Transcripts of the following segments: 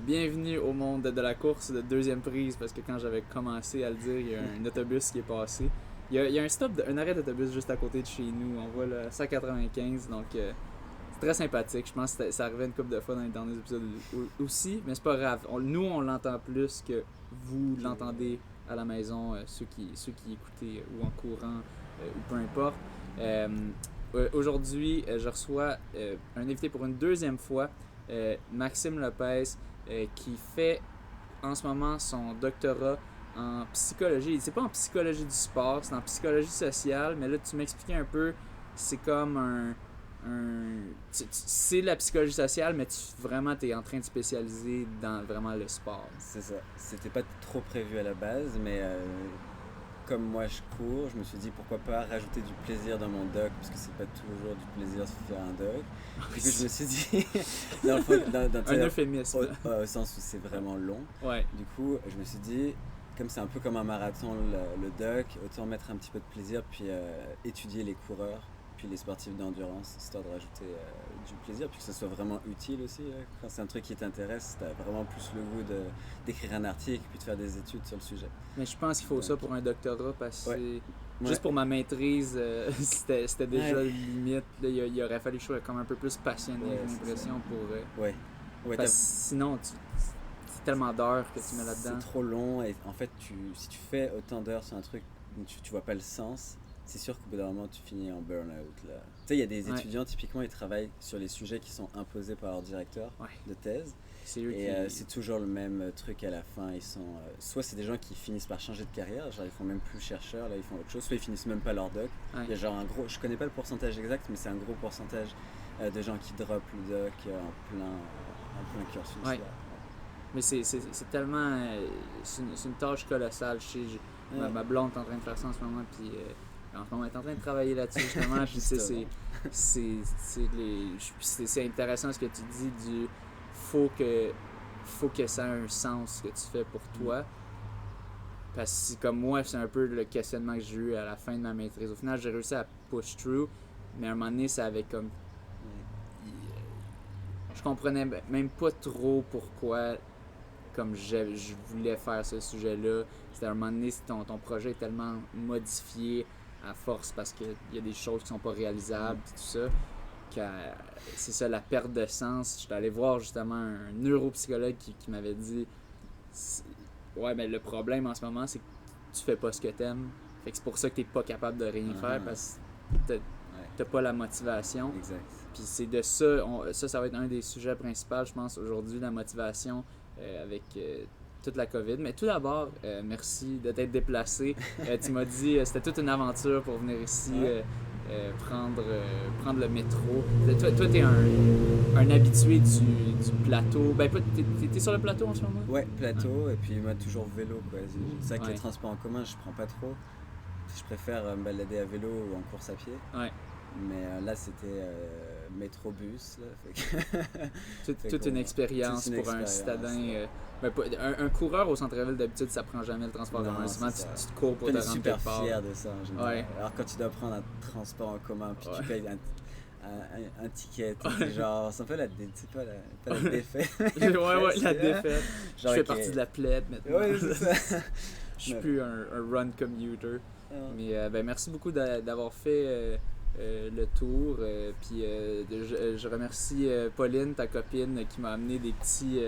bienvenue au monde de la course de deuxième prise, parce que quand j'avais commencé à le dire, il y a un autobus qui est passé. Il y a un arrêt d'autobus juste à côté de chez nous. On voit le 195, donc c'est très sympathique. Je pense que ça arrivait une couple de fois dans les derniers épisodes aussi, mais c'est pas grave. Nous, on l'entend plus que vous l'entendez à la maison, ceux qui écoutez ou en courant ou peu importe. Aujourd'hui, je reçois un invité pour une deuxième fois, Maxime Lopez, qui fait en ce moment son doctorat en psychologie. C'est pas en psychologie du sport, c'est en psychologie sociale, mais là tu m'expliquais un peu, c'est comme c'est la psychologie sociale, mais vraiment t'es en train de spécialiser dans vraiment le sport. C'est ça. C'était pas trop prévu à la base, mais comme moi je cours, je me suis dit pourquoi pas rajouter du plaisir dans mon doc, parce que c'est pas toujours du plaisir de faire un doc. Du coup, je me suis dit, Un euphémisme. Au sens où c'est vraiment long. Ouais. Du coup, je me suis dit, comme c'est un peu comme un marathon le doc, autant mettre un petit peu de plaisir, puis étudier les coureurs, puis les sportifs d'endurance, histoire de rajouter du plaisir, puis que ce soit vraiment utile aussi. Quand c'est un truc qui t'intéresse, t'as vraiment plus le goût d'écrire un article, puis de faire des études sur le sujet. Mais je pense qu'il faut ça pour un doctorat, parce que Ouais. juste pour ma maîtrise, c'était déjà limite. Là, il aurait fallu que je sois comme un peu plus passionné, j'ai l'impression, pour... Ouais, parce que sinon, c'est tellement d'heures que tu mets là-dedans. c'est trop long, et en fait, si tu fais autant d'heures sur un truc où tu vois pas le sens, c'est sûr qu'au bout d'un moment, tu finis en burn-out. Tu sais, il y a des étudiants, typiquement, ils travaillent sur les sujets qui sont imposés par leur directeur de thèse. C'est toujours le même truc à la fin. Ils sont, soit c'est des gens qui finissent par changer de carrière, genre ils font même plus chercheurs, là ils font autre chose, soit ils finissent même pas leur doc. Il y a genre je connais pas le pourcentage exact, mais c'est un gros pourcentage de gens qui droppent le doc en plein cursus. Ouais. Mais c'est tellement... c'est une tâche colossale. Ma blonde est en train de faire ça en ce moment, puis en ce moment elle est en train de travailler là-dessus justement. Puis c'est intéressant ce que tu dis du... faut que ça ait un sens ce que tu fais pour toi. Parce que comme moi, c'est un peu le questionnement que j'ai eu à la fin de ma maîtrise. Au final, j'ai réussi à push through, mais à un moment donné, ça avait comme... Je comprenais même pas trop pourquoi comme je voulais faire ce sujet-là. C'était à un moment donné, ton projet est tellement modifié à force parce qu'il y a des choses qui sont pas réalisables et tout ça. C'est ça, la perte de sens. J'étais allé voir justement un neuropsychologue qui m'avait dit ouais, mais le problème en ce moment, c'est que tu fais pas ce que t'aimes. Fait que c'est pour ça que t'es pas capable de rien faire, parce que t'as pas la motivation. Exact. Puis c'est de ça, ça va être un des sujets principaux, je pense, aujourd'hui, la motivation avec toute la COVID. Mais tout d'abord, merci de t'être déplacé. Tu m'as dit c'était toute une aventure pour venir ici. Prendre le métro. Toi, t'es un habitué du plateau. Ben, t'es sur le plateau en ce moment? Ouais, plateau, et puis moi, toujours vélo, quoi. C'est vrai que les transports en commun, je prends pas trop. Je préfère me balader à vélo ou en course à pied. Ouais. Mais là, c'était métrobus. Toute une expérience pour un citadin. Un coureur au centre-ville, d'habitude, ça prend jamais le transport en commun. Souvent, tu te cours pour te rendre quelque part. Je suis super fier de ça en général. Ouais. Alors, quand tu dois prendre un transport en commun, puis tu payes un ticket, genre, c'est un peu la défaite. ouais, la défaite. Genre, je fais partie de la plaide maintenant. Ouais, c'est ça. Je suis plus un run commuter. Mais merci beaucoup d'avoir fait le tour. Puis je remercie Pauline, ta copine, qui m'a amené des petits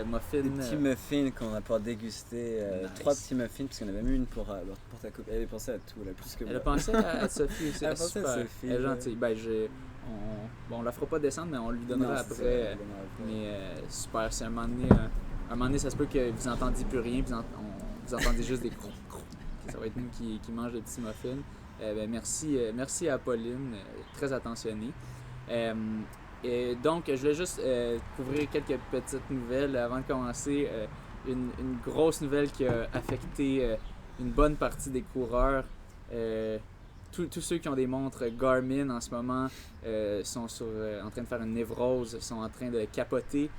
muffins. Des petits muffins qu'on a pu déguster. Nice. 3 petits muffins, parce qu'on avait même une pour ta copine. Elle avait pensé à tout, là, plus que moi. Elle a pensé à Sophie aussi. Elle a pensé à Sophie. Elle est gentille. On la fera pas descendre, mais on lui donnera après. Mais super, c'est un moment donné, ça se peut que vous entendiez plus rien, vous entendez juste des crocs. Ça va être nous qui mange des petits muffins. Merci à Pauline, très attentionnée. Et donc, je voulais juste couvrir quelques petites nouvelles avant de commencer. Une grosse nouvelle qui a affecté une bonne partie des coureurs. Tous ceux qui ont des montres Garmin en ce moment sont en train de faire une névrose, sont en train de capoter.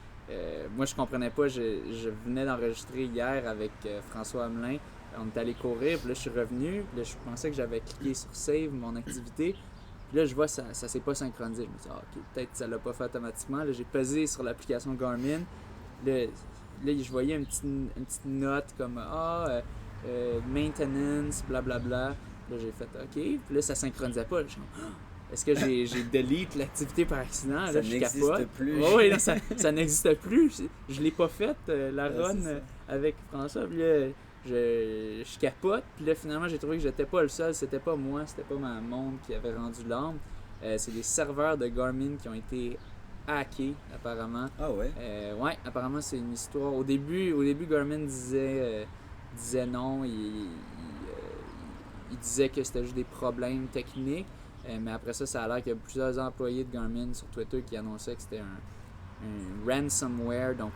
Moi, je comprenais pas. Je venais d'enregistrer hier avec François Hamelin. On est allé courir, puis là, je suis revenu. Puis là, je pensais que j'avais cliqué sur Save, mon activité. Puis là, je vois ça s'est pas synchronisé. Je me dis, ok, peut-être que ça l'a pas fait automatiquement. Là, j'ai pesé sur l'application Garmin. Là, je voyais une petite note comme maintenance, blablabla. Là, j'ai fait OK. Puis là, ça synchronisait pas. Là, est-ce que j'ai delete l'activité par accident? Ça Là, je n'existe capote. plus. Oh, oui, là, ça n'existe plus. Je l'ai pas faite, la Ouais, run c'est ça. avec François. Puis là, je capote. Puis là, finalement, j'ai trouvé que j'étais pas le seul. C'était pas moi, c'était pas ma montre qui avait rendu l'âme. C'est des serveurs de Garmin qui ont été hackés, apparemment. Ah ouais? Ouais, apparemment, c'est une histoire. Au début Garmin disait non. Il disait que c'était juste des problèmes techniques. Mais après ça, ça a l'air qu'il y a plusieurs employés de Garmin sur Twitter qui annonçaient que c'était un ransomware, donc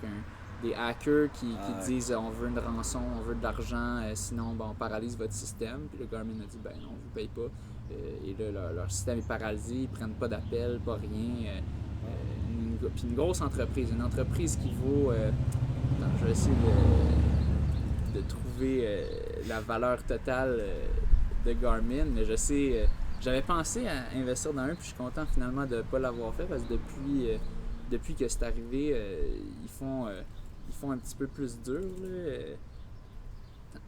des hackers qui disent on veut une rançon, on veut de l'argent, sinon on paralyse votre système. Puis le Garmin a dit ben non, on vous paye pas. Et là, leur système est paralysé, ils prennent pas d'appel, pas rien. Puis une grosse entreprise, une entreprise qui vaut. Attends, je vais essayer de trouver la valeur totale de Garmin, mais je sais. J'avais pensé à investir dans un, puis je suis content finalement de ne pas l'avoir fait parce que depuis que c'est arrivé, ils font un petit peu plus dur.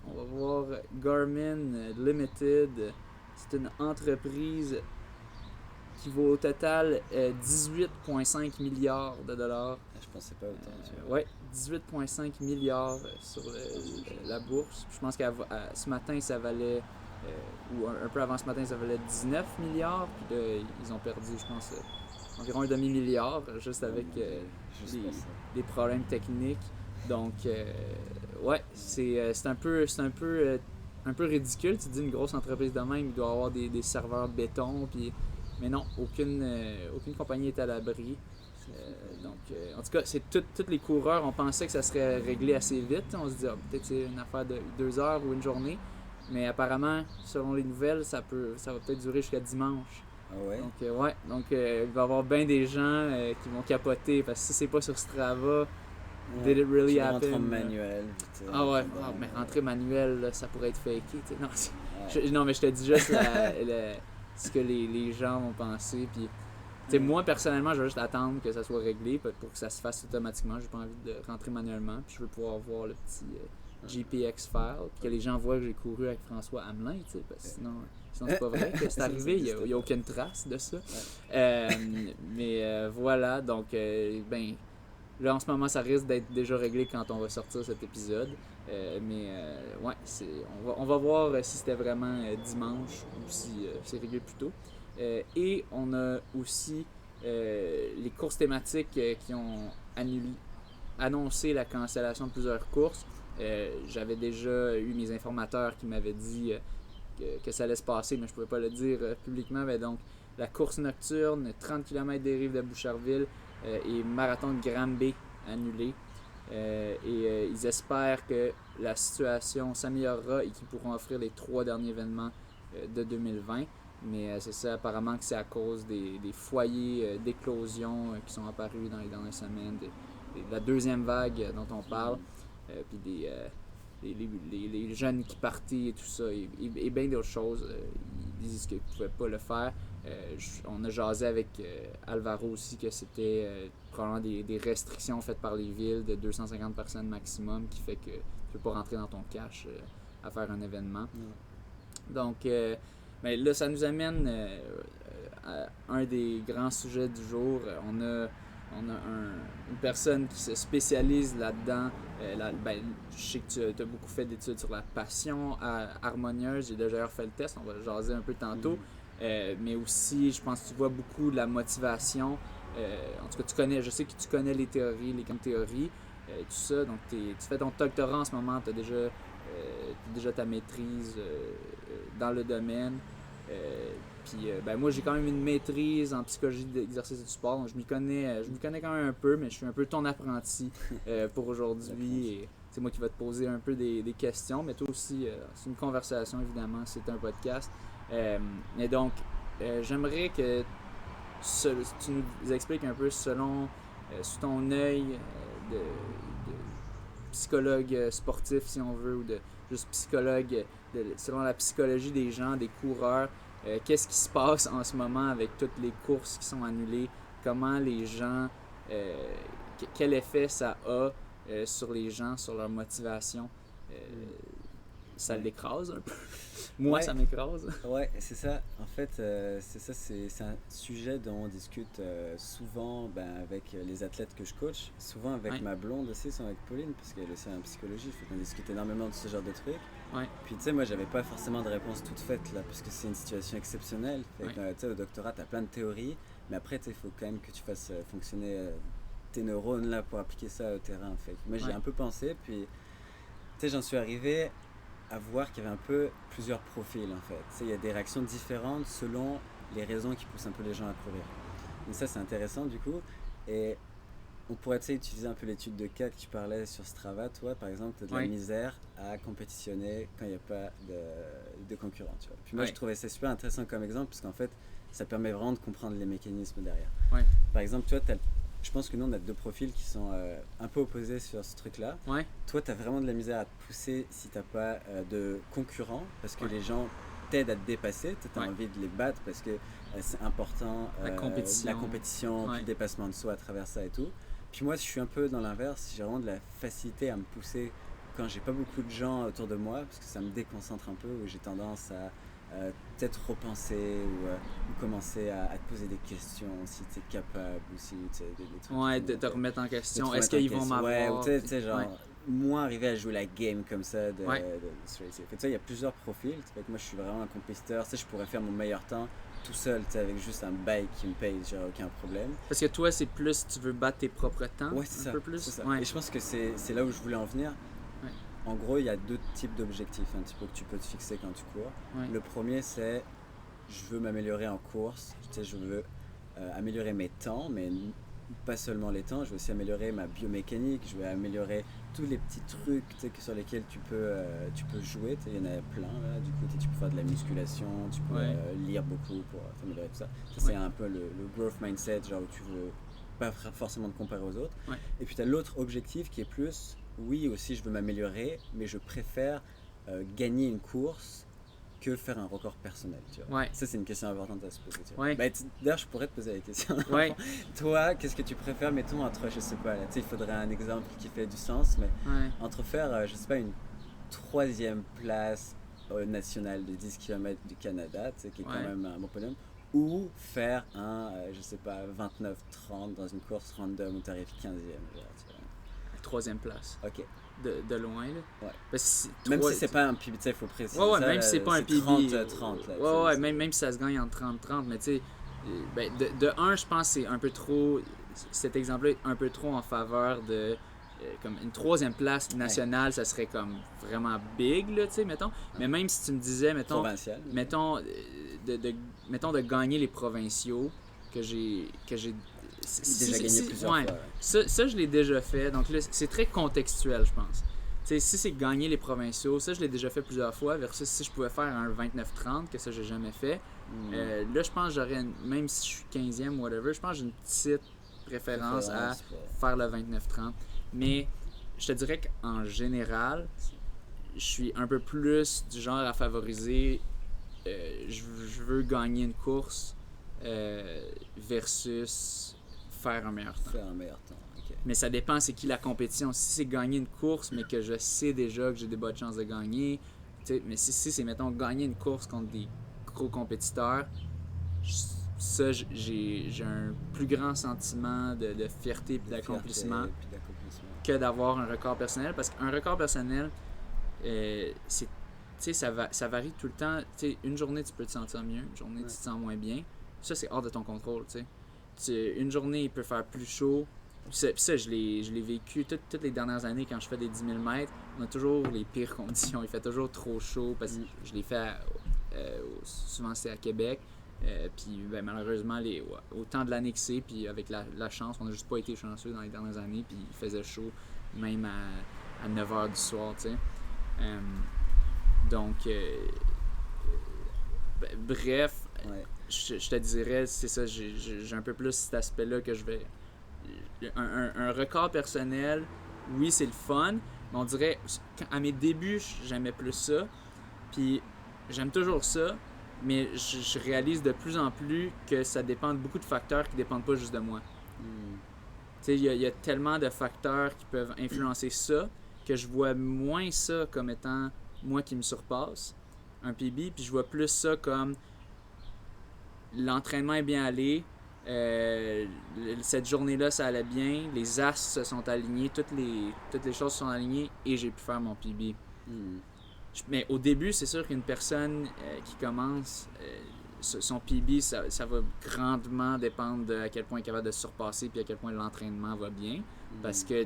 On va voir Garmin Limited. C'est une entreprise qui vaut au total 18,5 milliards de dollars. Je pensais pas autant. Ouais, 18,5 milliards sur la bourse. Puis je pense que ce matin, ça valait, ou un peu avant ce matin, ça valait 19 milliards. Puis là, ils ont perdu, je pense, environ un demi-milliard, juste avec des problèmes techniques. Donc, ouais, c'est un peu ridicule. Tu dis une grosse entreprise de même, il doit avoir des serveurs de béton, puis mais non, aucune compagnie est à l'abri. En tout cas, c'est tous les coureurs, on pensait que ça serait réglé assez vite. On se dit, peut-être c'est une affaire de 2 heures ou une journée. Mais apparemment, selon les nouvelles, ça va peut-être durer jusqu'à dimanche. Ah ouais? Donc, il va y avoir bien des gens qui vont capoter parce que si c'est pas sur Strava, did it really tu happen? rentres en manuel. Mais rentrer manuel, là, ça pourrait être faké. Non, mais je te dis juste ce que les gens vont penser. Puis, moi, personnellement, je vais juste attendre que ça soit réglé pour que ça se fasse automatiquement. J'ai pas envie de rentrer manuellement. Puis je veux pouvoir voir le petit GPX file. Puis que les gens voient que j'ai couru avec François Hamelin, parce que sinon c'est pas vrai que c'est arrivé. Il n'y a aucune trace de ça. Mais voilà, donc, là, en ce moment, ça risque d'être déjà réglé quand on va sortir cet épisode. Ouais, on va voir si c'était vraiment dimanche ou si c'est réglé plus tôt. Et on a aussi les courses thématiques qui ont annoncé la cancellation de plusieurs courses. J'avais déjà eu mes informateurs qui m'avaient dit que ça allait se passer, mais je ne pouvais pas le dire publiquement. Mais donc, la course nocturne, 30 km des rives de Boucherville et marathon de Granby annulé. Ils espèrent que la situation s'améliorera et qu'ils pourront offrir les 3 derniers événements de 2020. Mais c'est ça, apparemment que c'est à cause des foyers d'éclosion qui sont apparus dans les dernières semaines, de la deuxième vague dont on parle, puis les jeunes qui partaient et tout ça, et bien d'autres choses. Ils disent qu'ils ne pouvaient pas le faire. On a jasé avec Alvaro aussi que c'était probablement des restrictions faites par les villes de 250 personnes maximum qui fait que tu ne peux pas rentrer dans ton cash à faire un événement. Donc, mais là, ça nous amène à un des grands sujets du jour. On a une personne qui se spécialise là-dedans. Je sais que tu as beaucoup fait d'études sur la passion harmonieuse. J'ai déjà fait le test, on va jaser un peu tantôt. Mais aussi, je pense que tu vois beaucoup de la motivation. En tout cas, je sais que tu connais les théories, les grandes théories, tout ça. Donc, tu fais ton doctorat en ce moment, tu as déjà ta maîtrise dans le domaine. Moi, j'ai quand même une maîtrise en psychologie d'exercice et du sport. Donc je m'y connais quand même un peu, mais je suis un peu ton apprenti pour aujourd'hui. Et c'est moi qui vais te poser un peu des questions, mais toi aussi, c'est une conversation, évidemment, c'est un podcast. Et donc, j'aimerais que tu nous expliques un peu sous ton œil de psychologue sportif, si on veut, ou de juste psychologue, selon la psychologie des gens, des coureurs, qu'est-ce qui se passe en ce moment avec toutes les courses qui sont annulées, comment les gens, quel effet ça a sur les gens, sur leur motivation, ça l'écrase un peu. Moi, ça m'écrase. Ouais, c'est ça. En fait, c'est un sujet dont on discute souvent avec les athlètes que je coach, souvent avec ma blonde aussi, souvent avec Pauline, parce qu'elle est aussi en psychologie, fait qu'on discute énormément de ce genre de trucs. Ouais. Puis tu sais, moi, j'avais pas forcément de réponse toute faite là, parce que c'est une situation exceptionnelle. Fait que, tu sais, au doctorat, t'as plein de théories, mais après, tu sais, il faut quand même que tu fasses fonctionner tes neurones là pour appliquer ça au terrain. Fait que moi, j'ai un peu pensé, puis tu sais, j'en suis arrivé à voir qu'il y avait un peu plusieurs profils en fait. Tu sais, il y a des réactions différentes selon les raisons qui poussent un peu les gens à courir. Donc ça, c'est intéressant du coup. Et on pourrait utiliser un peu l'étude de cas que tu parlais sur Strava. Toi, par exemple, tu as de la misère à compétitionner quand il n'y a pas de concurrents. Tu vois. Puis moi, je trouvais ça super intéressant comme exemple parce qu'en fait, ça permet vraiment de comprendre les mécanismes derrière. Par exemple, toi, je pense que nous, on a deux profils qui sont un peu opposés sur ce truc-là. Toi, tu as vraiment de la misère à te pousser si tu n'as pas de concurrents parce que les gens t'aident à te dépasser. Tu as envie de les battre parce que c'est important. La compétition puis le dépassement de soi à travers ça et tout. Puis moi, je suis un peu dans l'inverse. J'ai vraiment de la facilité à me pousser quand j'ai pas beaucoup de gens autour de moi parce que ça me déconcentre un peu, où j'ai tendance à peut-être repenser ou commencer à te poser des questions si tu es capable ou si tu sais des trucs. Ouais, de te remettre en question. Est-ce qu'ils vont m'avoir? Ouais, ou tu sais, genre, moins arriver à jouer la game comme ça de Straight. Fait que il y a plusieurs profils. Fait que moi, je suis vraiment un compétiteur. Tu sais, je pourrais faire mon meilleur temps tout seul, tu sais, avec juste un bike qui me paye, j'ai aucun problème. Parce que toi, c'est plus, tu veux battre tes propres temps? Ouais, c'est un ça. peu plus? C'est ça. Et je pense que c'est là où je voulais en venir. En gros, il y a deux types d'objectifs un petit peu que tu peux te fixer quand tu cours. Le premier, c'est je veux m'améliorer en course. Tu sais, je veux améliorer mes temps, mais pas seulement les temps. Je veux aussi améliorer ma biomécanique. Je veux améliorer tous les petits trucs, tu sais, sur lesquels tu peux jouer. Il y en a plein là. Du coup, tu peux faire de la musculation, tu peux lire beaucoup pour t'améliorer tout ça. Ça c'est un peu le growth mindset, genre où tu veux pas forcément te comparer aux autres. Et puis tu as l'autre objectif qui est plus oui, aussi je veux m'améliorer, mais je préfère gagner une course que faire un record personnel. Tu vois. Ça, c'est une question importante à se poser. D'ailleurs, je pourrais te poser la question. Toi, qu'est-ce que tu préfères, mettons, entre, je sais pas, là, il faudrait un exemple qui fait du sens, mais entre faire, je sais pas, une 3e place nationale de 10 km du Canada, qui est quand même un bon podium, ou faire un, je sais pas, 29-30 dans une course random où tu arrives 15e. Genre, 3e place. Ok. De loin, là. Même si c'est pas un PB, il faut préciser. Même si c'est pas un PB. 30-30. Là, même si ça se gagne en 30-30, mais tu sais, de un, je pense que c'est un peu trop. Cet exemple-là est un peu trop en faveur de. Comme une 3e place nationale, ça serait comme vraiment big, là, tu sais, mettons. Mais même si tu me disais, mettons. Provincial. Mettons de gagner les provinciaux que j'ai déjà gagné plusieurs fois. Ça, je l'ai déjà fait. Donc là, c'est très contextuel, je pense. T'sais, si c'est gagner les provinciaux, ça, je l'ai déjà fait plusieurs fois. Versus si je pouvais faire un 29-30, que ça, j'ai jamais fait. Là, je pense que j'aurais, même si je suis 15e ou whatever, je pense que j'ai une petite préférence à faire le 29-30. Mais je te dirais qu'en général, je suis un peu plus du genre à favoriser je veux gagner une course versus faire un meilleur temps. Okay. Mais ça dépend c'est qui la compétition. Si c'est gagner une course, mais que je sais déjà que j'ai des bonnes chances de gagner, mais si c'est, mettons, gagner une course contre des gros compétiteurs, ça, j'ai un plus grand sentiment de fierté et d'accomplissement que d'avoir un record personnel. Parce qu'un record personnel, ça varie tout le temps. T'sais, une journée, tu peux te sentir mieux, une journée, tu te sens moins bien. Ça, c'est hors de ton contrôle. Une journée, il peut faire plus chaud. Puis ça, je l'ai vécu toutes les dernières années quand je fais des 10 000 mètres. On a toujours les pires conditions. Il fait toujours trop chaud parce que je l'ai fait souvent c'est à Québec. Puis malheureusement, au temps de l'année que c'est, puis avec la chance, on n'a juste pas été chanceux dans les dernières années. Puis il faisait chaud même à 9h du soir. Donc, bref, je te dirais, c'est ça, j'ai un peu plus cet aspect-là que je vais... Un record personnel, oui, c'est le fun, mais on dirait, à mes débuts, j'aimais plus ça, puis j'aime toujours ça, mais je réalise de plus en plus que ça dépend de beaucoup de facteurs qui dépendent pas juste de moi. sais, il y a tellement de facteurs qui peuvent influencer ça que je vois moins ça comme étant moi qui me surpasse, un PB, puis je vois plus ça comme l'entraînement est bien allé, cette journée-là ça allait bien, les astres se sont alignés, toutes les choses se sont alignées et j'ai pu faire mon PB. Mais au début, c'est sûr qu'une personne qui commence, son PB, ça va grandement dépendre de à quel point il est capable de se surpasser puis à quel point l'entraînement va bien. Parce que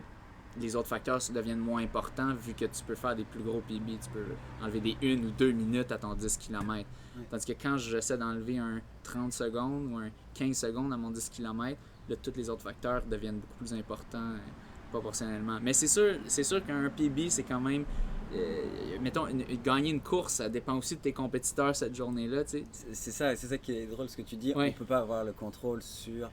les autres facteurs deviennent moins importants vu que tu peux faire des plus gros PB. Tu peux enlever des 1 ou 2 minutes à ton 10 km. Tandis que quand j'essaie d'enlever un 30 secondes ou un 15 secondes à mon 10 km, là, tous les autres facteurs deviennent beaucoup plus importants proportionnellement. Mais c'est sûr qu'un PB, c'est quand même... mettons, gagner une course, ça dépend aussi de tes compétiteurs cette journée-là, tu sais. C'est ça qui est drôle, ce que tu dis. Oui. On peut pas avoir le contrôle sur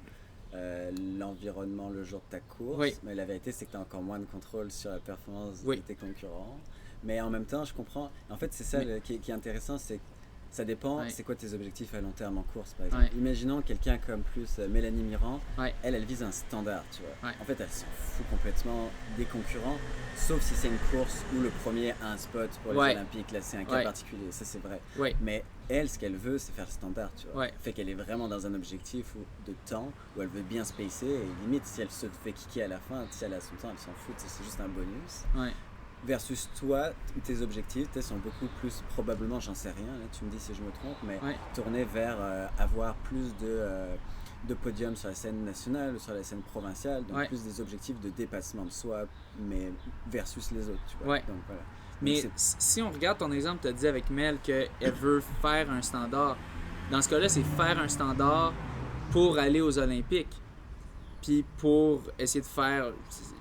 l'environnement le jour de ta course, Oui. mais la vérité, c'est que tu as encore moins de contrôle sur la performance Oui. de tes concurrents. Mais en même temps, je comprends. En fait, c'est ça qui est intéressant, c'est que ça dépend, c'est quoi tes objectifs à long terme en course, par exemple. Imaginons quelqu'un comme plus Mélanie Mirand, elle vise un standard, tu vois. En fait, elle s'en fout complètement des concurrents, sauf si c'est une course où le premier a un spot pour les Olympiques, là c'est un cas particulier, ça c'est vrai. Mais elle, ce qu'elle veut, c'est faire le standard, tu vois. Fait qu'elle est vraiment dans un objectif de temps où elle veut bien spacer, et limite, si elle se fait kicker à la fin, si elle a son temps, elle s'en fout, c'est juste un bonus. Versus toi, tes objectifs sont beaucoup plus, probablement, j'en sais rien, là, tu me dis si je me trompe, mais tourner vers avoir plus de podiums sur la scène nationale ou sur la scène provinciale, donc plus des objectifs de dépassement de soi, mais versus les autres, tu vois. Donc, voilà. Mais si on regarde ton exemple, tu as dit avec Mel qu'elle veut faire un standard. Dans ce cas-là, c'est faire un standard pour aller aux Olympiques. Puis pour essayer de faire...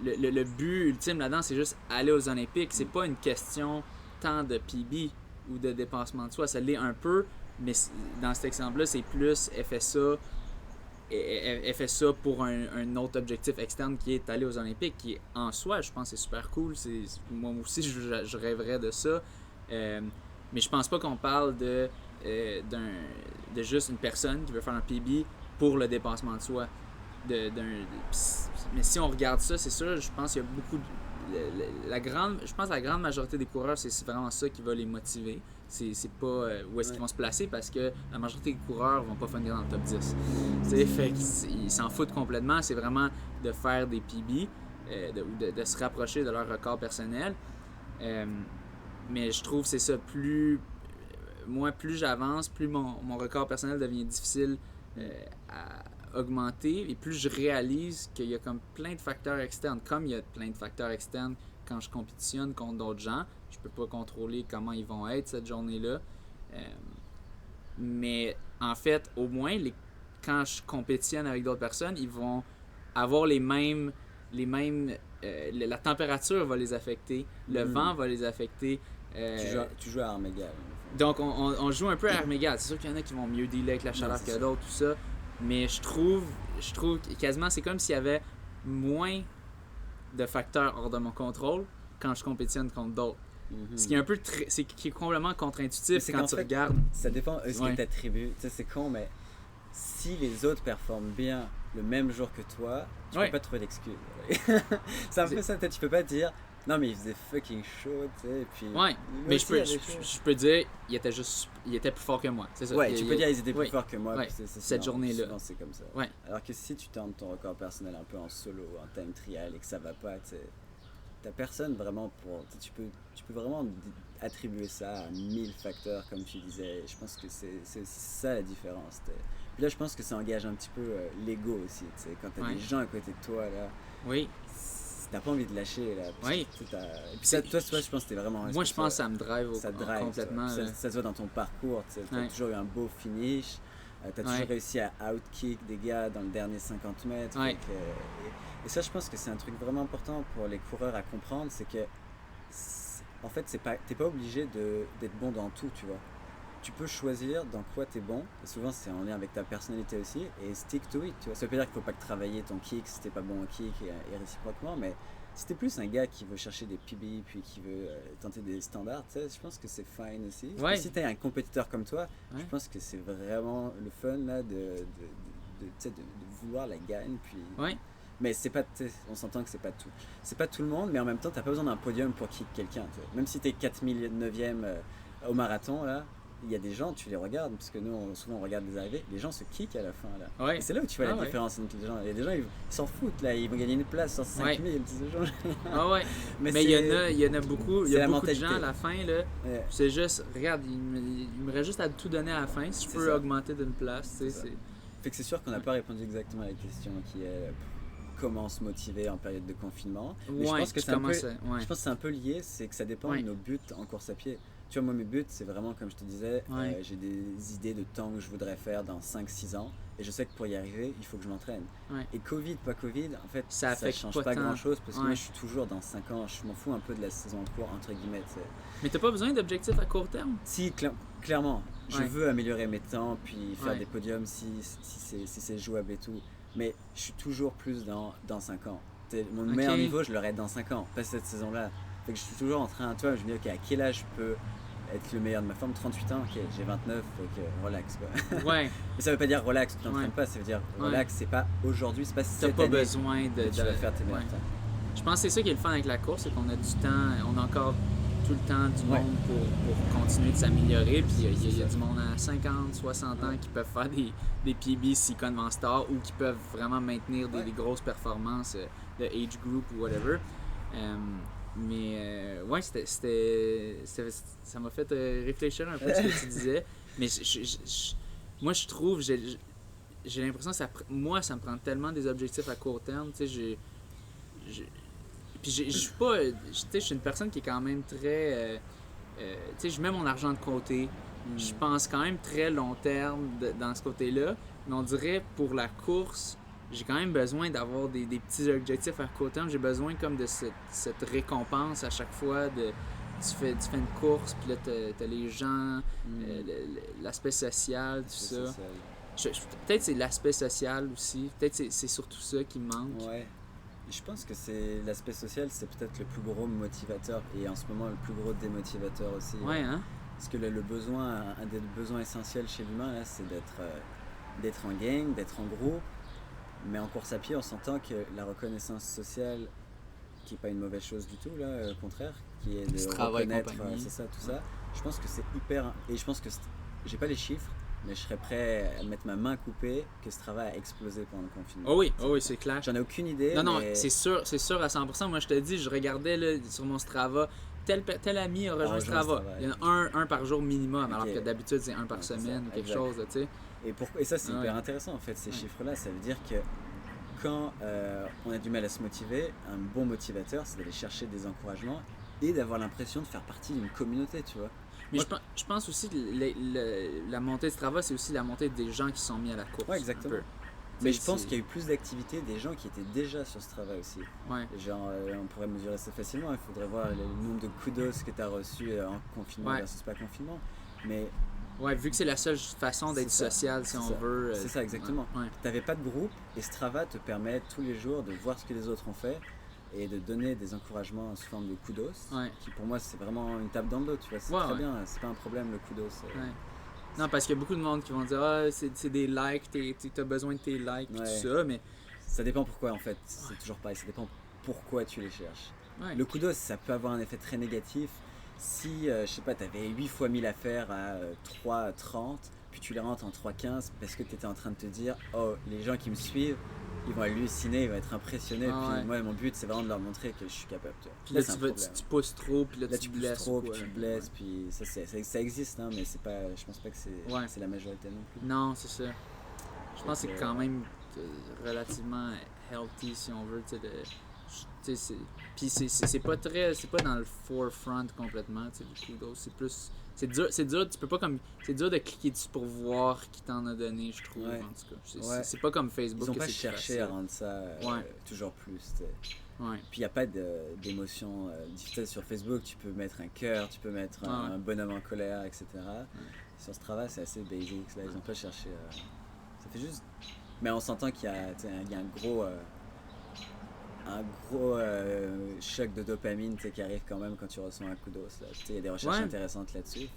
Le but ultime là-dedans, c'est juste aller aux Olympiques. C'est pas une question tant de PB ou de dépassement de soi. Ça l'est un peu, mais dans cet exemple-là, c'est plus elle fait ça pour un autre objectif externe qui est aller aux Olympiques, qui en soi, je pense, c'est super cool. Moi aussi, je rêverais de ça. Mais je pense pas qu'on parle de juste une personne qui veut faire un PB pour le dépassement de soi. Mais si on regarde ça, c'est sûr, je pense qu'il y a beaucoup la grande majorité des coureurs, c'est vraiment ça qui va les motiver. C'est pas où est-ce qu'ils vont se placer, parce que la majorité des coureurs vont pas finir dans le top 10. Fait qu'ils s'en foutent complètement. C'est vraiment de faire des PB, de se rapprocher de leur record personnel. Mais je trouve que c'est ça, moi, plus j'avance, plus mon record personnel devient difficile à augmenter, et plus je réalise qu'il y a comme plein de facteurs externes, comme il y a plein de facteurs externes quand je compétitionne contre d'autres gens. Je peux pas contrôler comment ils vont être cette journée-là, mais en fait, au moins quand je compétitionne avec d'autres personnes, ils vont avoir les mêmes la température va les affecter, le vent va les affecter. Tu joues à armes égales. Donc on joue un peu à armes égales. C'est sûr qu'il y en a qui vont mieux dealer avec la chaleur que d'autres, tout ça. Mais je trouve quasiment, c'est comme s'il y avait moins de facteurs hors de mon contrôle quand je compétitionne contre d'autres. Ce qui est un peu qui est complètement contre-intuitif quand tu regardes. Ça dépend de ce que tu attribues. Tu sais, c'est con, mais si les autres performent bien le même jour que toi, tu peux pas trouver d'excuses. C'est un peu ça, tu peux pas dire non, mais il faisait fucking chaud, tu sais, puis... mais je peux dire, il était plus fort que moi, c'est ça. Tu peux dire, ils étaient plus forts que moi, cette journée-là. Souvent, c'est comme ça. Alors que si tu tentes ton record personnel un peu en solo, en time trial, et que ça va pas, tu sais, t'as personne vraiment pour... Tu peux vraiment attribuer ça à 1000 facteurs, comme tu disais. Je pense que c'est ça la différence. Puis là, je pense que ça engage un petit peu l'ego aussi, tu sais, quand t'as des gens à côté de toi, là... T'as pas envie de lâcher là. Puis toi, je pense que t'es vraiment. Moi, je pense que ça me drive complètement. Ça se voit dans ton parcours. T'as toujours eu un beau finish. T'as toujours réussi à outkick des gars dans le dernier 50 mètres. Et ça, je pense que c'est un truc vraiment important pour les coureurs à comprendre, c'est que en fait, t'es pas obligé d'être bon dans tout, tu vois. Tu peux choisir dans quoi t'es bon, et souvent c'est en lien avec ta personnalité aussi, et stick to it, tu vois. Ça veut pas dire qu'il faut pas que travailler ton kick si t'es pas bon au kick, et réciproquement, mais si t'es plus un gars qui veut chercher des PB, puis qui veut tenter des standards, tu sais, je pense que c'est fine aussi. Et si t'es un compétiteur comme toi, je pense que c'est vraiment le fun là de vouloir la gagne, puis Mais c'est pas, on s'entend que c'est pas tout le monde, mais en même temps, t'as pas besoin d'un podium pour kick quelqu'un. Même si t'es 4009e au marathon, là, il y a des gens, tu les regardes, parce que nous, souvent, on regarde des arrivées, les gens se kickent à la fin, là. Ouais. Et c'est là où tu vois la différence entre les gens. Il y a des gens, ils s'en foutent, là, ils vont gagner une place sur 5000, Ah ouais. mais il y en a beaucoup, il y a beaucoup de gens à la fin, là. C'est juste, regarde, il me reste juste à tout donner à la fin, si je peux augmenter d'une place, tu sais. Fait que c'est sûr qu'on n'a pas répondu exactement à la question qui est comment se motiver en période de confinement. Mais je pense que c'est un peu lié, c'est que ça dépend de nos buts en course à pied. Tu vois, moi, mes buts, c'est vraiment, comme je te disais, j'ai des idées de temps que je voudrais faire dans 5-6 ans. Et je sais que pour y arriver, il faut que je m'entraîne. Et Covid, pas Covid, en fait, ça change pas grand-chose parce que moi, je suis toujours dans 5 ans. Je m'en fous un peu de la saison en cours, entre guillemets. T'sais. Mais t'as pas besoin d'objectifs à court terme? Si, clairement. Je veux améliorer mes temps, puis faire des podiums si c'est jouable et tout. Mais je suis toujours plus dans 5 ans. Mon meilleur niveau, je l'aurai dans 5 ans, pas cette saison-là. Fait que je suis toujours en train, tu vois, je me dis, ok, à quel âge je peux être le meilleur de ma forme? 38 ans, ok, j'ai 29, donc relax, quoi. Ouais. Mais ça veut pas dire relax, tu t'entraînes pas, ça veut dire relax, c'est pas aujourd'hui, c'est pas cette année. T'as pas besoin de... Tu vas faire tes meilleurs temps. Je pense que c'est ça qui est le fun avec la course, c'est qu'on a du temps, on a encore tout le temps du monde pour continuer de s'améliorer. Puis il y a du monde à 50, 60 ans qui peuvent faire des PB Seacon Van Star ou qui peuvent vraiment maintenir des grosses performances de age group ou whatever. Mais ça m'a fait réfléchir un peu à ce que tu disais. Mais moi, je trouve, j'ai l'impression que ça me prend tellement des objectifs à court terme. Tu sais, puis je suis pas, tu sais, je suis une personne qui est quand même très, tu sais, je mets mon argent de côté. Je pense quand même très long terme dans ce côté-là. Mais on dirait pour la course, j'ai quand même besoin d'avoir des petits objectifs à court terme. J'ai besoin comme de cette récompense à chaque fois. Tu fais une course, puis là, t'as les gens, l'aspect social, tout ça. Peut-être c'est l'aspect social aussi. Peut-être c'est surtout ça qui me manque. Ouais. Je pense que c'est l'aspect social, c'est peut-être le plus gros motivateur et en ce moment le plus gros démotivateur aussi. Ouais, hein? Parce que le besoin, un des besoins essentiels chez l'humain, là, c'est d'être en gang, d'être en groupe. Mais en course à pied, on s'entend que la reconnaissance sociale, qui n'est pas une mauvaise chose du tout, là, au contraire, qui est de reconnaître, c'est ça, tout ça. Je pense que c'est hyper... Et je pense que j'ai pas les chiffres, mais je serais prêt à mettre ma main coupée que ce travail a explosé pendant le confinement. Oh oui, c'est clair. J'en ai aucune idée. Non, mais... c'est sûr à 100%. Moi, je te dis, je regardais là, sur mon Strava, tel ami a rejoint Strava. Il y en a un par jour minimum, alors que d'habitude, c'est un par semaine ou quelque chose, tu sais. Et ça, c'est hyper intéressant, en fait, ces chiffres-là. Ça veut dire que quand on a du mal à se motiver, un bon motivateur, c'est d'aller chercher des encouragements et d'avoir l'impression de faire partie d'une communauté, tu vois. Mais je pense aussi que la montée de Strava, c'est aussi la montée des gens qui sont mis à la course. Ouais, exactement. Mais je pense qu'il y a eu plus d'activité des gens qui étaient déjà sur Strava aussi. Ouais. Genre, on pourrait mesurer ça facilement. Il faudrait voir le nombre de kudos que tu as reçus en confinement versus pas confinement. Mais ouais, vu que c'est la seule façon d'être social, si on veut. C'est ça, exactement. Ouais. Tu n'avais pas de groupe et Strava te permet tous les jours de voir ce que les autres ont fait et de donner des encouragements sous forme de kudos, qui pour moi c'est vraiment une tape dans le dos, tu vois, c'est très bien, c'est pas un problème le kudos. Non, parce qu'il y a beaucoup de monde qui vont dire c'est des likes, t'as besoin de tes likes, tout ça, mais... Ça dépend pourquoi en fait, c'est toujours pareil, ça dépend pourquoi tu les cherches. Le kudos, ça peut avoir un effet très négatif si, je sais pas, t'avais 8 fois 1000 à faire à 3,30, puis tu les rentres en 3,15 parce que t'étais en train de te dire, oh, les gens qui me suivent, ils vont halluciner, ils vont être impressionnés. Puis moi, mon but, c'est vraiment de leur montrer que je suis capable. Puis là, tu pousses trop, puis là tu blesses trop, puis tu blesses. Puis ça existe, hein, mais c'est pas, je pense pas que c'est la majorité non plus. Non, c'est ça. Je pense que c'est quand même relativement healthy, si on veut. Puis c'est pas dans le forefront complètement, le kudos. C'est plus... C'est dur, tu peux pas comme... C'est dur de cliquer dessus pour voir qui t'en a donné, je trouve, en tout cas. C'est pas comme Facebook. Ils ont pas cherché à rendre ça toujours plus, Ouais. Puis il n'y a pas d'émotion difficile sur Facebook, tu peux mettre un cœur, tu peux mettre un bonhomme en colère, etc. Sur ce travail, c'est assez basic, là, ils n'ont pas cherché... Ça fait juste... Mais on s'entend qu'il y a un gros choc de dopamine qui arrive quand même quand tu reçois un kudos. Il y a des recherches intéressantes là-dessus.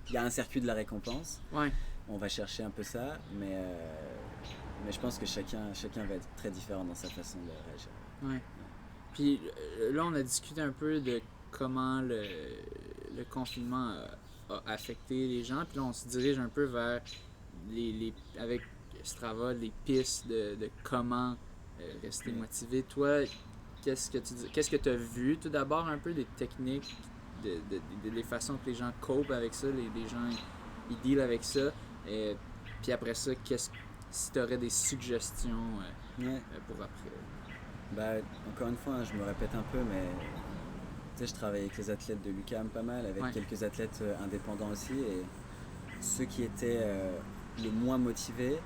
Il y a un circuit de la récompense. Ouais. On va chercher un peu ça, mais Mais je pense que chacun va être très différent dans sa façon de réagir. Ouais. Puis là, on a discuté un peu de comment le confinement a affecté les gens. Puis là, on se dirige un peu vers avec Strava, les pistes de comment rester motivé. Toi, qu'est-ce que tu as vu tout d'abord un peu des techniques, des façons que les gens copent avec ça, les gens ils deal avec ça. Et puis après ça, si tu aurais des suggestions pour après? Bah, encore une fois, hein, je me répète un peu, mais tu sais, je travaille avec les athlètes de l'UQAM pas mal, avec quelques athlètes indépendants aussi, et ceux qui étaient le moins motivés,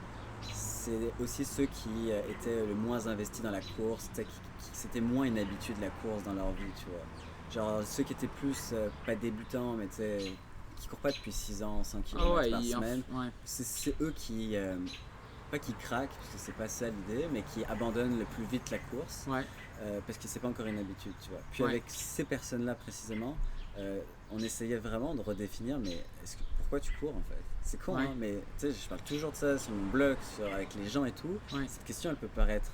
c'est aussi ceux qui étaient le moins investis dans la course, c'était moins une habitude la course dans leur vie, tu vois. Genre ceux qui étaient plus, pas débutants, mais tu sais, qui courent pas depuis 6 ans, 100 km par semaine, c'est eux qui, pas qui craquent, parce que c'est pas ça l'idée, mais qui abandonnent le plus vite la course, parce que c'est pas encore une habitude, tu vois. Puis avec ces personnes-là précisément, on essayait vraiment de redéfinir, mais pourquoi tu cours en fait? C'est con, hein, mais tu sais, je parle toujours de ça sur mon blog, avec les gens et tout. Cette question, elle peut paraître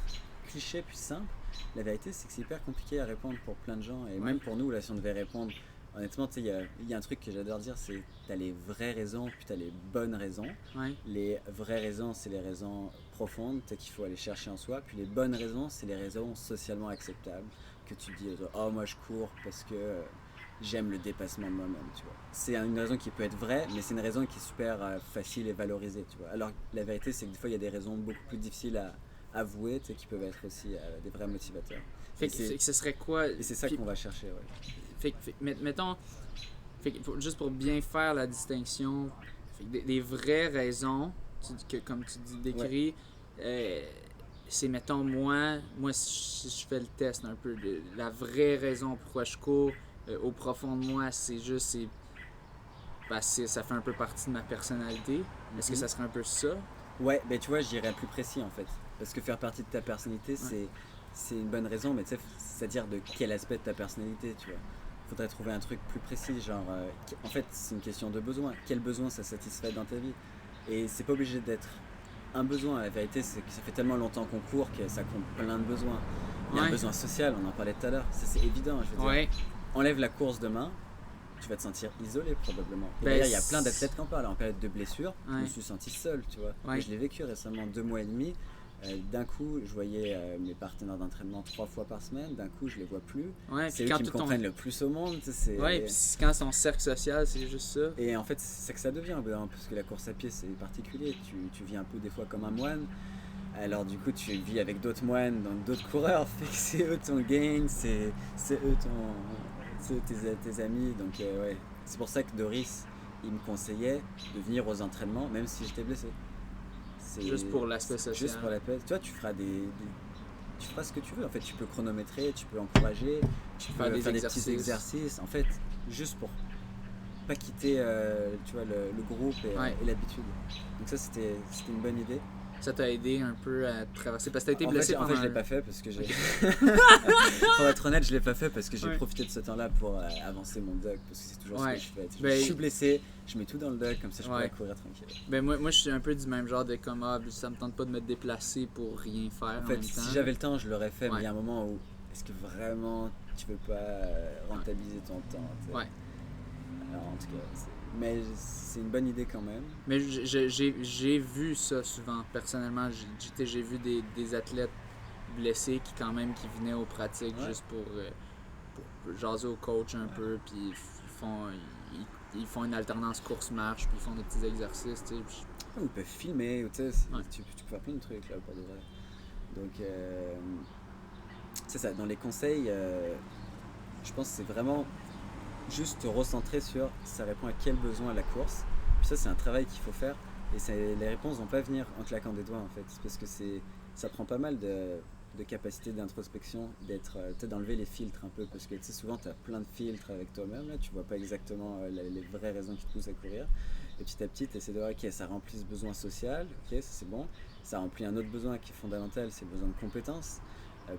cliché puis simple. La vérité, c'est que c'est hyper compliqué à répondre pour plein de gens, et même pour nous, là, si on devait répondre, honnêtement, tu sais, il y a un truc que j'adore dire, c'est t'as les vraies raisons, puis t'as les bonnes raisons. Les vraies raisons, c'est les raisons profondes, peut-être qu'il faut aller chercher en soi, puis les bonnes raisons, c'est les raisons socialement acceptables, que tu dis, oh, moi je cours parce que j'aime le dépassement de moi-même, tu vois. C'est une raison qui peut être vraie, mais c'est une raison qui est super facile et valorisée, tu vois. Alors la vérité, c'est que des fois, il y a des raisons beaucoup plus difficiles à avouer, tu sais, qui peuvent être aussi des vrais motivateurs. Fait que ce serait quoi? Et c'est ça qu'on va chercher, mettons, juste pour bien faire la distinction, les vraies raisons, comme tu décris, c'est, mettons, moi si je fais le test un peu, la vraie raison pourquoi je cours, au profond de moi, c'est juste, ça fait un peu partie de ma personnalité. Est-ce que ça serait un peu ça? Ouais, ben tu vois, j'irais plus précis en fait. Parce que faire partie de ta personnalité, c'est une bonne raison, mais tu sais, c'est-à-dire de quel aspect de ta personnalité, tu vois. Faudrait trouver un truc plus précis, genre, en fait, c'est une question de besoin. Quel besoin ça satisfait dans ta vie? Et c'est pas obligé d'être un besoin. La vérité, c'est que ça fait tellement longtemps qu'on court que ça compte plein de besoins. Il y a un besoin social, on en parlait tout à l'heure. Ça, c'est évident, je veux dire. Enlève la course demain, tu vas te sentir isolé probablement. Et d'ailleurs, il y a plein d'athlètes qui en parlent. En période de blessure, je me suis senti seul, tu vois. Et je l'ai vécu récemment, 2 mois et demi. D'un coup, je voyais mes partenaires d'entraînement 3 fois par semaine. D'un coup, je les vois plus. C'est eux qui me comprennent le plus au monde. Et puis quand c'est ton cercle social, c'est juste ça. Et en fait, c'est que ça devient, parce que la course à pied, c'est particulier. Tu vis un peu des fois comme un moine. Alors du coup, tu vis avec d'autres moines, donc d'autres coureurs. C'est eux ton gain, c'est eux tes amis. Donc c'est pour ça que Doris, il me conseillait de venir aux entraînements, même si j'étais blessé. Juste pour l'aspect social. Juste pour l'aspect. Tu vois, tu feras tu feras ce que tu veux. En fait, tu peux chronométrer, tu peux encourager, tu peux faire des petits exercices. En fait, juste pour pas quitter tu vois, le groupe et l'habitude. Donc ça, c'était une bonne idée. Ça t'a aidé un peu à traverser parce que t'as été blessé pendant... En fait, je l'ai pas fait parce que j'ai... Pour être honnête, je l'ai pas fait parce que j'ai profité de ce temps-là pour avancer mon dock, parce que c'est toujours ce que je fais. Je suis blessé, je mets tout dans le dock, comme ça je pourrais courir tranquille. Ben moi je suis un peu du même genre de comme ça me tente pas de me déplacer pour rien faire en fait, même temps. Si j'avais le temps, je l'aurais fait, mais il y a un moment où est-ce que vraiment tu veux pas rentabiliser ton temps, t'sais. Alors en tout cas, mais c'est une bonne idée quand même. Mais j'ai vu ça souvent, personnellement. J'ai vu des athlètes blessés qui venaient aux pratiques juste pour jaser au coach un peu, puis ils font une alternance course-marche, puis ils font des petits exercices, tu sais. Ils peuvent filmer, tu peux faire plein de trucs là pour de vrai. Donc c'est ça, dans les conseils, je pense que c'est vraiment juste te recentrer sur ça répond à quel besoin à la course. Puis ça, c'est un travail qu'il faut faire, et les réponses vont pas venir en claquant des doigts en fait, parce que ça prend pas mal de capacité d'introspection, d'enlever les filtres un peu, parce que souvent tu as plein de filtres avec toi-même, là, tu vois pas exactement les vraies raisons qui te poussent à courir, et petit à petit tu essaies de voir, ok, ça remplit ce besoin social, ok, ça c'est bon, ça remplit un autre besoin qui est fondamental, c'est le besoin de compétence.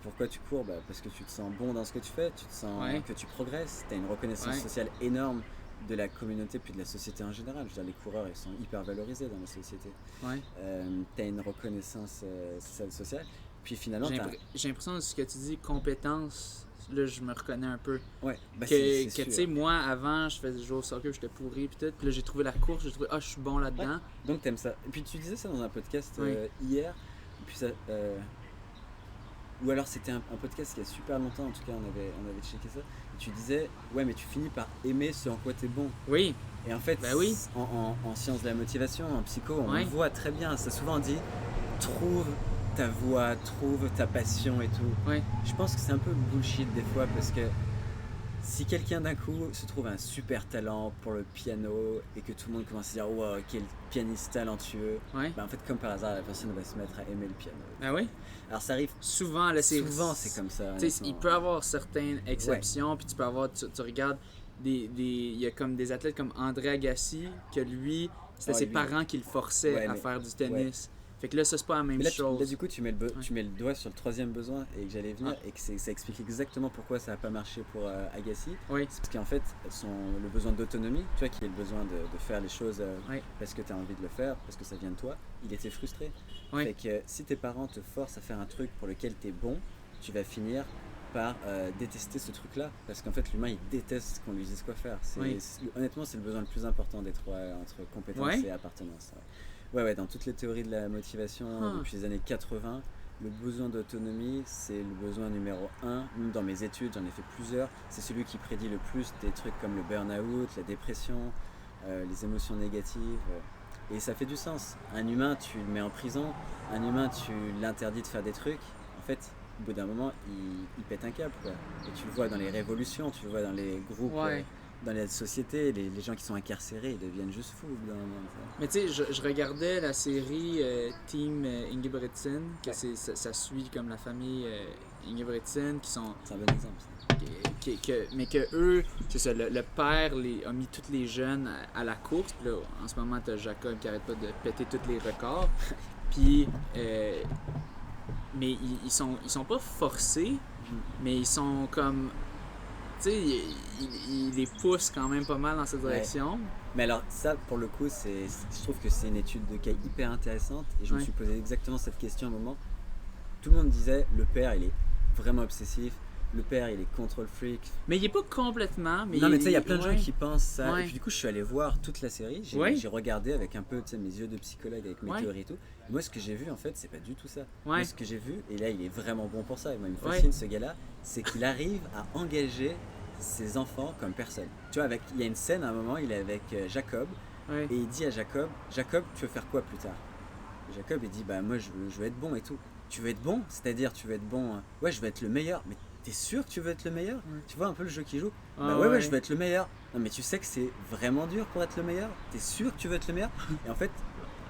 Pourquoi tu cours? Parce que tu te sens bon dans ce que tu fais, tu te sens que tu progresses, tu as une reconnaissance sociale énorme de la communauté puis de la société en général. Je veux dire, les coureurs, ils sont hyper valorisés dans la société. Ouais. Tu as une reconnaissance sociale. Puis finalement, j'ai l'impression que ce que tu dis, compétence, là, je me reconnais un peu. Ouais, bah que tu sais, moi, avant, je faisais jouer au soccer, j'étais pourri, puis tout. Puis là, j'ai trouvé la course, j'ai trouvé, je suis bon là-dedans. Ouais. Donc, t'aimes ça. Et puis, tu disais ça dans un podcast hier. Et puis, ça. Ou alors, c'était un podcast il y a super longtemps, en tout cas, on avait checké ça. Et tu disais, ouais, mais tu finis par aimer ce en quoi t'es bon. Oui. Et en fait, oui. en sciences de la motivation, en psycho, on ouais. le voit très bien. Ça souvent dit, trouve ta voix, trouve ta passion et tout. Ouais. Je pense que c'est un peu bullshit des fois parce que si quelqu'un d'un coup se trouve un super talent pour le piano et que tout le monde commence à dire wow, quel pianiste talentueux, ouais. En fait comme par hasard la personne va se mettre à aimer le piano. Ah oui? Alors ça arrive souvent, là, c'est comme ça. Il peut y avoir certaines exceptions, puis tu peux avoir, tu regardes il y a comme des athlètes comme André Agassi que lui c'était ses parents qui le forçaient à faire du tennis. Fait que là, ça, c'est pas la même chose. Là, du coup, tu mets le doigt sur le troisième besoin et que j'allais venir et que ça explique exactement pourquoi ça n'a pas marché pour Agassi. Oui. C'est parce qu'en fait, le besoin d'autonomie, tu vois, qui est le besoin de faire les choses parce que tu as envie de le faire, parce que ça vient de toi, il était frustré. Oui. Fait que si tes parents te forcent à faire un truc pour lequel tu es bon, tu vas finir par détester ce truc-là. Parce qu'en fait, l'humain, il déteste qu'on lui dise quoi faire. Honnêtement, c'est le besoin le plus important des trois entre compétence et appartenance. Ouais, dans toutes les théories de la motivation depuis les années 80, le besoin d'autonomie, c'est le besoin numéro 1. Même dans mes études, j'en ai fait plusieurs. C'est celui qui prédit le plus des trucs comme le burn-out, la dépression, les émotions négatives. Et ça fait du sens. Un humain, tu le mets en prison. Un humain, tu l'interdis de faire des trucs. En fait, au bout d'un moment, il pète un câble, quoi. Et tu le vois dans les révolutions, tu le vois dans les groupes... dans la société, les gens qui sont incarcérés, ils deviennent juste fous au bout d'un moment. Mais tu sais, je regardais la série Team Ingebrigtsen, que ça suit comme la famille Ingebrigtsen, qui sont... C'est un bon exemple, mais que eux, c'est ça, le père a mis tous les jeunes à la course. Puis là, en ce moment, t'as Jacob qui arrête pas de péter tous les records. Puis... mais ils sont pas forcés, mais ils sont comme... Tu sais, il les pousse quand même pas mal dans cette direction. Mais alors ça, pour le coup, je trouve que c'est une étude de cas hyper intéressante. Et je me suis posé exactement cette question à un moment. Tout le monde disait, le père, il est vraiment obsessif. Le père, il est control freak. Mais il est pas complètement. Mais non, mais tu sais, il y a plein de gens qui pensent ça. Et puis du coup, je suis allé voir toute la série. J'ai regardé avec un peu, tu sais, mes yeux de psychologue, avec mes théories et tout. Et moi, ce que j'ai vu, en fait, c'est pas du tout ça. Moi, ce que j'ai vu, et là, il est vraiment bon pour ça. Moi, il me fascine, ce gars-là, c'est qu'il arrive à engager ses enfants comme personne. Tu vois, il y a une scène à un moment, il est avec Jacob. Et il dit à Jacob, tu veux faire quoi plus tard? Et Jacob, il dit, bah moi, je veux être bon et tout. Tu veux être bon? C'est-à-dire, tu veux être bon? Ouais, je veux être le meilleur. Mais t'es sûr que tu veux être le meilleur? Tu vois un peu le jeu qu'il joue? Ouais, je veux être le meilleur. Non, mais tu sais que c'est vraiment dur pour être le meilleur? T'es sûr que tu veux être le meilleur? Et en fait,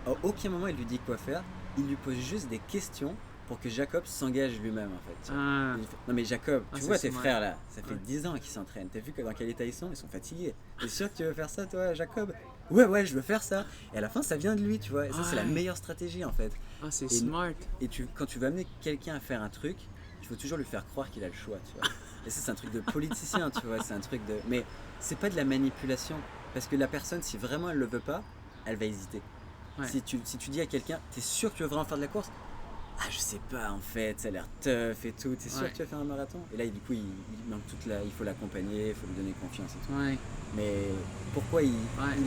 à aucun moment il lui dit quoi faire. Il lui pose juste des questions pour que Jacob s'engage lui-même, en fait. Non, mais Jacob, tu vois tes frères là, ça fait 10 ans qu'ils s'entraînent. T'as vu dans quel état ils sont fatigués. T'es sûr que tu veux faire ça, toi, Jacob? Ouais, je veux faire ça. Et à la fin, ça vient de lui, tu vois. Et ça, c'est la meilleure stratégie, en fait. C'est smart. Et quand tu veux amener quelqu'un à faire un truc, il faut toujours lui faire croire qu'il a le choix, tu vois. Et ça, c'est un truc de politicien, tu vois. C'est un truc de... Mais c'est pas de la manipulation. Parce que la personne, si vraiment elle le veut pas, elle va hésiter. Si tu dis à quelqu'un, t'es sûr que tu veux vraiment faire de la course? Ah, je sais pas, en fait, ça a l'air tough et tout. T'es sûr que tu vas faire un marathon? Et là, du coup, il manque il faut l'accompagner, il faut lui donner confiance et tout. Mais pourquoi il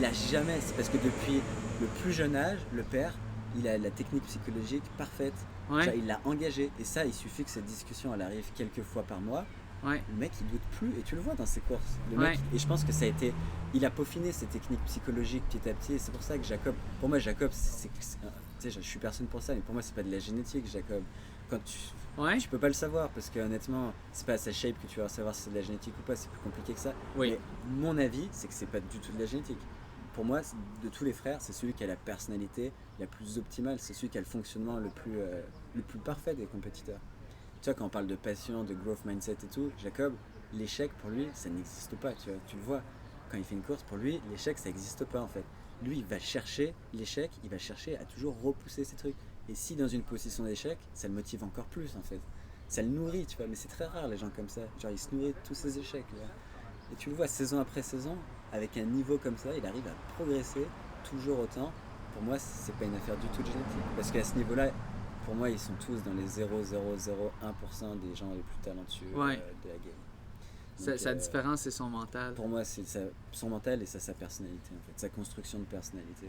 a jamais? C'est parce que depuis le plus jeune âge, le père, il a la technique psychologique parfaite. Genre, il l'a engagé. Et ça, il suffit que cette discussion, elle arrive quelques fois par mois. Le mec, il doute plus et tu le vois dans ses courses. Le mec, et je pense que ça a été... Il a peaufiné ses techniques psychologiques petit à petit. Et c'est pour ça que Jacob... Pour moi, Jacob, tu sais, je suis personne pour ça, mais pour moi, c'est pas de la génétique, Jacob. Quand tu peux pas le savoir, parce que honnêtement, c'est pas à sa shape que tu vas savoir si c'est de la génétique ou pas, c'est plus compliqué que ça. Mais mon avis, c'est que c'est pas du tout de la génétique. Pour moi, de tous les frères, c'est celui qui a la personnalité la plus optimale, c'est celui qui a le fonctionnement le plus parfait des compétiteurs. Tu vois, quand on parle de passion, de growth mindset et tout, Jacob, l'échec pour lui, ça n'existe pas, tu le vois. Quand il fait une course, pour lui, l'échec, ça n'existe pas en fait. Lui, il va chercher l'échec, il va chercher à toujours repousser ses trucs. Et si dans une position d'échec, ça le motive encore plus en fait. Ça le nourrit, tu vois, mais c'est très rare les gens comme ça. Genre, il se nourrit de tous ses échecs. Et tu le vois saison après saison, avec un niveau comme ça, il arrive à progresser toujours autant. Pour moi, c'est pas une affaire du tout de génétique. Parce qu'à ce niveau-là, pour moi, ils sont tous dans les 0,001% des gens les plus talentueux de la game. Donc, Sa différence, c'est son mental. Pour moi, c'est son mental et sa personnalité, en fait, sa construction de personnalité.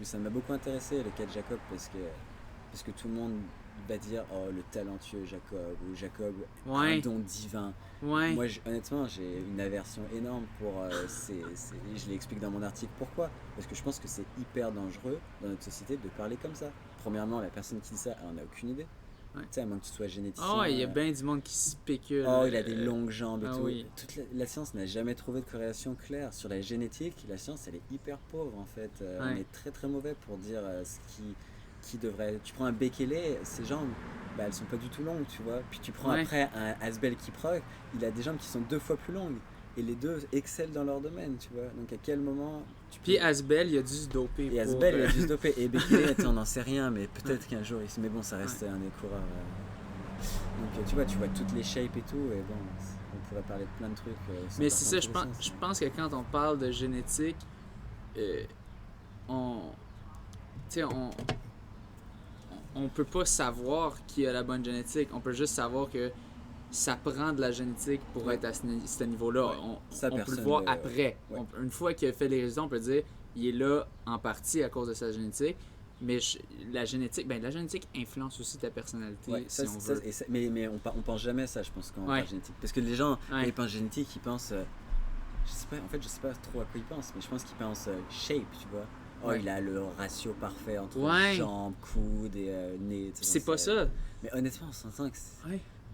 Ça m'a beaucoup intéressé, le cas de Jacob, parce que tout le monde va dire oh le talentueux Jacob ou Jacob un don divin. Moi honnêtement j'ai une aversion énorme pour je l'explique dans mon article pourquoi, parce que je pense que c'est hyper dangereux dans notre société de parler comme ça. Premièrement, la personne qui dit ça elle en a aucune idée. Tu sais, à moins que tu sois généticien. Il y a bien du monde qui spécule. Il a des longues jambes et tout. Oui. Toute la science n'a jamais trouvé de corrélation claire. Sur la génétique, la science, elle est hyper pauvre en fait. On est très très mauvais pour dire ce qui devrait... Tu prends un Bekele, ses jambes, elles sont pas du tout longues, tu vois. Puis tu prends après un Asbel Kiprog, il a des jambes qui sont 2 fois plus longues. Et les deux excellent dans leur domaine, tu vois. Donc à quel moment... Puis Asbel, il a dû se doper. Et Asbel, il a dû se doper. Et Bekele, on n'en sait rien, mais peut-être qu'un jour... Mais bon, ça reste un des coureurs. Donc tu vois toutes les shapes et tout, et bon, on pourrait parler de plein de trucs. Mais c'est ça, je pense que quand on parle de génétique, on peut pas savoir qui a la bonne génétique, on peut juste savoir que ça prend de la génétique pour être à ce niveau-là. On peut le voir après. Une fois qu'il a fait les résultats, on peut dire il est là en partie à cause de sa génétique. Mais la génétique influence aussi ta personnalité, si on veut. Mais on pense jamais ça, je pense, quand on parle génétique. Parce que les gens, quand ils pensent génétique, ils pensent... je sais pas trop à quoi ils pensent, mais je pense qu'ils pensent shape, tu vois. Il a le ratio parfait entre jambes, coudes et nez. C'est pas ça. Mais honnêtement, on s'entend que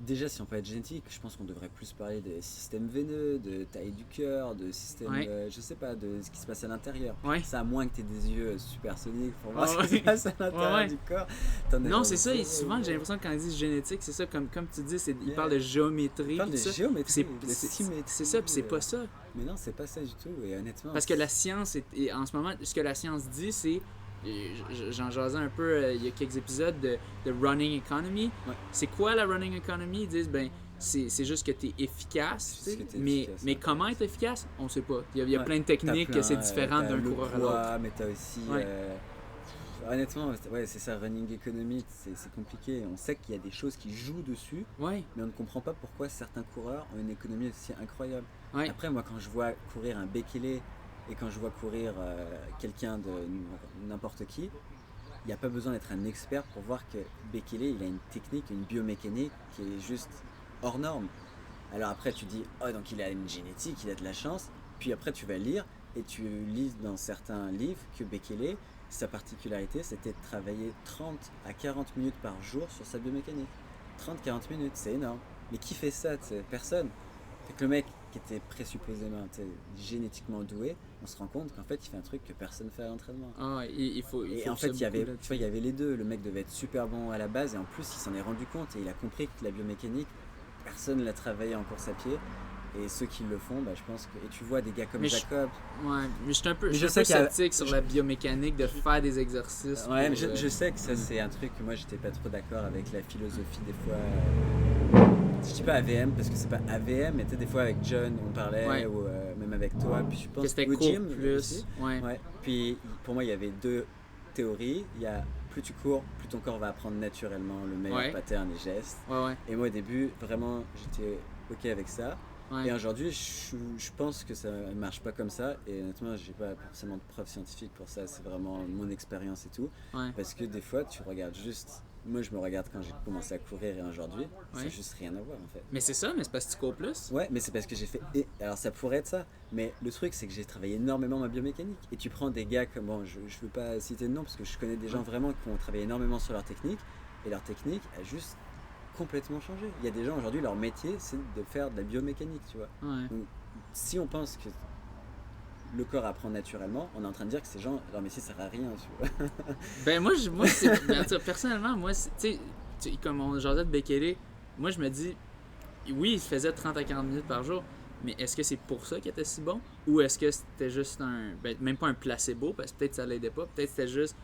déjà, si on peut être génétique, je pense qu'on devrait plus parler des systèmes veineux, de taille du cœur, de système, je sais pas, de ce qui se passe à l'intérieur. Ça, à moins que tu aies des yeux supersoniques pour voir ce qui se passe à l'intérieur du corps. Non, c'est ça. Souvent, j'ai l'impression que quand ils disent génétique, c'est ça, comme tu dis, ils parlent de géométrie. Ils parlent de géométrie, de symétrie. C'est ça, puis c'est pas ça. Mais non, c'est pas ça du tout. Et honnêtement. Parce que la science, en ce moment, ce que la science dit, c'est. J'en jasais un peu il y a quelques épisodes de running economy. C'est quoi la running economy? Ils disent c'est juste que tu es efficace, mais comment être efficace? On sait pas. Il y a plein de techniques que c'est différent d'un coureur à l'autre. Mais tu as aussi honnêtement, c'est ça, running economy, c'est compliqué. On sait qu'il y a des choses qui jouent dessus, mais on ne comprend pas pourquoi certains coureurs ont une économie aussi incroyable. Après, moi, quand je vois courir un Bekele et quand je vois courir quelqu'un de n'importe qui, il n'y a pas besoin d'être un expert pour voir que Bekele, il a une technique, une biomécanique qui est juste hors norme. Alors après, tu dis, donc il a une génétique, il a de la chance. Puis après, tu vas lire, et tu lis dans certains livres que Bekele, sa particularité, c'était de travailler 30 à 40 minutes par jour sur sa biomécanique. 30-40 minutes, c'est énorme. Mais qui fait ça? Personne. Fait que le mec qui était présupposément génétiquement doué, on se rend compte qu'en fait il fait un truc que personne fait à l'entraînement. Il faut en fait il y avait les deux. Le mec devait être super bon à la base et en plus il s'en est rendu compte et il a compris que la biomécanique, personne ne l'a travaillé en course à pied. Et ceux qui le font, je pense que... Et tu vois des gars comme Jacob... mais je suis un peu sceptique sur la biomécanique de faire des exercices. Mais je sais que ça c'est un truc que moi j'étais pas trop d'accord avec la philosophie des fois... Je dis pas AVM parce que c'est pas AVM, mais des fois avec John on parlait ou même avec toi. Puis je pense que c'était court plus. Puis pour moi il y avait deux théories. Il y a plus tu cours, plus ton corps va apprendre naturellement le meilleur pattern et gestes. Et moi au début vraiment j'étais ok avec ça. Et aujourd'hui, je pense que ça ne marche pas comme ça. Et honnêtement, j'ai pas forcément de preuves scientifiques pour ça. C'est vraiment mon expérience et tout. Parce que des fois, tu regardes juste... Moi, je me regarde quand j'ai commencé à courir et aujourd'hui, ça n'a juste rien à voir en fait. Mais c'est ça, mais c'est parce que tu cours plus. Mais c'est parce que j'ai fait... Alors ça pourrait être ça. Mais le truc, c'est que j'ai travaillé énormément ma biomécanique. Et tu prends des gars comme... Bon, je veux pas citer de nom parce que je connais des gens vraiment qui ont travaillé énormément sur leur technique. Et leur technique a juste... complètement changé. Il y a des gens aujourd'hui, leur métier, c'est de faire de la biomécanique, tu vois. Donc, si on pense que le corps apprend naturellement, on est en train de dire que ces gens, leur métier sert à rien, tu vois. moi personnellement, moi, tu sais, comme on jasait de Bekele, moi je me dis, oui, il faisait 30 à 40 minutes par jour, mais est-ce que c'est pour ça qu'il était si bon? Ou est-ce que c'était juste même pas un placebo, parce que peut-être ça l'aidait pas, peut-être c'était juste,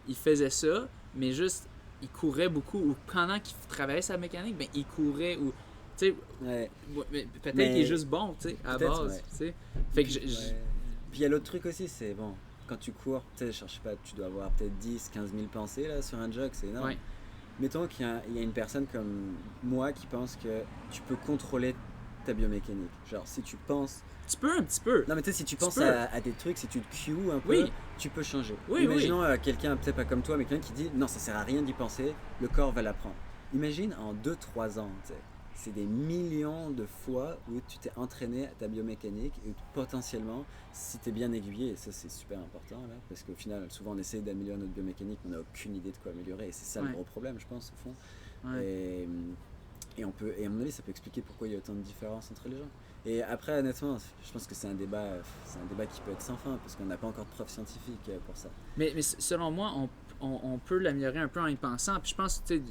il faisait ça, mais juste il courait beaucoup, ou pendant qu'il travaillait sa mécanique, il courait, ou sais, Ouais. mais peut-être Mais- qu'il est juste bon, tu sais, à la peut-être, base, ouais. tu sais. Fait que Puis il y a l'autre truc aussi, c'est bon, quand tu cours, tu sais, je sais pas, tu dois avoir peut-être 10-15 000 pensées là sur un jog, c'est énorme. Ouais. Mettons il y a une personne comme moi qui pense que tu peux contrôler ta biomécanique. Genre, si tu penses. Tu peux un petit peu. Non, mais tu sais, si tu penses peux. à des trucs, si tu te cues un peu, Oui. tu peux changer. Oui, Imaginons quelqu'un, peut-être pas comme toi, mais quelqu'un qui dit non, ça sert à rien d'y penser, le corps va l'apprendre. Imagine en 2-3 ans, tu sais. C'est des millions de fois où tu t'es entraîné à ta biomécanique et potentiellement, si tu es bien aiguillé, et ça c'est super important là, parce qu'au final, souvent on essaie d'améliorer notre biomécanique, mais on n'a aucune idée de quoi améliorer, et c'est ça le gros problème, je pense, au fond. Ouais. Et à mon avis, ça peut expliquer pourquoi il y a autant de différences entre les gens. Et après, honnêtement, je pense que c'est un débat qui peut être sans fin, parce qu'on n'a pas encore de preuves scientifiques pour ça. Mais selon moi, on peut l'améliorer un peu en y pensant. Puis je pense que, tu sais,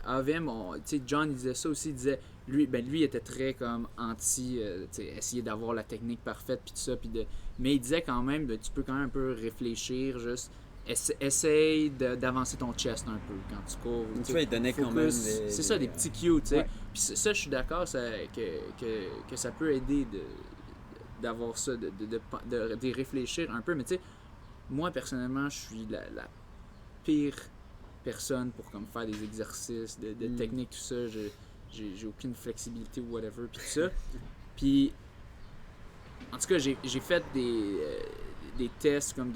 AVM, tu sais, John il disait ça aussi, il disait, lui était très comme anti, tu sais, essayer d'avoir la technique parfaite, puis tout ça, mais il disait quand même, tu peux quand même un peu réfléchir, juste, essaye d'avancer ton chest un peu quand tu cours. Donc, tu vois, il donnait quand même c'est ça, des petits cues, tu sais. Ouais. Puis ça, je suis d'accord que ça peut aider d'avoir ça, d'y réfléchir un peu, mais tu sais, moi personnellement, je suis la pire personne pour comme faire des exercices, de technique, tout ça. J'ai aucune flexibilité ou whatever, puis tout ça. Puis, en tout cas, j'ai fait des tests comme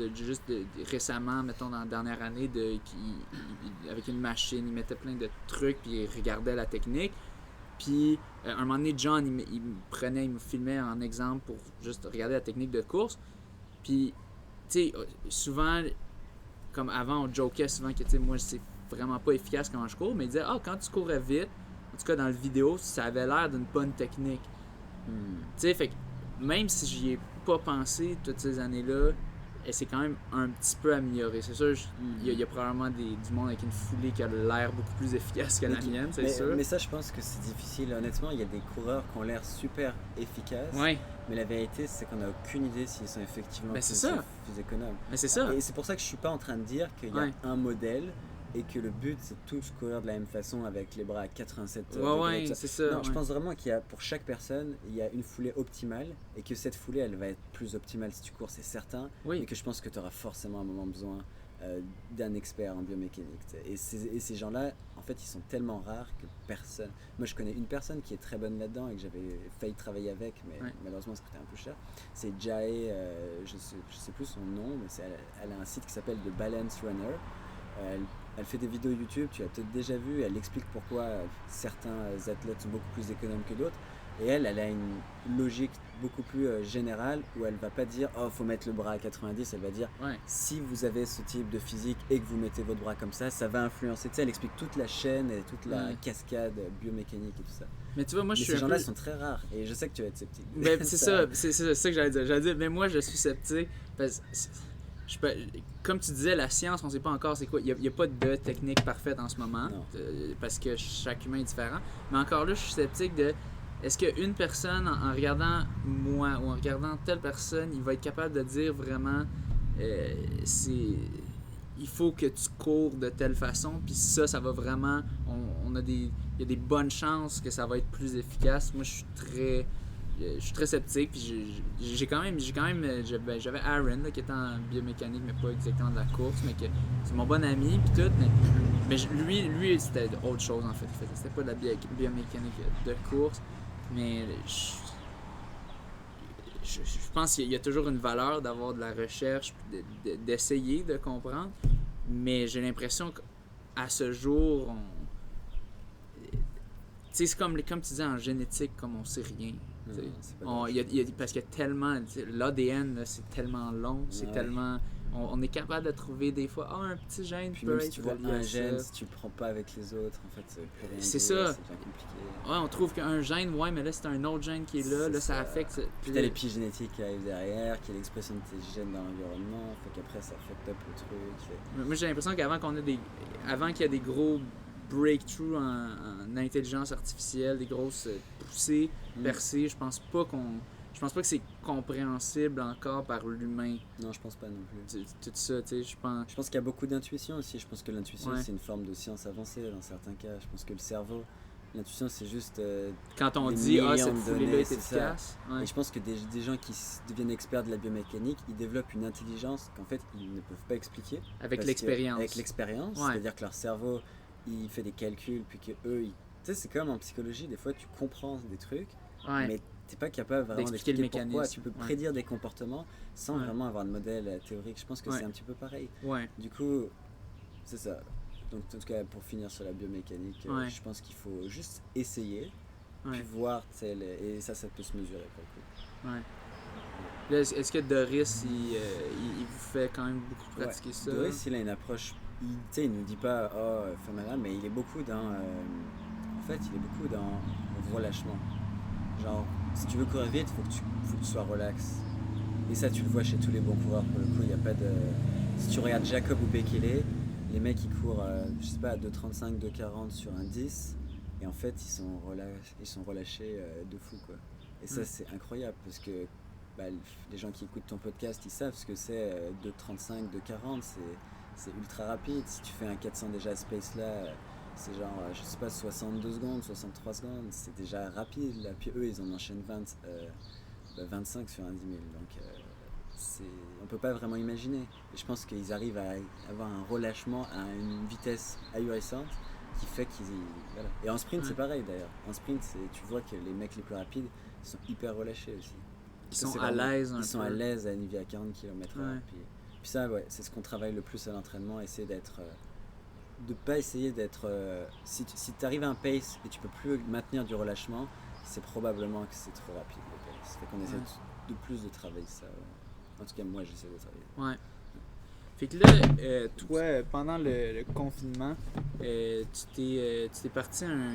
récemment, mettons dans la dernière année, avec une machine, il mettait plein de trucs, puis il regardait la technique. Puis, un moment donné, John, il me filmait en exemple pour juste regarder la technique de course. Puis, tu sais, souvent, comme avant, on jokait souvent que, tu sais, moi, c'est vraiment pas efficace quand je cours, mais il disait, quand tu courais vite, en tout cas dans le vidéo, ça avait l'air d'une bonne technique. Tu sais, fait que même si j'y ai pas pensé toutes ces années-là, elle s'est quand même un petit peu améliorée. C'est sûr, il y a probablement du monde avec une foulée qui a l'air beaucoup plus efficace que la mienne, c'est sûr. Mais ça, je pense que c'est difficile. Honnêtement, il y a des coureurs qui ont l'air super efficaces. Ouais. Mais la vérité, c'est qu'on n'a aucune idée s'ils sont effectivement plus économes. Mais c'est ça. Et c'est pour ça que je suis pas en train de dire qu'il y a un modèle et que le but c'est tous courir de la même façon avec les bras à 87 degrés. C'est ça. Non, je pense vraiment qu'il y a pour chaque personne, il y a une foulée optimale et que cette foulée, elle va être plus optimale si tu cours, c'est certain. Mais que je pense que tu auras forcément à un moment besoin d'un expert en biomécanique. Et ces gens-là, en fait, ils sont tellement rares que personne. Moi, je connais une personne qui est très bonne là-dedans et que j'avais failli travailler avec, mais malheureusement, ça coûtait un peu cher. C'est Jae, je sais plus son nom, mais elle a un site qui s'appelle The Balance Runner. Elle fait des vidéos YouTube, tu l'as peut-être déjà vu, elle explique pourquoi certains athlètes sont beaucoup plus économes que d'autres. Et elle a une logique beaucoup plus générale où elle va pas dire « Oh, faut mettre le bras à 90 », elle va dire « Si vous avez ce type de physique et que vous mettez votre bras comme ça va influencer. » Tu sais, elle explique toute la chaîne et toute la cascade biomécanique et tout ça. Mais tu vois, moi, ces gens-là sont très rares et je sais que tu vas être sceptique. Mais c'est ça que j'allais dire. J'allais dire, mais moi, je suis sceptique parce que comme tu disais, la science, on ne sait pas encore c'est quoi. Il n'y a pas de technique parfaite en ce moment parce que chaque humain est différent. Mais encore là, je suis sceptique de est-ce qu'une personne, en regardant moi ou en regardant telle personne, il va être capable de dire vraiment il faut que tu cours de telle façon, puis ça va vraiment. Il y a des bonnes chances que ça va être plus efficace. Moi, je suis très sceptique, puis j'avais Aaron là, qui était en biomécanique, mais pas exactement de la course, mais que c'est mon bon ami, puis tout, mais lui c'était autre chose en fait. C'était pas de la biomécanique de course, mais je pense qu'il y a toujours une valeur d'avoir de la recherche, d'essayer de comprendre, mais j'ai l'impression qu'à ce jour, c'est comme tu disais en génétique, comme on sait rien. Parce que tellement, l'ADN là, c'est tellement long, c'est tellement. On est capable de trouver des fois un petit gène. Puis même si tu vois un gène, si tu le prends pas avec les autres, en fait, ça veut plus rien dire, c'est ça. C'est bien compliqué. Ouais, on trouve qu'un gène, mais là c'est un autre gène qui est là, ça affecte. Puis t'as l'épigénétique qui arrive derrière, qui est l'expression de tes gènes dans l'environnement, fait qu'après ça affecte up le truc. Moi j'ai l'impression qu'avant qu'il y a des gros breakthroughs en intelligence artificielle, des grosses poussées, percées, je pense pas que c'est compréhensible encore par l'humain. Non, je pense pas non plus. Tout ça, tu sais, je pense. Je pense qu'il y a beaucoup d'intuition aussi. Je pense que l'intuition, c'est une forme de science avancée dans certains cas. Je pense que le cerveau, L'intuition, c'est juste quand on des dit « Ah, millions cette de foulée-là données, est c'est ça. efficace », Et je pense que des gens qui deviennent experts de la biomécanique, ils développent une intelligence qu'en fait, ils ne peuvent pas expliquer. avec l'expérience. Avec l'expérience, Ouais. c'est-à-dire que leur cerveau, il fait des calculs, puis que eux, tu sais, c'est comme en psychologie, des fois, tu comprends des trucs, Ouais. mais t'es pas capable vraiment D'expliquer le d'expliquer pourquoi. mécanisme. Tu peux Ouais. prédire des comportements sans Ouais. vraiment avoir de modèle théorique. Je pense que Ouais. c'est un petit peu pareil. Ouais. Du coup, c'est ça. Donc, en tout cas, pour finir sur la biomécanique, Ouais. je pense qu'il faut juste essayer, Ouais. puis voir, tu sais, et ça peut se mesurer pour le coup. Ouais. Là, est-ce que Doris, il vous fait quand même beaucoup pratiquer ça? Doris, il a une approche, il nous dit pas « Oh, fais malin », mais il est beaucoup dans... en fait, il est beaucoup dans le relâchement. Genre, si tu veux courir vite, faut que tu sois relax. Et ça, tu le vois chez tous les bons coureurs, pour le coup, il n'y a pas de... Si tu regardes Jacob ou Bekele, les mecs, ils courent, je sais pas, à 2,35, 2,40 sur un 10, et en fait, ils sont relâchés de fou, quoi. Et ça, c'est incroyable, parce que les gens qui écoutent ton podcast, ils savent ce que c'est 2,35, 2,40, c'est ultra rapide. Si tu fais un 400 déjà à ce pace-là, c'est genre, je sais pas, 62 secondes, 63 secondes, c'est déjà rapide, là. Puis eux, ils en enchaînent 25 sur un 10 000, donc... on peut pas vraiment imaginer. Et je pense qu'ils arrivent à avoir un relâchement à une vitesse ahurissante qui fait qu'ils... Voilà. Et en sprint, c'est pareil d'ailleurs. En sprint, tu vois que les mecs les plus rapides sont hyper relâchés aussi. Ils sont à l'aise. Ils sont à l'aise à une vie à 40 km/h. Ouais. Puis ça, ouais, c'est ce qu'on travaille le plus à l'entraînement, essayer d'être... de pas essayer d'être... si tu arrives à un pace et tu peux plus maintenir du relâchement, c'est probablement que c'est trop rapide le pace. Fait qu'on essaie de plus de travailler ça. En tout cas, moi, j'essaie de travailler. Ouais. Fait que là, toi, pendant le confinement, tu t'es parti un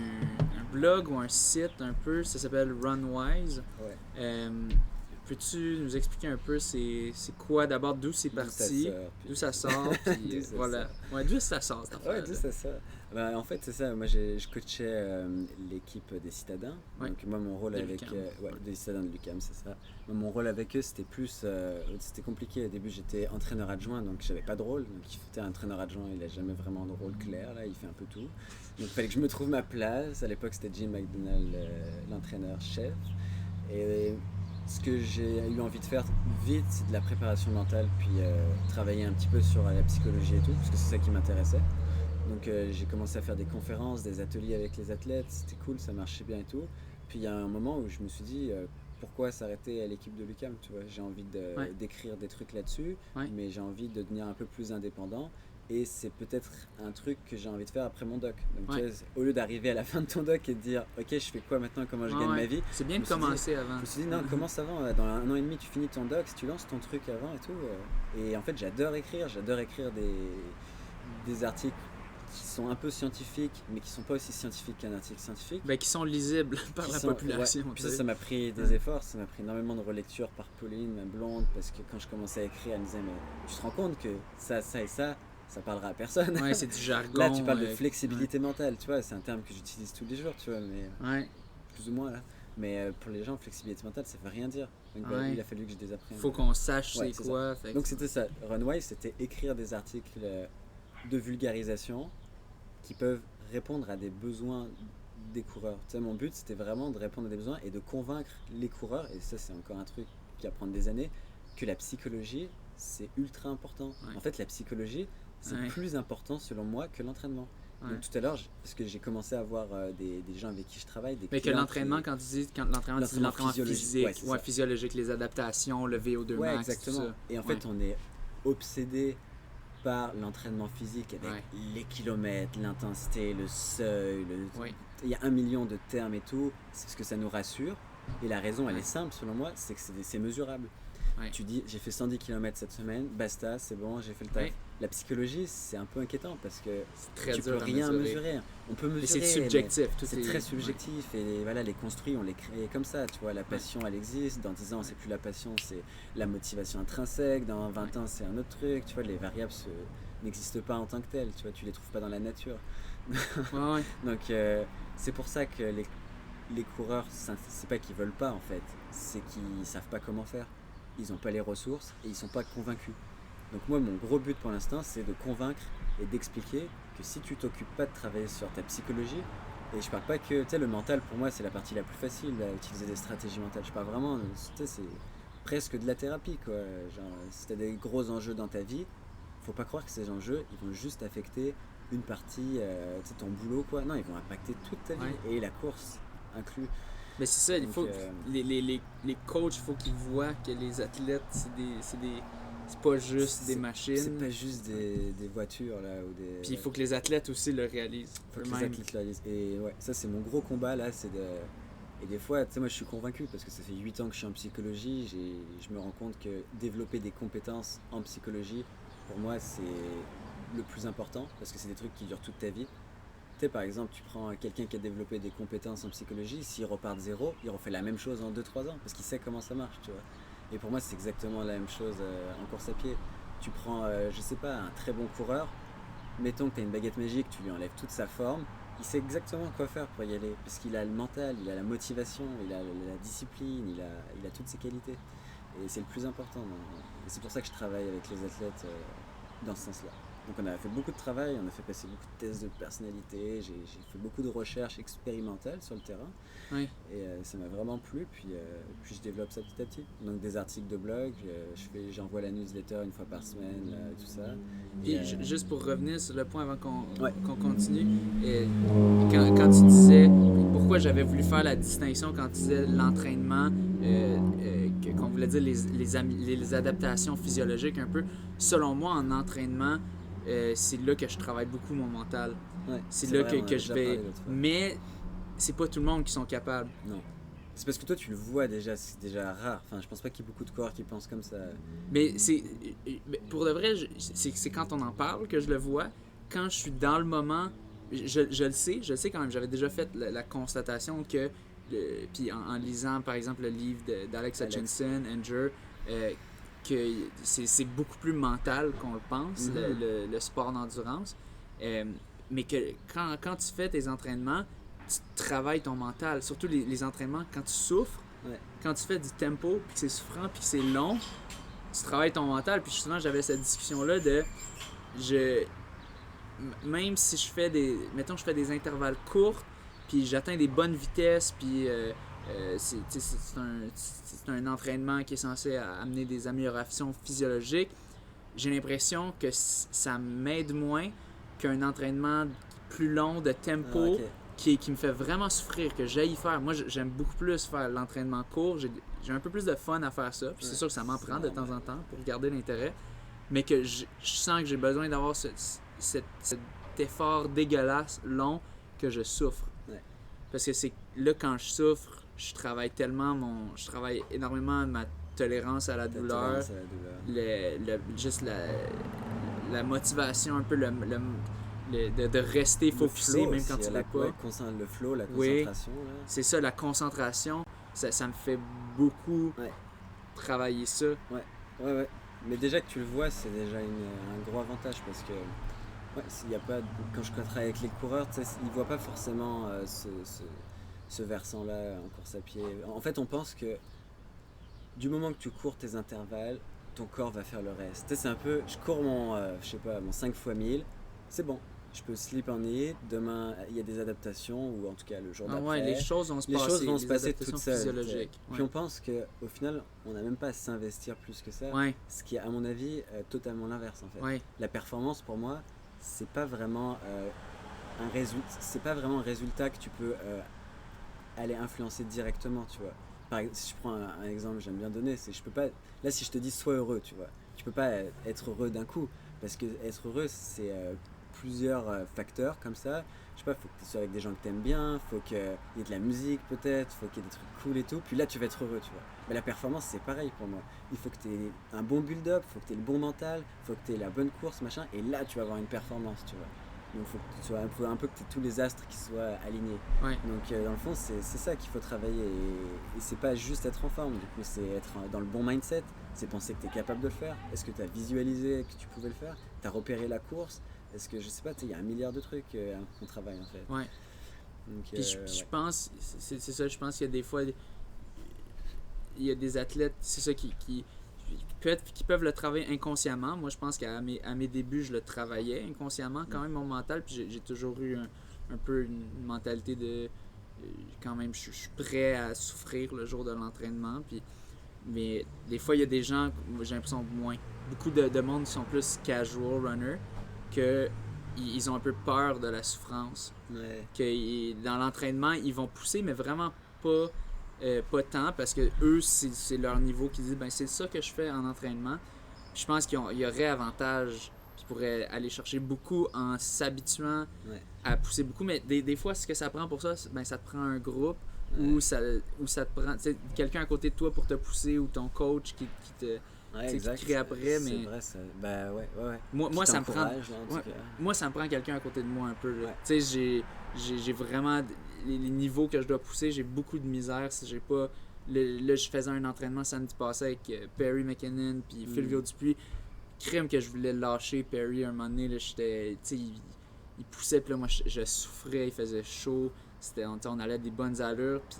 blog ou un site un peu, ça s'appelle Runwise. Ouais. Peux-tu nous expliquer un peu c'est quoi d'abord, d'où c'est parti, d'où ça sort, puis voilà. Ouais, d'où ça sort cette affaire. Ouais, d'où ça sort. En fait, c'est ça. Moi, je coachais l'équipe des Citadins. Ouais. Donc, moi, mon rôle de avec... des Citadins de l'UQAM, c'est ça. Moi, mon rôle avec eux, c'était plus... c'était compliqué. Au début, j'étais entraîneur adjoint, donc j'avais pas de rôle. Donc, il faut un entraîneur adjoint, il a jamais vraiment de rôle clair. Là, il fait un peu tout. Donc, il fallait que je me trouve ma place. À l'époque, c'était Jim McDonald, l'entraîneur-chef. Et... ce que j'ai eu envie de faire vite, c'est de la préparation mentale, puis travailler un petit peu sur la psychologie et tout, parce que c'est ça qui m'intéressait. Donc j'ai commencé à faire des conférences, des ateliers avec les athlètes, c'était cool, ça marchait bien et tout. Puis il y a un moment où je me suis dit, pourquoi s'arrêter à l'équipe de l'UQAM, tu vois, j'ai envie d'écrire des trucs là-dessus, mais j'ai envie de devenir un peu plus indépendant. Et c'est peut-être un truc que j'ai envie de faire après mon doc. Donc, tu sais, au lieu d'arriver à la fin de ton doc et de dire ok, je fais quoi maintenant, comment je gagne ma vie. C'est bien de commencer avant. Je me suis dit non, commence avant. Dans 1 an et demi, tu finis ton doc, si tu lances ton truc avant et tout. Et en fait, j'adore écrire des articles qui sont un peu scientifiques, mais qui sont pas aussi scientifiques qu'un article scientifique. Qui sont lisibles par la population. Ouais. Puis ça m'a pris des efforts, ça m'a pris énormément de relecture par Pauline, ma blonde, parce que quand je commençais à écrire, elle me disait mais tu te rends compte que ça et ça parlera à personne. Ouais, c'est du jargon. Là, tu parles de flexibilité mentale, tu vois, c'est un terme que j'utilise tous les jours, tu vois, mais plus ou moins là. Mais pour les gens, flexibilité mentale, ça veut rien dire. Donc il a fallu que je les apprenne. Faut qu'on sache c'est quoi. Donc c'était ça. Runwise, c'était écrire des articles de vulgarisation qui peuvent répondre à des besoins des coureurs. Tu sais, mon but, c'était vraiment de répondre à des besoins et de convaincre les coureurs, et ça, c'est encore un truc qui va prendre des années, que la psychologie, c'est ultra important. En fait, la psychologie, c'est plus important selon moi que l'entraînement. Donc tout à l'heure, parce que j'ai commencé à voir des gens avec qui je travaille, des mais que l'entraînement, quand tu dis l'entraînement physique, physiologique, les adaptations, le VO2 max, exactement. Tout ça. Et en fait, on est obsédé par l'entraînement physique avec les kilomètres, l'intensité, le seuil, il y a 1 million de termes et tout, c'est parce que ça nous rassure. Et la raison, elle est simple selon moi, c'est que c'est mesurable. Tu dis, j'ai fait 110 km cette semaine, basta, c'est bon, j'ai fait le taf. La psychologie, c'est un peu inquiétant parce que tu peux rien mesurer. On peut mesurer, mais c'est subjectif. C'est très subjectif. Et voilà, les construits, on les crée comme ça. Tu vois, la passion, elle existe. Dans 10 ans, c'est plus la passion, c'est la motivation intrinsèque. Dans 20 ans, c'est un autre truc. Tu vois, les variables n'existent pas en tant que telles. Tu vois, tu les trouves pas dans la nature. Donc, c'est pour ça que les coureurs, c'est pas qu'ils veulent pas en fait, c'est qu'ils savent pas comment faire. Ils n'ont pas les ressources et ils sont pas convaincus. Donc moi, mon gros but pour l'instant, c'est de convaincre et d'expliquer que si tu t'occupes pas de travailler sur ta psychologie, Et je parle pas que, tu sais, le mental pour moi c'est la partie la plus facile à utiliser des stratégies mentales. Je parle vraiment, tu sais, c'est presque de la thérapie quoi. Genre, si t'as des gros enjeux dans ta vie, faut pas croire que ces enjeux ils vont juste affecter une partie, tu sais, ton boulot quoi. Non, ils vont impacter toute ta vie Ouais. et la course inclus. Mais c'est ça, il Donc, faut les coachs, il faut qu'ils voient que les athlètes, c'est pas juste des c'est machines. pas juste des voitures là ou des. Puis il faut que les athlètes aussi le réalisent Faut que les eux-mêmes. athlètes le réalisent. Et ouais, ça c'est mon gros combat là, c'est de. Et des fois, tu sais, moi je suis convaincu parce que ça fait 8 ans que je suis en psychologie, je me rends compte que développer des compétences en psychologie, pour moi c'est le plus important parce que c'est des trucs qui durent toute ta vie. Tu sais, par exemple, tu prends quelqu'un qui a développé des compétences en psychologie, s'il repart de zéro, il refait la même chose en 2-3 ans parce qu'il sait comment ça marche, tu vois. Et pour moi, c'est exactement la même chose en course à pied. Tu prends, je sais pas, un très bon coureur, mettons que tu as une baguette magique, tu lui enlèves toute sa forme, il sait exactement quoi faire pour y aller parce qu'il a le mental, il a la motivation, il a la discipline, il a toutes ses qualités. Et c'est le plus important. Et c'est pour ça que je travaille avec les athlètes dans ce sens-là. Donc on a fait beaucoup de travail, on a fait passer beaucoup de tests de personnalité, j'ai fait beaucoup de recherches expérimentales sur le terrain. Oui. Et ça m'a vraiment plu, puis je développe ça petit à petit. Donc des articles de blog, j'envoie la newsletter une fois par semaine, tout ça. Puis Et, juste pour revenir sur le point avant Ouais. qu'on continue, quand tu disais pourquoi j'avais voulu faire la distinction quand tu disais l'entraînement, qu'on voulait dire les adaptations physiologiques un peu, selon moi en entraînement, c'est là que je travaille beaucoup mon mental. ouais, C'est là vrai, on en a que je déjà vais. parlé l'autre fois. Mais c'est pas tout le monde qui sont capables. Non. C'est parce que toi tu le vois déjà, c'est déjà rare. Enfin, je pense pas qu'il y ait beaucoup de coureurs qui pensent comme ça. Mais pour de vrai, c'est quand on en parle que je le vois. Quand je suis dans le moment, je le sais quand même. J'avais déjà fait la constatation que, puis en lisant par exemple le livre d'Alex Hutchinson, Endure, que c'est beaucoup plus mental qu'on le pense, le sport d'endurance. Mais que quand tu fais tes entraînements, tu travailles ton mental. Surtout les entraînements, quand tu souffres, Ouais. quand tu fais du tempo, puis que c'est souffrant, puis que c'est long, tu travailles ton mental. Puis justement, j'avais cette discussion-là de... Même si je fais des... Mettons, je fais des intervalles courts, puis j'atteins des bonnes vitesses, puis c'est un entraînement qui est censé amener des améliorations physiologiques, j'ai l'impression que ça m'aide moins qu'un entraînement plus long de tempo. Ok. Qui me fait vraiment souffrir, que j'aille faire. Moi, j'aime beaucoup plus faire l'entraînement court. J'ai un peu plus de fun à faire ça. Puis c'est sûr que ça m'en prend de temps en temps pour garder l'intérêt. Mais que je sens que j'ai besoin d'avoir cet effort dégueulasse, long, que je souffre. Ouais. Parce que c'est là, quand je souffre, je travaille énormément ma tolérance à la douleur. Tolérance à la douleur. Juste la motivation, un peu de rester focusé même quand tu l'as pas. Le flow, la Oui. concentration. Là. C'est ça, la concentration, ça me fait beaucoup travailler ça. Ouais. Mais déjà que tu le vois, c'est déjà un gros avantage parce que s'il y a pas, quand je travaille avec les coureurs, ils voient pas forcément ce versant-là en course à pied. En fait, on pense que du moment que tu cours tes intervalles, ton corps va faire le reste. C'est un peu, je cours mon 5 x 1000, c'est bon. Je peux sleep on it, demain il y a des adaptations, ou en tout cas le jour d'après. Les choses vont se passer toutes seules. physiologiques. Puis on pense qu'au final, on n'a même pas à s'investir plus que ça. Ce qui est à mon avis totalement l'inverse en fait. La performance pour moi, c'est pas vraiment un résultat que tu peux aller influencer directement, tu vois. Par exemple, si je prends un exemple que j'aime bien donner, c'est je peux pas. Là, si je te dis sois heureux, tu vois, tu peux pas être heureux d'un coup, parce que être heureux, c'est plusieurs facteurs comme ça. Je sais pas, faut que tu sois avec des gens que t'aimes bien, faut qu'il y ait de la musique peut-être, faut qu'il y ait des trucs cool et tout. Puis là, tu vas être heureux, tu vois. Mais la performance, c'est pareil pour moi. Il faut que tu aies un bon build-up, faut que tu aies le bon mental, faut que tu aies la bonne course, machin. Et là, tu vas avoir une performance, tu vois. Donc il faut que tu sois un peu que tu aies tous les astres qui soient alignés. Donc dans le fond, c'est ça qu'il faut travailler. Et c'est pas juste être en forme, du coup, c'est être dans le bon mindset. C'est penser que tu es capable de le faire. Est-ce que tu as visualisé que tu pouvais le faire? Tu as repéré la course? Est-ce que, je sais pas, il y a un milliard de trucs qu'on travaille en fait. Donc, puis je pense, c'est ça, je pense qu'il y a des fois, il y a des athlètes, c'est ça, qui peuvent le travailler inconsciemment. Moi, je pense qu'à mes débuts, je le travaillais inconsciemment quand même, mon mental, puis j'ai toujours eu un peu une mentalité de quand même je suis prêt à souffrir le jour de l'entraînement. Puis, mais des fois, il y a des gens, j'ai l'impression moins. Beaucoup de monde qui sont plus casual runner, que ils ont un peu peur de la souffrance. Ouais. Que dans l'entraînement, ils vont pousser, mais vraiment pas tant, parce que eux, c'est leur niveau qui dit ben c'est ça que je fais en entraînement. Puis je pense qu'il y aurait avantage, qu'ils pourraient aller chercher beaucoup en s'habituant à pousser beaucoup, mais des fois, ce que ça prend pour ça, ben ça te prend un groupe où ça te prend quelqu'un à côté de toi pour te pousser, ou ton coach qui te qui crie après. Mais c'est vrai, ça. Bah ouais. moi ça me prend là, moi ça me prend quelqu'un à côté de moi un peu. Tu sais, j'ai vraiment les niveaux que je dois pousser, j'ai beaucoup de misère si j'ai pas là je faisais un entraînement samedi passé avec Perry McKinnon puis Fulvio Dupuis. Crème que je voulais lâcher Perry un moment donné là, j'étais, tu sais, il poussait, puis là moi je souffrais, il faisait chaud, on allait à des bonnes allures, puis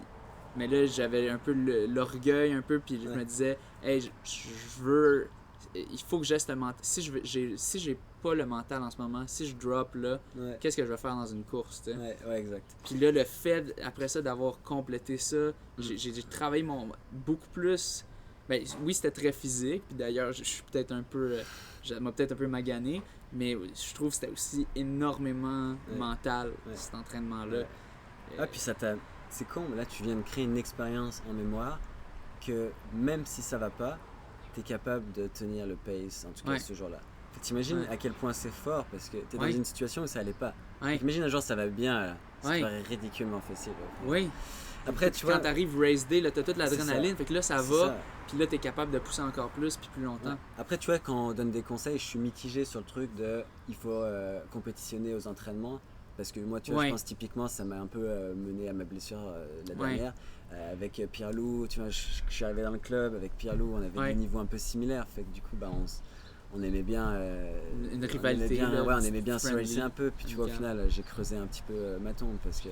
mais là j'avais un peu l'orgueil un peu, puis je me disais hey, je veux, il faut que j'ai ce mental, si j'ai pas le mental en ce moment, si je drop là, qu'est-ce que je vais faire dans une course, tu sais. Ouais, exact. Puis là, le fait après ça d'avoir complété ça, j'ai travaillé beaucoup plus. Ben oui, c'était très physique, puis d'ailleurs je suis peut-être un peu m'a peut-être un peu magané, mais je trouve que c'était aussi énormément mental cet entraînement là. Puis c'est con, là tu viens de créer une expérience en mémoire que même si ça va pas, t'es capable de tenir le pace, en tout cas ce jour-là. T'imagines à quel point c'est fort, parce que t'es dans une situation où ça allait pas. Imagine un jour ça va bien, là. Ça paraît ridiculement facile. Oui. Après, tu vois, quand t'arrives race day, là, t'as toute l'adrénaline, fait que là ça va, puis là t'es capable de pousser encore plus, puis plus longtemps. Après, tu vois, quand on donne des conseils, je suis mitigé sur le truc de il faut compétitionner aux entraînements, parce que moi, tu vois, je pense typiquement, ça m'a un peu mené à ma blessure la dernière. Avec Pierre-Loup, tu vois, je suis arrivé dans le club avec Pierre-Loup, on avait des niveaux un peu similaires, fait que du coup, bah, on aimait bien une rivalité, on aimait bien se racer un peu, puis tu vois, au final j'ai creusé un petit peu ma tombe, parce que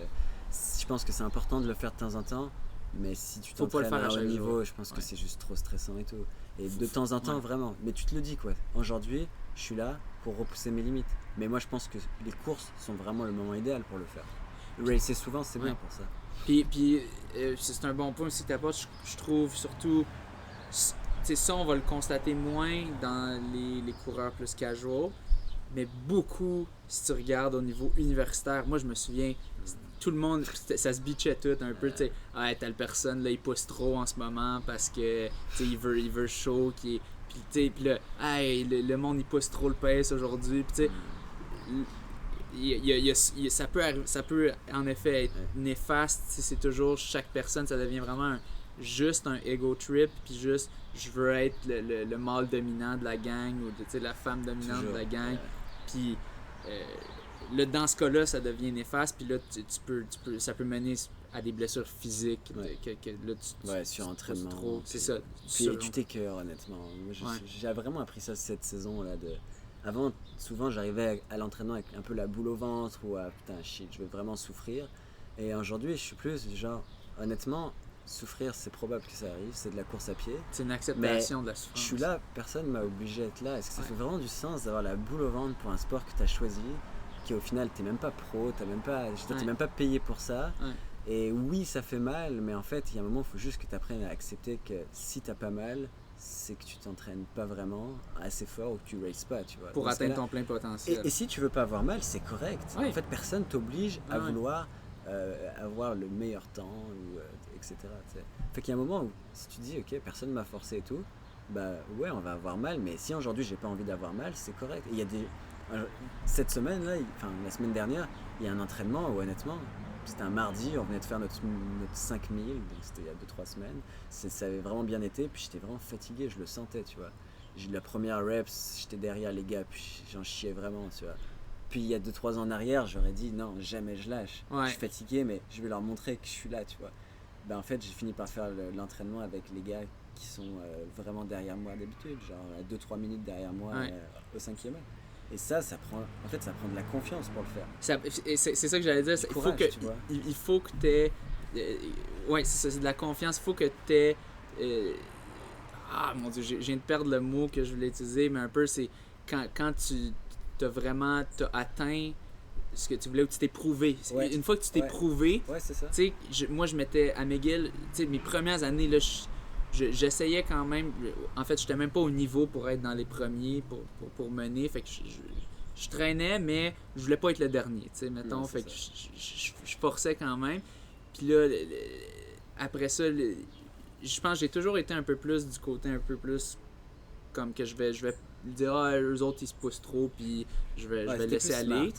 je pense que c'est important de le faire de temps en temps, mais si tu t'entraînes à haut niveau, je pense que c'est juste trop stressant et tout, et de temps en temps vraiment, mais tu te le dis quoi, aujourd'hui je suis là pour repousser mes limites, mais moi je pense que les courses sont vraiment le moment idéal pour le faire. Racer souvent c'est bien pour ça. Puis c'est un bon point aussi que t'apportes, je trouve, surtout ça on va le constater moins dans les coureurs plus casual, mais beaucoup si tu regardes au niveau universitaire. Moi je me souviens, tout le monde, ça se bitchait tout un peu, tu sais, telle personne là il pousse trop en ce moment parce que il veut chaud, puis là le monde il pousse trop le pace aujourd'hui, puis tu sais ça peut en effet être néfaste si c'est toujours chaque personne, ça devient vraiment juste un ego trip, puis juste je veux être le mâle dominant de la gang, ou la femme dominante de la gang, puis là, dans ce cas-là ça devient néfaste, puis là ça peut mener à des blessures physiques, que là sur entraînement trop, c'est ça, puis tu t'écœures honnêtement. Moi, j'ai vraiment appris ça cette saison là avant, souvent j'arrivais à l'entraînement avec un peu la boule au ventre, ou putain shit, je veux vraiment souffrir, et aujourd'hui je suis plus genre honnêtement, souffrir c'est probable que ça arrive, c'est de la course à pied, c'est une acceptation de la souffrance. Je suis là, personne m'a obligé à être là. Est-ce que ça fait vraiment du sens d'avoir la boule au ventre pour un sport que tu as choisi, qui au final t'es même pas pro, t'es même pas payé pour ça, et oui ça fait mal, mais en fait il y a un moment il faut juste que tu apprennes à accepter que si t'as pas mal, c'est que tu t'entraînes pas vraiment assez fort, ou que tu races pas, tu vois, pour atteindre ton plein potentiel. Et si tu veux pas avoir mal, c'est correct. En fait personne t'oblige à vouloir avoir le meilleur temps, ou etc. T'sais. Fait qu'il y a un moment où si tu dis ok, personne m'a forcé et tout, bah ouais on va avoir mal, mais si aujourd'hui j'ai pas envie d'avoir mal, c'est correct. Et il y a cette semaine là, la semaine dernière, il y a un entraînement où honnêtement c'était un mardi, on venait de faire notre 5000, donc c'était il y a 2-3 semaines, ça avait vraiment bien été, puis j'étais vraiment fatigué, je le sentais, tu vois. J'ai eu la première reps, j'étais derrière les gars, puis j'en chiais vraiment, tu vois. Puis il y a 2-3 ans en arrière, j'aurais dit non, jamais je lâche. Je suis fatigué, mais je vais leur montrer que je suis là, tu vois. Ben en fait, j'ai fini par faire l'entraînement avec les gars qui sont vraiment derrière moi d'habitude, genre 2-3 minutes derrière moi au 5e. Et ça prend de la confiance pour le faire. C'est ça que j'allais dire. Il faut que tu aies. C'est de la confiance. Il faut que tu aies. Mon Dieu, je viens de perdre le mot que je voulais utiliser, mais un peu, c'est quand tu t'as atteint ce que tu voulais, où tu t'es prouvé. Ouais. Une fois que tu t'es prouvé, Ouais, c'est ça. tu sais, moi je m'étais à McGill, tu sais, mes premières années, là, j'essayais quand même. En fait, j'étais même pas au niveau pour être dans les premiers, pour mener. Fait que je traînais, mais je voulais pas être le dernier, tu sais, mettons. Non, fait que ça. je forçais quand même. Puis là, après ça, je pense que j'ai toujours été un peu plus du côté un peu plus comme que je vais dire, eux autres ils se poussent trop, puis je vais laisser aller.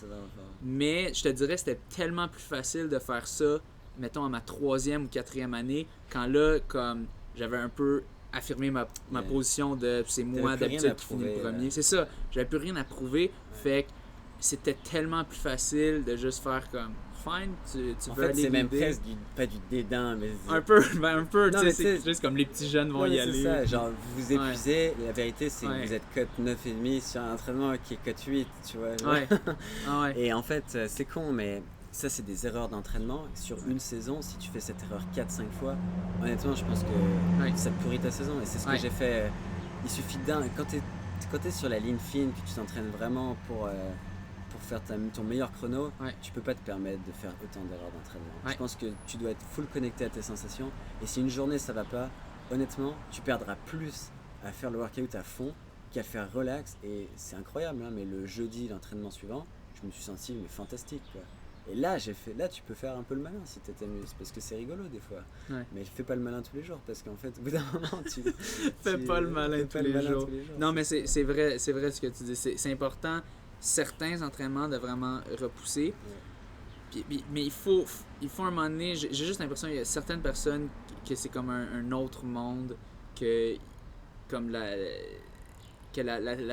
Mais je te dirais, c'était tellement plus facile de faire ça, mettons, à ma 3e ou 4e année, quand là, comme j'avais un peu affirmé ma position de c'est moi d'habitude qui finis le premier. C'est ça, j'avais plus rien à prouver, fait que c'était tellement plus facile de juste faire comme fine, tu veux aller c'est même leader. presque pas du dédain, mais Un peu, Non, tu sais, c'est juste comme les petits jeunes vont y aller. C'est ça, genre vous vous épuisez, la vérité c'est que vous êtes cut 9,5 sur un entraînement qui est cut 8, tu vois. Ouais. Et en fait, c'est con, mais ça c'est des erreurs d'entraînement. Sur une saison, si tu fais cette erreur 4-5 fois, honnêtement je pense que ça te pourrit ta saison. Et c'est ce que j'ai fait. Il suffit quand t'es sur la ligne fine, que tu t'entraînes vraiment pour faire ton meilleur chrono, tu peux pas te permettre de faire autant d'erreurs d'entraînement. Je pense que tu dois être full connecté à tes sensations, et si une journée ça va pas, honnêtement tu perdras plus à faire le workout à fond qu'à faire relax. Et c'est incroyable, hein, mais le jeudi, l'entraînement suivant, je me suis senti fantastique, quoi. Et là tu peux faire un peu le malin si tu t'amuses, parce que c'est rigolo des fois, mais fais pas le malin tous les jours, parce qu'en fait au bout d'un moment fais pas le malin tous les jours. Non, mais c'est vrai ce que tu dis, c'est important certains entraînements de vraiment repousser. Mais il faut un moment donné, j'ai juste l'impression qu'il y a certaines personnes que c'est comme un autre monde, que comme la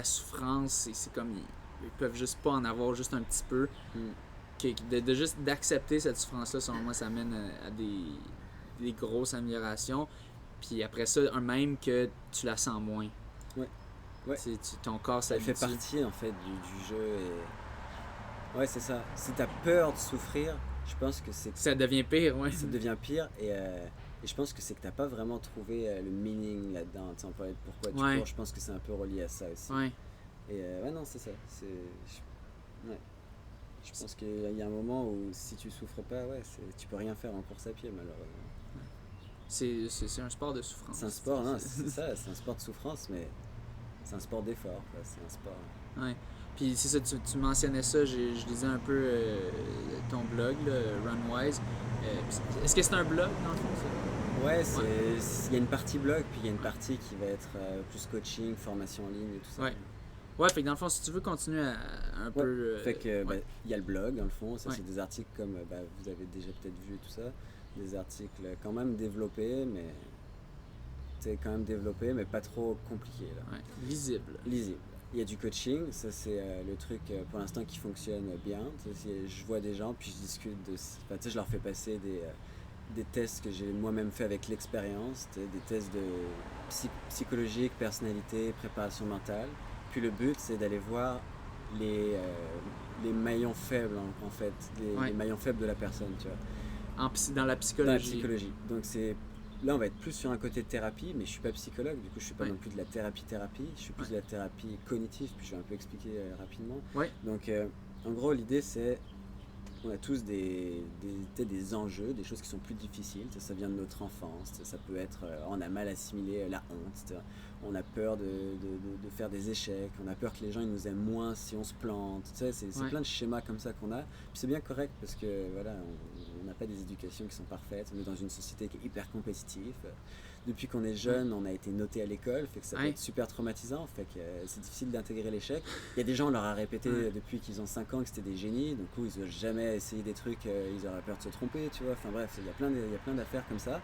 souffrance, c'est comme ils peuvent juste pas en avoir juste un petit peu. De juste d'accepter cette souffrance-là, selon moi, ça mène à des grosses améliorations. Puis après ça, même que tu la sens moins. Ouais. Ton corps s'habitue. Ça fait partie en fait du jeu. Et... ouais, c'est ça. Si t'as peur de souffrir, je pense que c'est... ça devient pire, ouais. Ça devient pire, et je pense que c'est que t'as pas vraiment trouvé le meaning là-dedans. Pourquoi tu cours, je pense que c'est un peu relié à ça aussi. Et non, c'est ça. Je pense qu'il y a un moment où si tu souffres pas, tu peux rien faire en course à pied, malheureusement. C'est un sport de souffrance. C'est un sport, c'est ça, c'est un sport de souffrance, mais c'est un sport d'effort, quoi. C'est un sport. Ouais. Puis c'est ça, tu mentionnais ça, je lisais un peu ton blog, là, Runwise. Est-ce que c'est un blog dans le fond, ça? Ouais, il y a une partie blog, puis il y a une partie qui va être plus coaching, formation en ligne et tout ça. Ouais, fait que dans le fond, si tu veux continuer à un peu... fait que il y a le blog dans le fond, ça c'est des articles comme vous avez déjà peut-être vu tout ça, des articles quand même développés, mais pas trop compliqués là. Lisible. Il y a du coaching, ça c'est le truc pour l'instant qui fonctionne bien. Je vois des gens, puis je discute je leur fais passer des tests que j'ai moi-même fait avec l'expérience, des tests de psychologique, personnalité, préparation mentale. Puis le but, c'est d'aller voir les maillons faibles, en fait, les maillons faibles de la personne, tu vois. Dans la psychologie. Dans la psychologie. Donc là, on va être plus sur un côté thérapie, mais je suis pas psychologue, du coup, je suis pas non plus de la thérapie, je suis plus de la thérapie cognitive, puis je vais un peu expliquer rapidement. Donc, en gros, l'idée, c'est on a tous des enjeux, des choses qui sont plus difficiles. Ça vient de notre enfance. Ça peut être, on a mal assimilé la honte. On a peur de faire des échecs. On a peur que les gens ils nous aiment moins si on se plante. C'est plein de schémas comme ça qu'on a. Puis c'est bien correct parce que voilà, on n'a pas des éducations qui sont parfaites. On est dans une société qui est hyper compétitive. Depuis qu'on est jeune, on a été noté à l'école, fait que ça peut être super traumatisant, fait que c'est difficile d'intégrer l'échec. Il y a des gens, on leur a répété depuis qu'ils ont 5 ans que c'était des génies, donc ils n'ont jamais essayé des trucs, ils auraient peur de se tromper, tu vois. Enfin bref, il y a plein d'affaires comme ça.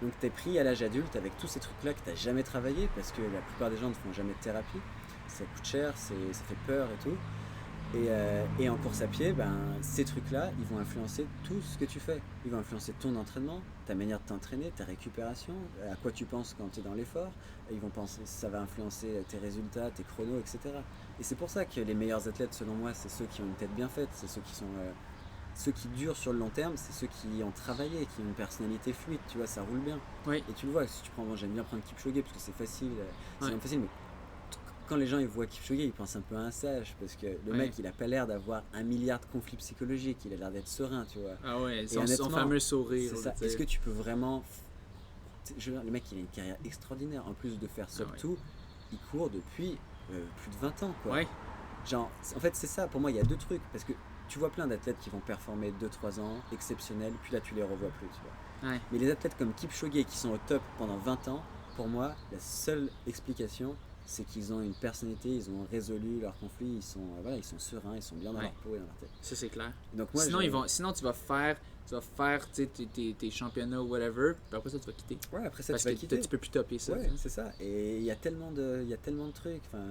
Donc tu es pris à l'âge adulte avec tous ces trucs-là que tu n'as jamais travaillé, parce que la plupart des gens ne font jamais de thérapie. Ça coûte cher, ça fait peur et tout. Et en course à pied, ces trucs-là, ils vont influencer tout ce que tu fais. Ils vont influencer ton entraînement, ta manière de t'entraîner, ta récupération, à quoi tu penses quand tu es dans l'effort. Ça va influencer tes résultats, tes chronos, etc. Et c'est pour ça que les meilleurs athlètes, selon moi, c'est ceux qui ont une tête bien faite, c'est ceux qui durent sur le long terme, c'est ceux qui ont travaillé, qui ont une personnalité fluide, tu vois, ça roule bien. Et tu le vois, si tu prends, j'aime bien prendre Kipchoge parce que c'est facile, mais quand les gens ils voient Kipchoge, ils pensent un peu à un sage parce que le mec il a pas l'air d'avoir 1 milliard de conflits psychologiques, il a l'air d'être serein, tu vois. Ah ouais, Et son fameux sourire. C'est ça. Est-ce que tu peux vraiment. Le mec il a une carrière extraordinaire. En plus de faire surtout, il court depuis plus de 20 ans, quoi. Ouais. Genre, en fait, c'est ça. Pour moi, il y a deux trucs. Parce que tu vois plein d'athlètes qui vont performer 2-3 ans, exceptionnels, puis là tu les revois plus, tu vois. Ouais. Mais les athlètes comme Kipchoge qui sont au top pendant 20 ans, pour moi, la seule explication, c'est qu'ils ont une personnalité, ils ont résolu leurs conflits, ils sont sereins, ils sont bien dans leur peau et dans leur tête. Ça, c'est clair. Donc, moi, sinon, tu vas faire tes championnats ou whatever, puis après ça, tu vas quitter. Ouais, après ça, parce tu vas que quitter. tu peux plus topper ça. Ouais, c'est ça. Et il y a tellement de trucs. Enfin,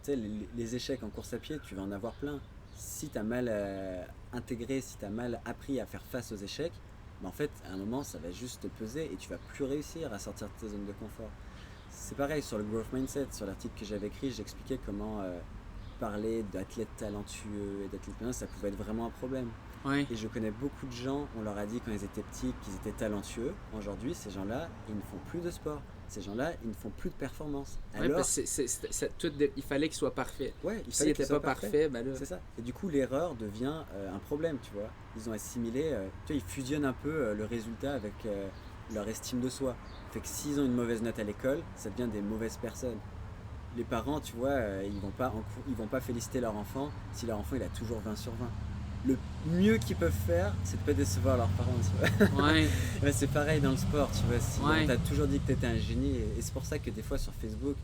tu sais, les échecs en course à pied, tu vas en avoir plein. Si tu as mal intégré, si tu as mal appris à faire face aux échecs, en fait, à un moment, ça va juste te peser et tu vas plus réussir à sortir de tes zones de confort. C'est pareil sur le growth mindset, sur l'article que j'avais écrit, j'expliquais comment parler d'athlètes talentueux et d'athlètes bien, ça pouvait être vraiment un problème. Ouais. Et je connais beaucoup de gens, on leur a dit quand ils étaient petits qu'ils étaient talentueux. Aujourd'hui, ces gens-là, ils ne font plus de sport. Ces gens-là, ils ne font plus de performance. Alors, il fallait qu'il soit parfait. Ouais, s'il n'était pas parfait, ben là... C'est ça. Et du coup, l'erreur devient un problème, tu vois. Ils ont assimilé, tu vois, ils fusionnent un peu le résultat avec leur estime de soi. Fait que s'ils ont une mauvaise note à l'école, ça devient des mauvaises personnes. Les parents, tu vois, ils vont pas féliciter leur enfant si leur enfant il a toujours 20 sur 20. Le mieux qu'ils peuvent faire, c'est de pas décevoir leurs parents, tu vois. Ouais. Ben, c'est pareil dans le sport, tu vois. Si Ouais. on t'a toujours dit que t'étais un génie, et c'est pour ça que des fois sur Facebook,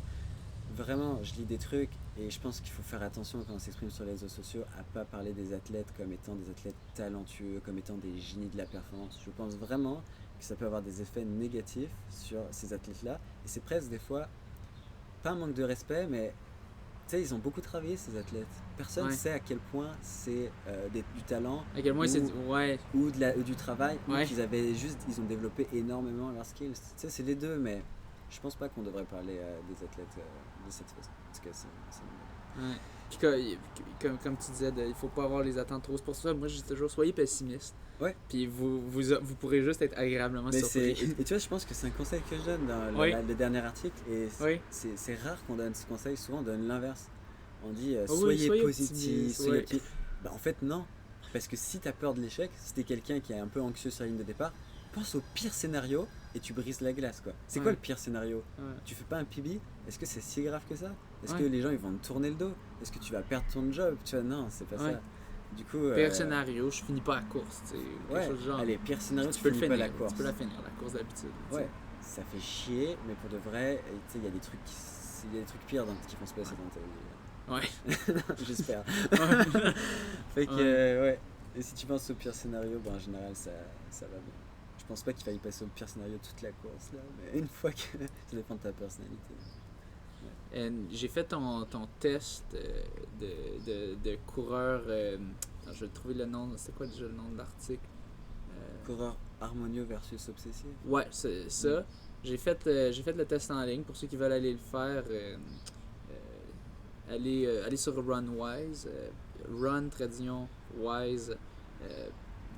vraiment, je lis des trucs et je pense qu'il faut faire attention quand on s'exprime sur les réseaux sociaux à pas parler des athlètes comme étant des athlètes talentueux, comme étant des génies de la performance. Je pense vraiment que ça peut avoir des effets négatifs sur ces athlètes-là. Et c'est presque des fois, pas un manque de respect, mais tu sais, ils ont beaucoup travaillé ces athlètes. Personne ne sait à quel point c'est du talent à quel point ou du travail, ou Ouais. ils ont développé énormément leurs skills. Tu sais, c'est les deux, mais je pense pas qu'on devrait parler des athlètes de cette façon. Parce que c'est Ouais. Puis comme tu disais, il faut pas avoir les attentes trop. C'est pour ça, moi, je dis toujours, soyez pessimiste. Ouais. Puis vous pourrez juste être agréablement surpris. Et tu vois, je pense que c'est un conseil que je donne dans le dernier article. Et c'est rare qu'on donne ce conseil. Souvent, on donne l'inverse. On dit soyez positif, soyez optimiste. Bah, en fait, non. Parce que si tu as peur de l'échec, si tu es quelqu'un qui est un peu anxieux sur la ligne de départ, pense au pire scénario et tu brises la glace, quoi. C'est quoi le pire scénario? Tu fais pas un PB? Est-ce que c'est si grave que ça? Est-ce que les gens ils vont te tourner le dos? Est-ce que tu vas perdre ton job? Tu vois, non, c'est pas ça. Du coup, pire scénario, je finis pas la course, tu sais, quelque chose de genre. Allez, pire scénario, tu peux finis pas la course. Tu peux la finir, la course d'habitude. Ouais, ça fait chier, mais pour de vrai, tu sais, il y a des trucs pires qui vont se passer dans ta vie. Ouais. J'espère. Fait que, ouais. Et si tu penses au pire scénario, en général, ça va bien. Je pense pas qu'il faille passer au pire scénario toute la course, là, mais une fois que ça dépend de ta personnalité. J'ai fait ton test de coureur. Je vais trouver le nom. C'est quoi déjà le nom de l'article? Coureur harmonieux versus obsessif. Ouais, c'est ça. J'ai fait le test en ligne. Pour ceux qui veulent aller le faire, allez sur Runwise. Run-wise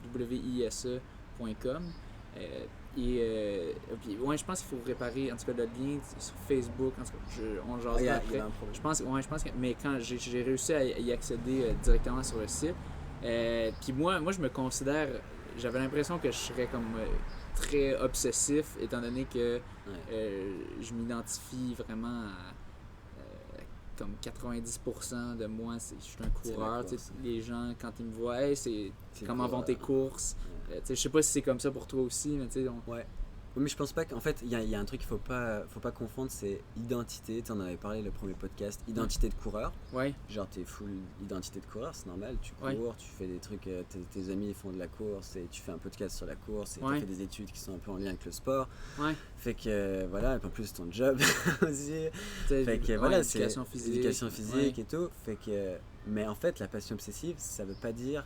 wise.com. Puis, je pense qu'il faut réparer en tout cas le lien sur Facebook. En tout cas, on jasera après. Je pense que, mais quand j'ai réussi à y accéder directement sur le site, puis moi je me considère, j'avais l'impression que je serais comme très obsessif étant donné que je m'identifie vraiment à comme 90% de moi, je suis un coureur. Les gens, quand ils me voient, hey, c'est comment vont tes courses? Je sais pas si c'est comme ça pour toi aussi, mais tu sais. Ouais. Mais je pense pas qu'en fait, il y a un truc qu'il faut pas confondre, c'est identité. Tu en avais parlé le premier podcast, identité de coureur. Ouais. Genre, t'es full identité de coureur, c'est normal. Tu cours, tu fais des trucs, tes amis font de la course et tu fais un podcast sur la course et tu fais des études qui sont un peu en lien avec le sport. Ouais. Fait que voilà, et en plus ton job aussi. Fait que voilà, c'est éducation physique et tout. Fait que, mais en fait, la passion obsessive, ça veut pas dire.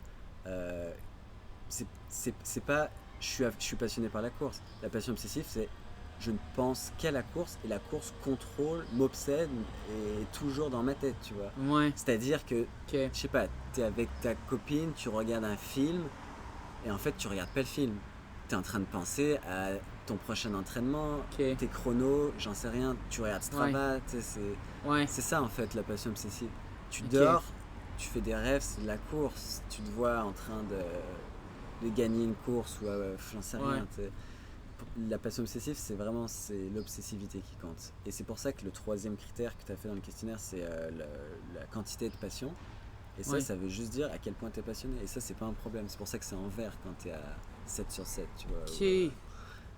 C'est pas. Je suis passionné par la course. La passion obsessive, c'est je ne pense qu'à la course et la course contrôle, m'obsède et est toujours dans ma tête, tu vois. Ouais. C'est-à-dire que, je sais pas, t'es avec ta copine, tu regardes un film et en fait tu regardes pas le film. T'es en train de penser à ton prochain entraînement, Ok. tes chronos, j'en sais rien, tu regardes Strava, tu sais, Ouais. c'est ça en fait la passion obsessive. Tu Ok. dors, tu fais des rêves, c'est de la course, tu te vois en train de gagner une course ou j'en sais rien. Tu sais. La passion obsessive, c'est l'obsessivité qui compte. Et c'est pour ça que le troisième critère que tu as fait dans le questionnaire, c'est la quantité de passion. Et ça, ça veut juste dire à quel point tu es passionné. Et ça, c'est pas un problème. C'est pour ça que c'est en vert quand tu es à 7 sur 7, tu vois. Ok.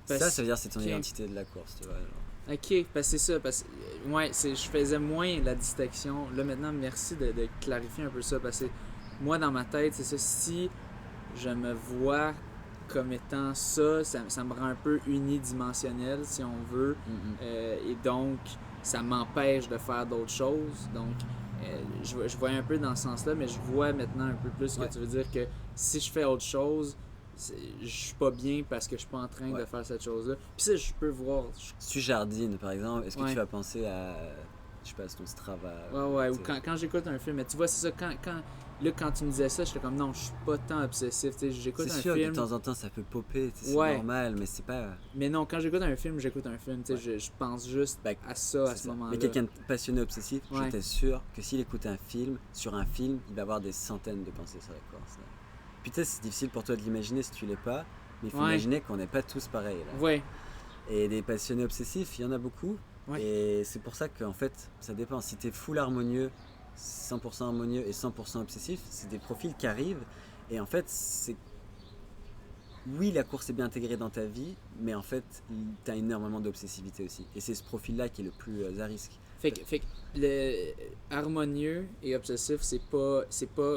Ça veut dire que c'est ton identité de la course, tu vois. Genre. Ok, parce que c'est ça. Parce que, ouais, je faisais moins la distinction. Là, maintenant, merci de clarifier un peu ça. Parce que moi, dans ma tête, c'est ça. Si je me vois comme étant ça me rend un peu unidimensionnel, si on veut. Et donc, ça m'empêche de faire d'autres choses. Donc, je vois un peu dans ce sens-là, mais je vois maintenant un peu plus ce que tu veux dire, que si je fais autre chose, je suis pas bien parce que je suis pas en train de faire cette chose-là. Puis ça, je peux voir. Si tu jardines, par exemple, est-ce que tu vas penser à, je sais pas, ton Strava? Ouais, ou quand j'écoute un film, mais tu vois, c'est ça, quand tu me disais ça, j'étais comme non, je suis pas tant obsessif. J'écoute un film. C'est sûr que de temps en temps ça peut popper, c'est normal, mais c'est pas. Mais non, quand j'écoute un film, j'écoute un film. Je pense juste à ça à ce moment-là. Mais quelqu'un de passionné obsessif, je t'assure que s'il écoute un film, sur un film, il va avoir des centaines de pensées sur la course. Là. Puis peut-être c'est difficile pour toi de l'imaginer si tu l'es pas, mais il faut imaginer qu'on n'est pas tous pareils. Là. Ouais. Et des passionnés obsessifs, il y en a beaucoup. Ouais. Et c'est pour ça qu'en fait, ça dépend. Si tu es full harmonieux, 100% harmonieux et 100% obsessif, c'est des profils qui arrivent. Et en fait, c'est. Oui, la course est bien intégrée dans ta vie, mais en fait, tu as énormément d'obsessivité aussi. Et c'est ce profil-là qui est le plus à risque. Fait que le harmonieux et obsessif, c'est pas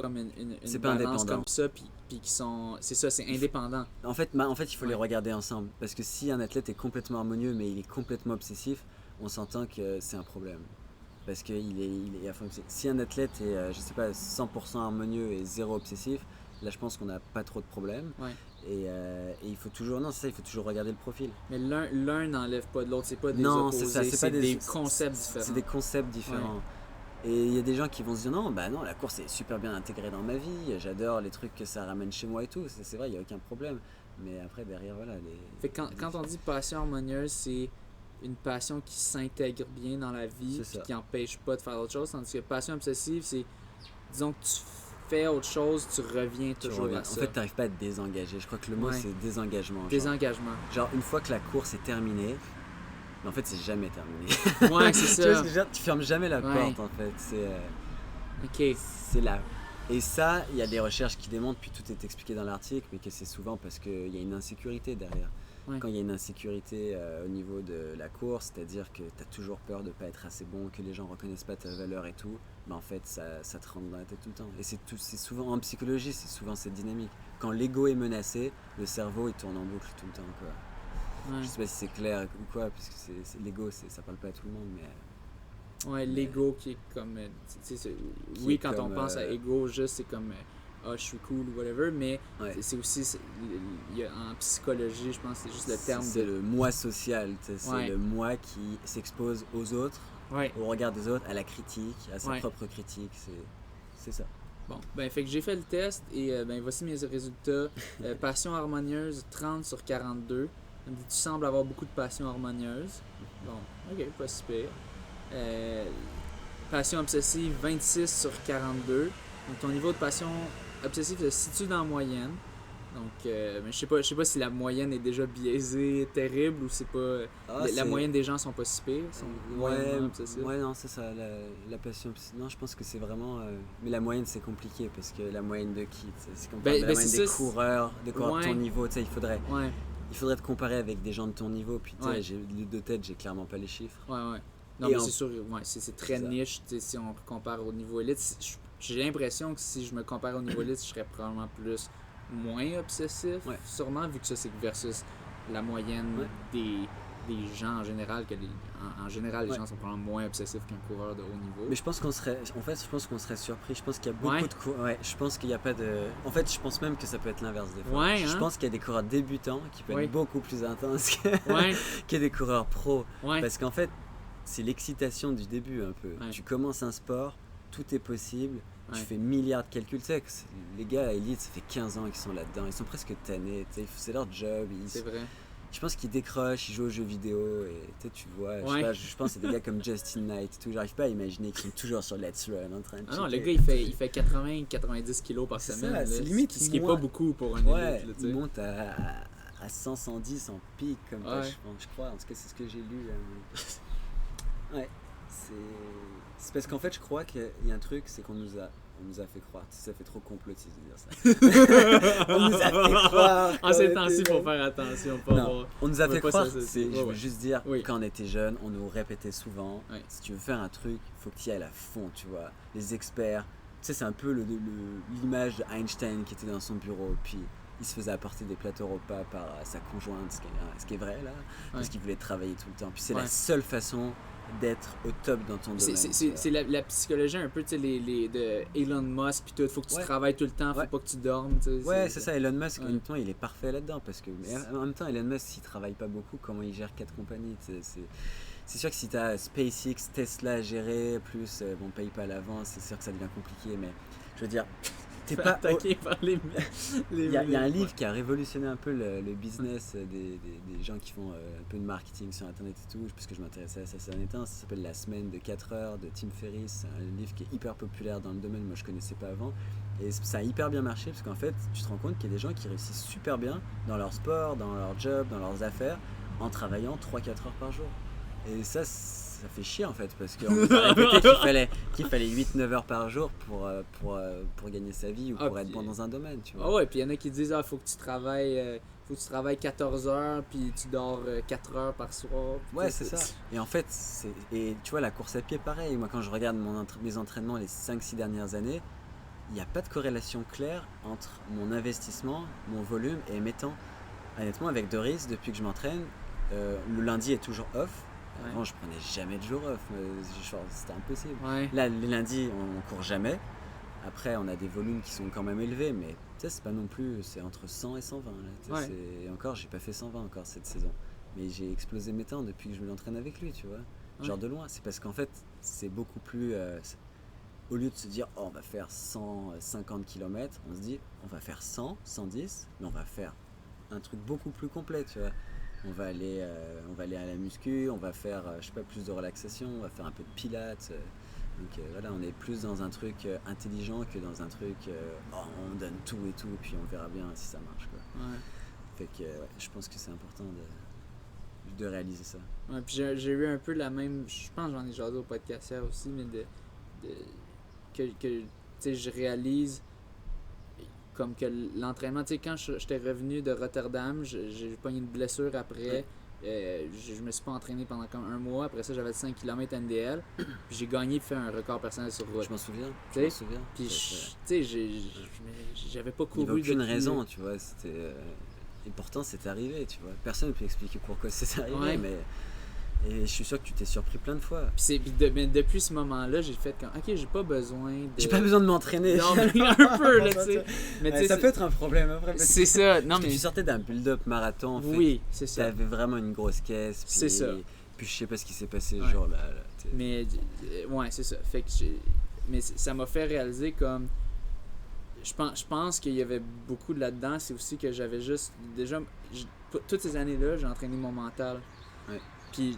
comme une balance comme ça, puis qui sont. C'est ça, c'est indépendant. En fait, il faut les regarder ensemble. Parce que si un athlète est complètement harmonieux, mais il est complètement obsessif, on s'entend que c'est un problème. Parce qu'il est à fond obsessif. Si un athlète est, je sais pas, 100% harmonieux et 0 obsessif, là je pense qu'on n'a pas trop de problèmes. Ouais. Et il faut toujours, il faut toujours regarder le profil. Mais l'un n'enlève pas de l'autre, c'est pas des opposés, c'est des concepts différents. C'est des concepts différents. Ouais. Et il y a des gens qui vont se dire non, la course est super bien intégrée dans ma vie, j'adore les trucs que ça ramène chez moi et tout, c'est vrai, il n'y a aucun problème. Mais après, derrière, voilà. Fait que quand on dit passion harmonieuse, c'est une passion qui s'intègre bien dans la vie, puis qui n'empêche pas de faire autre chose, tandis que passion obsessive, c'est, disons que tu fais autre chose, tu reviens toujours à ça. En fait, tu n'arrives pas à te désengager. Je crois que le mot, c'est désengagement. Désengagement. Genre, une fois que la course est terminée, mais en fait, c'est jamais terminé. Ouais, c'est ça. Tu vois ce que je veux dire? Tu fermes jamais la porte, en fait. C'est là. Et ça, il y a des recherches qui démontrent, puis tout est expliqué dans l'article, mais que c'est souvent parce qu'il y a une insécurité derrière. Ouais. Quand il y a une insécurité au niveau de la course, c'est-à-dire que tu as toujours peur de ne pas être assez bon, que les gens ne reconnaissent pas ta valeur et tout, en fait, ça te rentre dans la tête tout le temps. Et c'est souvent, en psychologie, c'est souvent cette dynamique. Quand l'ego est menacé, le cerveau, il tourne en boucle tout le temps, quoi. Ouais. Je sais pas si c'est clair ou quoi, parce que l'ego, ça parle pas à tout le monde, mais... Ouais, l'ego qui est comme... oui, quand on pense à ego, juste, c'est comme... je suis cool ou whatever, mais c'est aussi, en psychologie, je pense que c'est juste le terme c'est le moi social, c'est le moi qui s'expose aux autres, au regard des autres, à la critique, à sa propre critique, c'est ça. Bon, fait que j'ai fait le test et voici mes résultats. Passion harmonieuse, 30 sur 42. Tu sembles avoir beaucoup de passion harmonieuse. Bon, ok, pas si pire. Passion obsessive, 26 sur 42. Donc ton niveau de passion obsessive se situe dans la moyenne. Donc, mais je sais pas si la moyenne est déjà biaisée, terrible, ou c'est pas... la moyenne des gens sont pas si pires, sont obsessifs. Ouais, non, c'est ça, la passion obsessive. Non, je pense que c'est vraiment... mais la moyenne, c'est compliqué, parce que la moyenne de qui? C'est comme la moyenne des coureurs de ton niveau, tu sais, il faudrait te comparer avec des gens de ton niveau, puis tu sais, de tête, j'ai clairement pas les chiffres. Ouais. Non, mais c'est sûr, c'est très niche, si on compare au niveau élite. J'ai l'impression que si je me compare au niveau élite, je serais probablement moins obsessif, sûrement, vu que ça, c'est versus la moyenne des gens en général, que en général, les gens sont probablement moins obsessifs qu'un coureur de haut niveau. Mais je pense qu'on serait surpris. Je pense qu'il y a beaucoup de coureurs. Je pense qu'il n'y a pas de... En fait, je pense même que ça peut être l'inverse des fois. Je pense qu'il y a des coureurs débutants qui peuvent être beaucoup plus intenses que des coureurs pros. Parce qu'en fait, c'est l'excitation du début un peu. Tu commences un sport, tout est possible. Tu fais milliards de calculs. Tu sais, les gars à élite, ça fait 15 ans qu'ils sont là-dedans. Ils sont presque tannés. C'est leur job. C'est vrai. je pense qu'ils décrochent, ils jouent aux jeux vidéo et tu vois, je pense que c'est des gars comme Justin Knight, tout, j'arrive pas à imaginer qu'ils sont toujours sur Let's Run en train de non, le checker. gars il fait 80-90 kilos par C'est semaine. ça, là, c'est limite ce qui est moins- pas beaucoup pour un Ouais, élite. Là, tu il sais. monte à 100-110 en pic comme ça, Ouais. je crois, en tout cas c'est ce que j'ai lu. Ouais, c'est parce qu'en fait je crois qu'il y a un truc, c'est qu'on nous a fait croire, ça fait trop complotiste de dire ça. On nous a fait croire. En ces temps-ci, faut faire attention. Pas Non, avoir- on nous a on veut fait pas croire, s'associer. je veux juste dire, Oui. quand on était jeunes, on nous répétait souvent, Ouais. si tu veux faire un truc, il faut que tu y ailles à fond, tu vois. Les experts, tu sais, c'est un peu l'image d'Einstein qui était dans son bureau, puis il se faisait apporter des plateaux repas par sa conjointe, ce qui est vrai là, parce qu'il voulait travailler tout le temps. Puis c'est la seule façon d'être au top dans ton domaine. C'est la psychologie un peu, tu sais, de Elon Musk pis tout. Faut que tu travailles tout le temps, faut pas que tu dormes. Ouais, c'est ça. Elon Musk, honnêtement, il est parfait là-dedans. Parce que, mais en même temps, Elon Musk, s'il travaille pas beaucoup, comment il gère 4 compagnies? C'est sûr que si tu as SpaceX, Tesla à gérer, plus PayPal avant, c'est sûr que ça devient compliqué. Mais je veux dire, t'es pas attaqué par les il y a un livre qui a révolutionné un peu le business des gens qui font un peu de marketing sur internet et tout, parce que je m'intéressais à ça ces derniers temps. Ça s'appelle La semaine de 4 heures de Tim Ferriss. C'est un livre qui est hyper populaire dans le domaine, moi je connaissais pas avant. Et ça a hyper bien marché parce qu'en fait, tu te rends compte qu'il y a des gens qui réussissent super bien dans leur sport, dans leur job, dans leurs affaires, en travaillant 3-4 heures par jour. Et ça fait chier en fait, parce qu'on nous a répété qu'il fallait 8-9 heures par jour pour gagner sa vie ou pour être bon dans un domaine, tu vois. Ah ouais, puis il y en a qui disent faut que tu travailles 14 heures puis tu dors 4 heures par soir. Ouais, c'est ça. Et en fait, et tu vois, la course à pied, pareil. Moi, quand je regarde mes entraînements les 5-6 dernières années, il n'y a pas de corrélation claire entre mon investissement, mon volume et mes temps. Honnêtement, avec Doris, depuis que je m'entraîne, le lundi est toujours off. Avant, je prenais jamais de jour off. C'était impossible. Ouais. Là, les lundis, on court jamais. Après, on a des volumes qui sont quand même élevés, mais tu sais, c'est pas non plus. C'est entre 100 et 120. Là, et encore, j'ai pas fait 120 encore cette saison. Mais j'ai explosé mes temps depuis que je m'entraîne avec lui, tu vois. Genre de loin. C'est parce qu'en fait, c'est beaucoup plus. Au lieu de se dire, on va faire 150 km, on se dit, on va faire 100, 110, mais on va faire un truc beaucoup plus complet, tu vois. On va aller à la muscu, on va faire, plus de relaxation, on va faire un peu de pilates. Donc voilà, on est plus dans un truc intelligent que dans un truc on donne tout et tout, puis on verra bien si ça marche, quoi. Ouais. Fait que je pense que c'est important de réaliser ça. Ouais, puis j'ai eu un peu la même, je pense que j'en ai jasé au podcast hier aussi, mais que tu sais, je réalise comme que l'entraînement, tu sais, quand j'étais revenu de Rotterdam, j'ai pogné une blessure après. Je me suis pas entraîné pendant comme un mois. Après ça, j'avais 5 km NDL. Puis j'ai gagné et fait un record personnel sur route. Je m'en souviens. Puis tu sais, j'avais pas couru. Il n'y avait aucune raison, tu vois. Et pourtant, c'est arrivé, tu vois. Personne ne peut expliquer pourquoi c'est arrivé, mais. Et je suis sûr que tu t'es surpris plein de fois. Puis depuis ce moment-là, j'ai fait comme, ok, j'ai pas besoin de... J'ai pas besoin de m'entraîner. Non, mais un peu, là, tu sais. Mais ça peut être un problème après. C'est ça. Non, mais tu sortais d'un build-up marathon. En fait. Oui, c'est ça. T'avais vraiment une grosse caisse. Puis, c'est ça. Puis je sais pas ce qui s'est passé ce jour-là. Mais, ouais, c'est ça. Fait que mais ça m'a fait réaliser comme... Je pense qu'il y avait beaucoup de là-dedans. C'est aussi que j'avais juste... Déjà, toutes ces années-là, j'ai entraîné mon mental. Ouais. Puis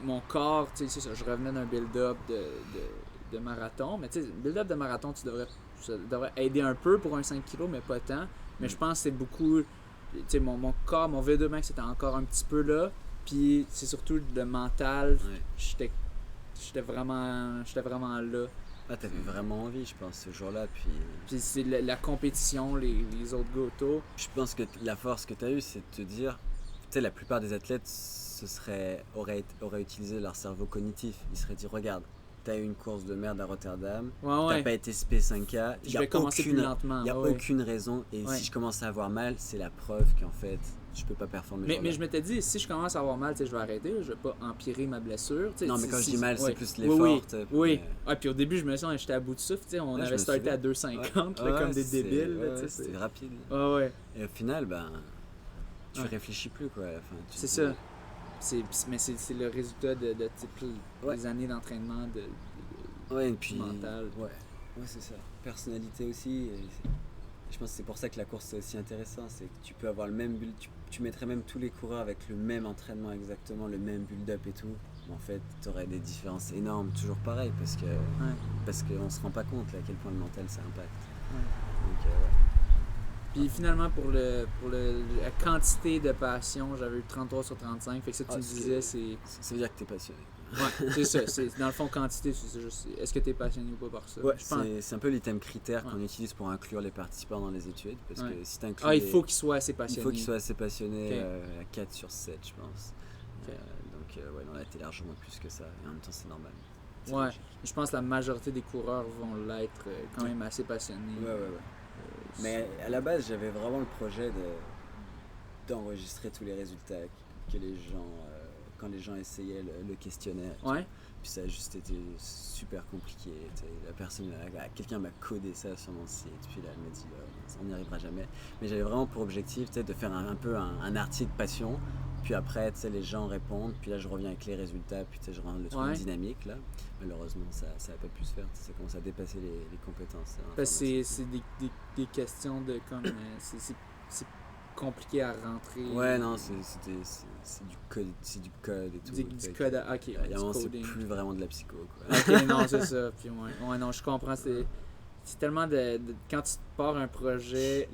mon corps, tu sais, c'est ça, je revenais d'un build-up de marathon. Mais tu sais, build-up de marathon, ça devrait aider un peu pour un 5 kg, mais pas tant. Mais je pense que c'est beaucoup, tu sais, mon corps, mon V2 max était encore un petit peu là. Puis c'est surtout le mental, j'étais vraiment là. Ah, t'avais vraiment envie, je pense, ce jour-là. Puis c'est la compétition, les autres gars autour. Je pense que la force que t'as eue, c'est de te dire, tu sais, la plupart des athlètes auraient utilisé leur cerveau cognitif. Ils se seraient dit, regarde, t'as eu une course de merde à Rotterdam, t'as pas été SP5K, je vais commencer plus lentement. Il n'y a aucune raison, et si je commence à avoir mal, c'est la preuve qu'en fait, je peux pas performer. Mais je m'étais dit, si je commence à avoir mal, je vais arrêter, je vais pas empirer ma blessure. Non, mais quand je dis mal, c'est plus l'effort. Oui. Puis au début, je me sens j'étais à bout de souffle, on avait starté à 2,50 comme des débiles. C'était rapide. Et au final, tu réfléchis plus, quoi, à la fin. C'est ça. Mais c'est le résultat de des années d'entraînement et puis, mental. Ouais, c'est ça. Personnalité aussi. Je pense que c'est pour ça que la course c'est aussi intéressant, c'est que tu peux avoir le même build, tu tu mettrais même tous les coureurs avec le même entraînement exactement, le même build-up et tout, en fait, tu aurais des différences énormes, toujours pareil, parce qu'on se rend pas compte là, à quel point le mental ça impacte. Donc, Puis finalement, pour la quantité de passion, j'avais eu 33 sur 35. Fait que ça, tu me disais, c'est. Ça veut dire que t'es passionné. Ouais, c'est ça. C'est, dans le fond, quantité, c'est juste. Est-ce que t'es passionné ou pas par ça? Ouais, c'est un peu l'item critère qu'on utilise pour inclure les participants dans les études. Parce que si t'inclus. il faut qu'ils soient assez passionnés. Il faut qu'ils soient assez passionnés, à 4 sur 7, je pense. Donc, non, là, t'es largement plus que ça. Et en même temps, c'est normal. Je pense que la majorité des coureurs vont l'être quand même assez passionnés. Ouais. Mais à la base, j'avais vraiment le projet d'enregistrer tous les résultats que les gens, quand les gens essayaient le questionnaire. Puis ça a juste été super compliqué. Quelqu'un m'a codé ça sur mon site. Puis là, elle m'a dit, on n'y arrivera jamais. Mais j'avais vraiment pour objectif de faire un peu un article passion. Puis après, les gens répondent. Puis là, je reviens avec les résultats. Puis je rends le truc dynamique. Là. Malheureusement, ça n'a pas pu se faire. Ça commence à dépasser les compétences. C'est des questions de comme. C'est compliqué à rentrer. Ouais, non, c'est du code et tout. Du code, ok. C'est plus vraiment de la psycho, quoi. Ok, non, c'est ça. Puis non, je comprends. C'est tellement quand tu pars un projet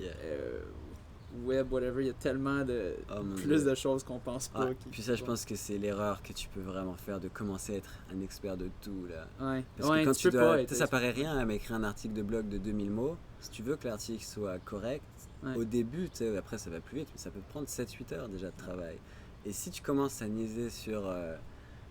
web, whatever, il y a tellement de plus de choses qu'on pense pas. Puis ça, je pense que c'est l'erreur que tu peux vraiment faire de commencer à être un expert de tout, là. Parce que quand tu dois, ça paraît rien, mais écrire un article de blog de 2000 mots, si tu veux que l'article soit correct, au début, après ça va plus vite, mais ça peut te prendre 7-8 heures déjà de travail. Et si tu commences à niaiser sur,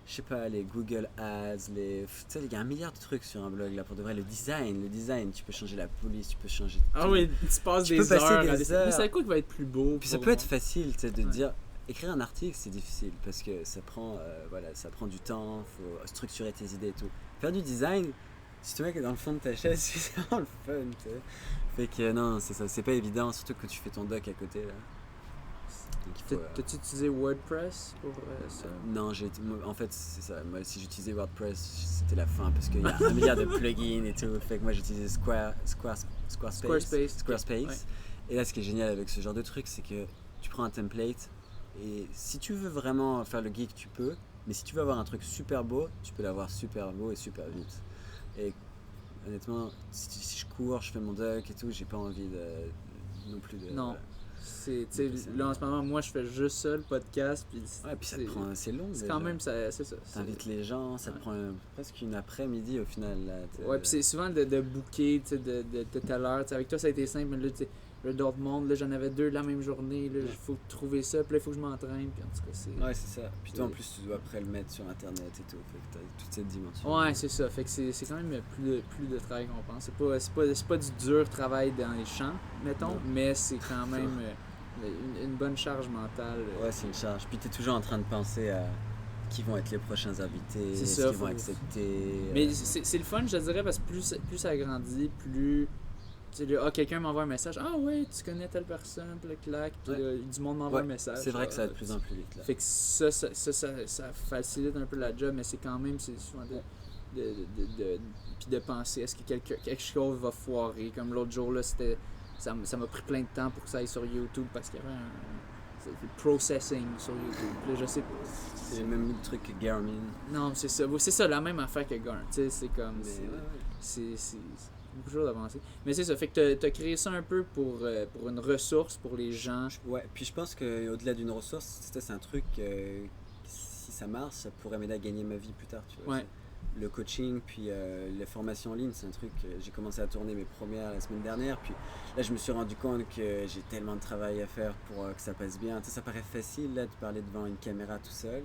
je sais pas, les Google Ads, il y a un milliard de trucs sur un blog là pour de vrai. Le design, tu peux changer la police, tu peux changer. Oui, tu passes des heures. Mais c'est quoi qui va être plus beau? Puis ça peut être facile, de te dire, écrire un article c'est difficile parce que ça prend du temps, faut structurer tes idées et tout. Faire du design, si tu mets dans le fond de ta chaise, c'est vraiment le fun, tu sais. Fait que non, c'est ça, c'est pas évident, surtout que tu fais ton doc à côté là. T'as-tu utilisé WordPress pour ça? Non, en fait, c'est ça. Moi, si j'utilisais WordPress, c'était la fin parce qu'il y a un milliard de plugins et tout. Fait que moi, j'utilisais Squarespace. Et là, ce qui est génial avec ce genre de truc, c'est que tu prends un template et si tu veux vraiment faire le geek, tu peux. Mais si tu veux avoir un truc super beau, tu peux l'avoir super beau et super vite. Et honnêtement, si je cours, je fais mon doc et tout, j'ai pas envie non plus de... Non. Là en ce moment, moi je fais juste ça, le podcast. Puis c'est long. C'est quand même, c'est ça. T'invites les gens, ça te prend presque une après-midi au final. Là, puis c'est souvent de booker de telle heure. Avec toi ça a été simple, mais là, le Dortmund, là, j'en avais 2 la même journée. Il faut trouver ça, puis là il faut que je m'entraîne. Puis en tout cas, c'est ça. Puis toi en plus, tu dois après le mettre sur internet et tout. Fait que t'as toute cette dimension. Ouais, c'est ça. Fait que c'est quand même plus de travail qu'on pense. C'est pas du dur travail dans les champs, mettons, mais c'est quand même une bonne charge mentale. Ouais, c'est une charge. Puis t'es toujours en train de penser à qui vont être les prochains invités, ce qu'ils vont accepter. Mais c'est le fun, je dirais, parce que plus ça grandit, plus... quelqu'un m'envoie un message. Ah ouais, tu connais telle personne, puis le clac, puis du monde m'envoie un message. C'est vrai que ça va de plus en plus vite. Là. Fait que ça facilite un peu la job, mais c'est quand même, c'est souvent puis de penser, est-ce que quelque chose va foirer? Comme l'autre jour, là, ça m'a pris plein de temps pour que ça aille sur YouTube, parce qu'il y avait un processing sur YouTube. Là, je sais pas. C'est le même truc que Garmin. Non, c'est ça, la même affaire que Garmin. Tu sais, c'est comme... C'est beaucoup de choses avancées. Mais c'est ça, fait que t'as créé ça un peu pour une ressource pour les gens. Ouais, puis je pense qu'au-delà d'une ressource, c'est un truc, si ça marche, ça pourrait m'aider à gagner ma vie plus tard, tu vois. Ouais. Le coaching, puis les formations en ligne, c'est un truc, j'ai commencé à tourner mes premières la semaine dernière, puis là je me suis rendu compte que j'ai tellement de travail à faire pour que ça passe bien. Tu sais, ça paraît facile là de parler devant une caméra tout seul,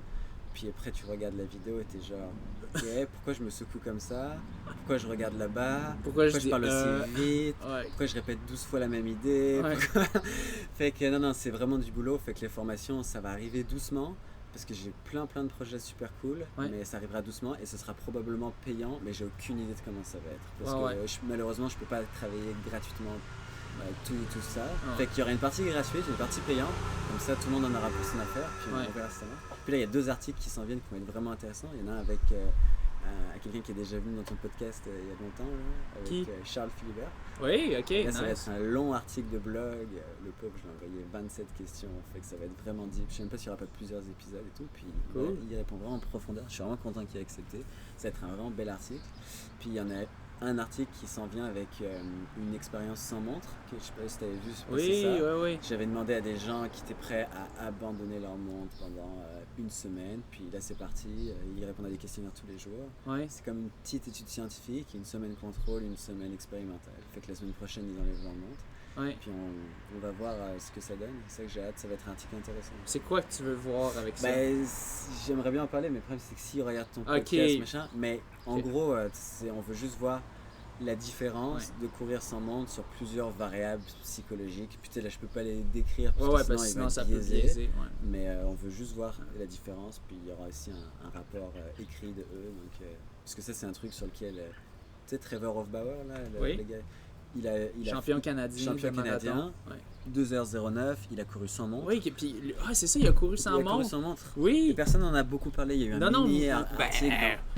puis après tu regardes la vidéo et t'es genre, ok, pourquoi je me secoue comme ça, pourquoi je regarde là-bas, pourquoi je parle aussi vite, pourquoi je répète 12 fois la même idée, fait que non, c'est vraiment du boulot, fait que les formations ça va arriver doucement. Parce que j'ai plein de projets super cool, mais ça arrivera doucement et ce sera probablement payant, mais j'ai aucune idée de comment ça va être. Parce que malheureusement, je peux pas travailler gratuitement tout ça. Fait qu'il y aura une partie gratuite, une partie payante, comme ça tout le monde en aura pour son affaire, puis on verra ça. Puis là, il y a 2 articles qui s'en viennent qui vont être vraiment intéressants. Il y en a un avec à quelqu'un qui est déjà venu dans ton podcast il y a longtemps, là, avec Charles Philibert. Oui, ok, Là, nice. ça va être un long article de blog. Le pauvre, je lui ai envoyé 27 questions, fait que ça va être vraiment deep. Je sais même pas s'il y aura pas plusieurs épisodes et tout. Puis Cool. il répond vraiment en profondeur. Je suis vraiment content qu'il ait accepté. Ça va être un vraiment bel article. Puis il y en a un article qui s'en vient avec une expérience sans montre, que je sais pas si tu avais vu passer ça. Oui. J'avais demandé à des gens qui étaient prêts à abandonner leur montre pendant une semaine, puis là c'est parti, ils répondent à des questionnaires tous les jours. Ouais. C'est comme une petite étude scientifique, une semaine contrôle, une semaine expérimentale. Fait que la semaine prochaine ils enlèvent leur montre, Ouais. puis on va voir ce que ça donne. C'est ça que j'ai hâte, ça va être un article intéressant. C'est quoi que tu veux voir avec ça? J'aimerais bien en parler, mais le problème c'est que s'ils regardent ton Ok. podcast, machin, mais en gros on veut juste voir la différence de courir sans montre sur plusieurs variables psychologiques. Puis tu sais, là je peux pas les décrire parce que sinon ça il va peut biaiser. biaiser. Ouais. Mais on veut juste voir la différence, puis il y aura aussi un rapport écrit de eux. Donc, parce que ça c'est un truc sur lequel, tu sais, Trevor Hofbauer, là, le gars, il a Champion canadien. champion canadien, Ouais. 2h09, il a couru sans montre. Oui, puis c'est ça, il a couru sans Il a couru montre. sans montre. Et Oui. personne n'en a beaucoup parlé, il y a eu un mini article.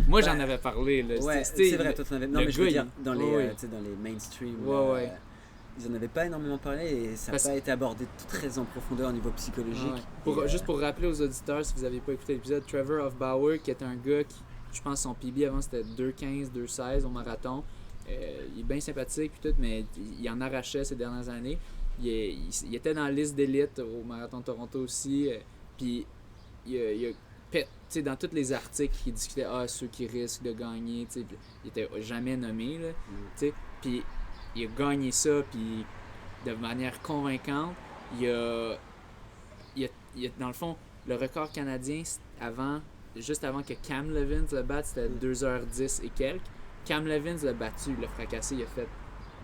Moi j'en avais parlé. Là. Ouais, C'était- c'est vrai, toi t'en avais. Non, le mais je veux gars, dire, dans les, ouais. tu sais, dans les mainstream, Ouais. ils en avaient pas énormément parlé et ça n'a Parce- pas été abordé très en profondeur au niveau psychologique. Ouais. Et, Juste pour rappeler aux auditeurs, si vous n'avez pas écouté l'épisode, Trevor Hofbauer, qui est un gars qui, je pense, son PB avant c'était 2,15, 2,16 au marathon. Il est bien sympathique puis tout, mais il en arrachait ces dernières années. Il était dans la liste d'élite au marathon de Toronto aussi. Puis il a tu sais, dans tous les articles qui discutaient ceux qui risquent de gagner, tu sais, puis il était jamais nommé là, tu sais. Puis il a gagné ça puis de manière convaincante. Il a dans le fond le record canadien juste avant que Cam Levins le batte, c'était 2h10 et quelques. Cam Levins l'a battu, il l'a fracassé, il a fait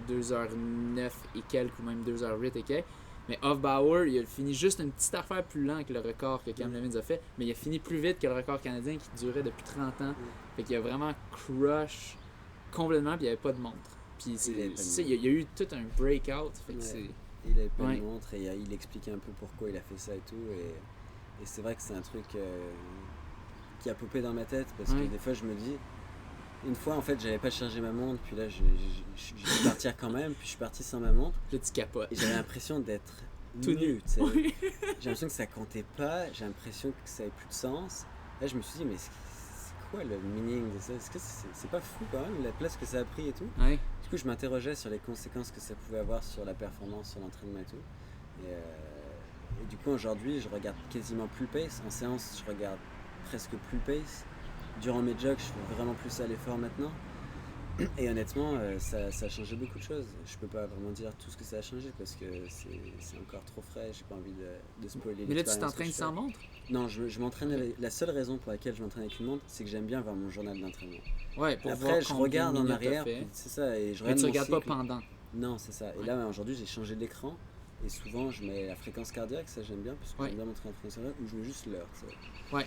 2h09 et quelques ou même 2h08 et quelques. Mais Hofbauer, il a fini juste une petite affaire plus lent que le record que Cam Levins a fait, mais il a fini plus vite que le record canadien qui durait depuis 30 ans. Fait qu'il a vraiment crush complètement, puis il n'y avait pas de montre. Puis il y a eu tout un breakout. Fait que c'est... Il avait pas de montre et il expliquait un peu pourquoi il a fait ça et tout. Et c'est vrai que c'est un truc qui a popé dans ma tête parce que des fois je me dis, une fois en fait j'avais pas chargé ma montre, puis là je vais partir quand même, puis je suis parti sans ma montre. Le petit capote. Et j'avais l'impression d'être tout nu. J'ai l'impression que ça comptait pas, j'ai l'impression que ça avait plus de sens. Là je me suis dit, mais c'est quoi le meaning de ça? Est-ce que c'est pas fou quand même la place que ça a pris et tout? Ouais. Du coup je m'interrogeais sur les conséquences que ça pouvait avoir sur la performance, sur l'entraînement et tout. Et du coup aujourd'hui je regarde quasiment plus le pace. En séance je regarde presque plus le pace. Durant mes jogs je fais vraiment plus à l'effort maintenant. Et honnêtement ça a changé beaucoup de choses. Je peux pas vraiment dire tout ce que ça a changé parce que c'est encore trop frais. J'ai pas envie de spoiler. Mais là tu t'entraînes sans montre? Non, je m'entraîne avec... La seule raison pour laquelle je m'entraîne avec une montre, c'est que j'aime bien voir mon journal d'entraînement. Ouais, pour Après voir je regarde en arrière, fait. c'est ça, et je Mais regarde tu mon regardes pas cycle. pendant. Non, c'est ça. Et là aujourd'hui j'ai changé l'écran. Et souvent je mets la fréquence cardiaque, ça j'aime bien parce que j'aime bien montrer la fréquence cardiaque, ou je mets juste l'heure. Ouais.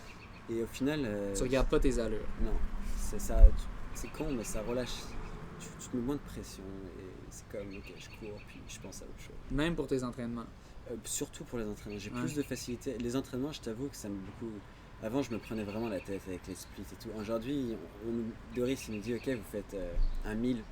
Et au final. Tu regardes pas tes allures. Non, c'est ça. C'est con, mais ça relâche. Tu te mets moins de pression et c'est comme ok, je cours puis je pense à autre chose. Même pour tes entraînements. Surtout pour les entraînements, j'ai plus de facilité. Les entraînements, je t'avoue que ça me beaucoup. Avant, je me prenais vraiment la tête avec les splits et tout. Aujourd'hui, Doris il me dit ok, vous faites un 1000.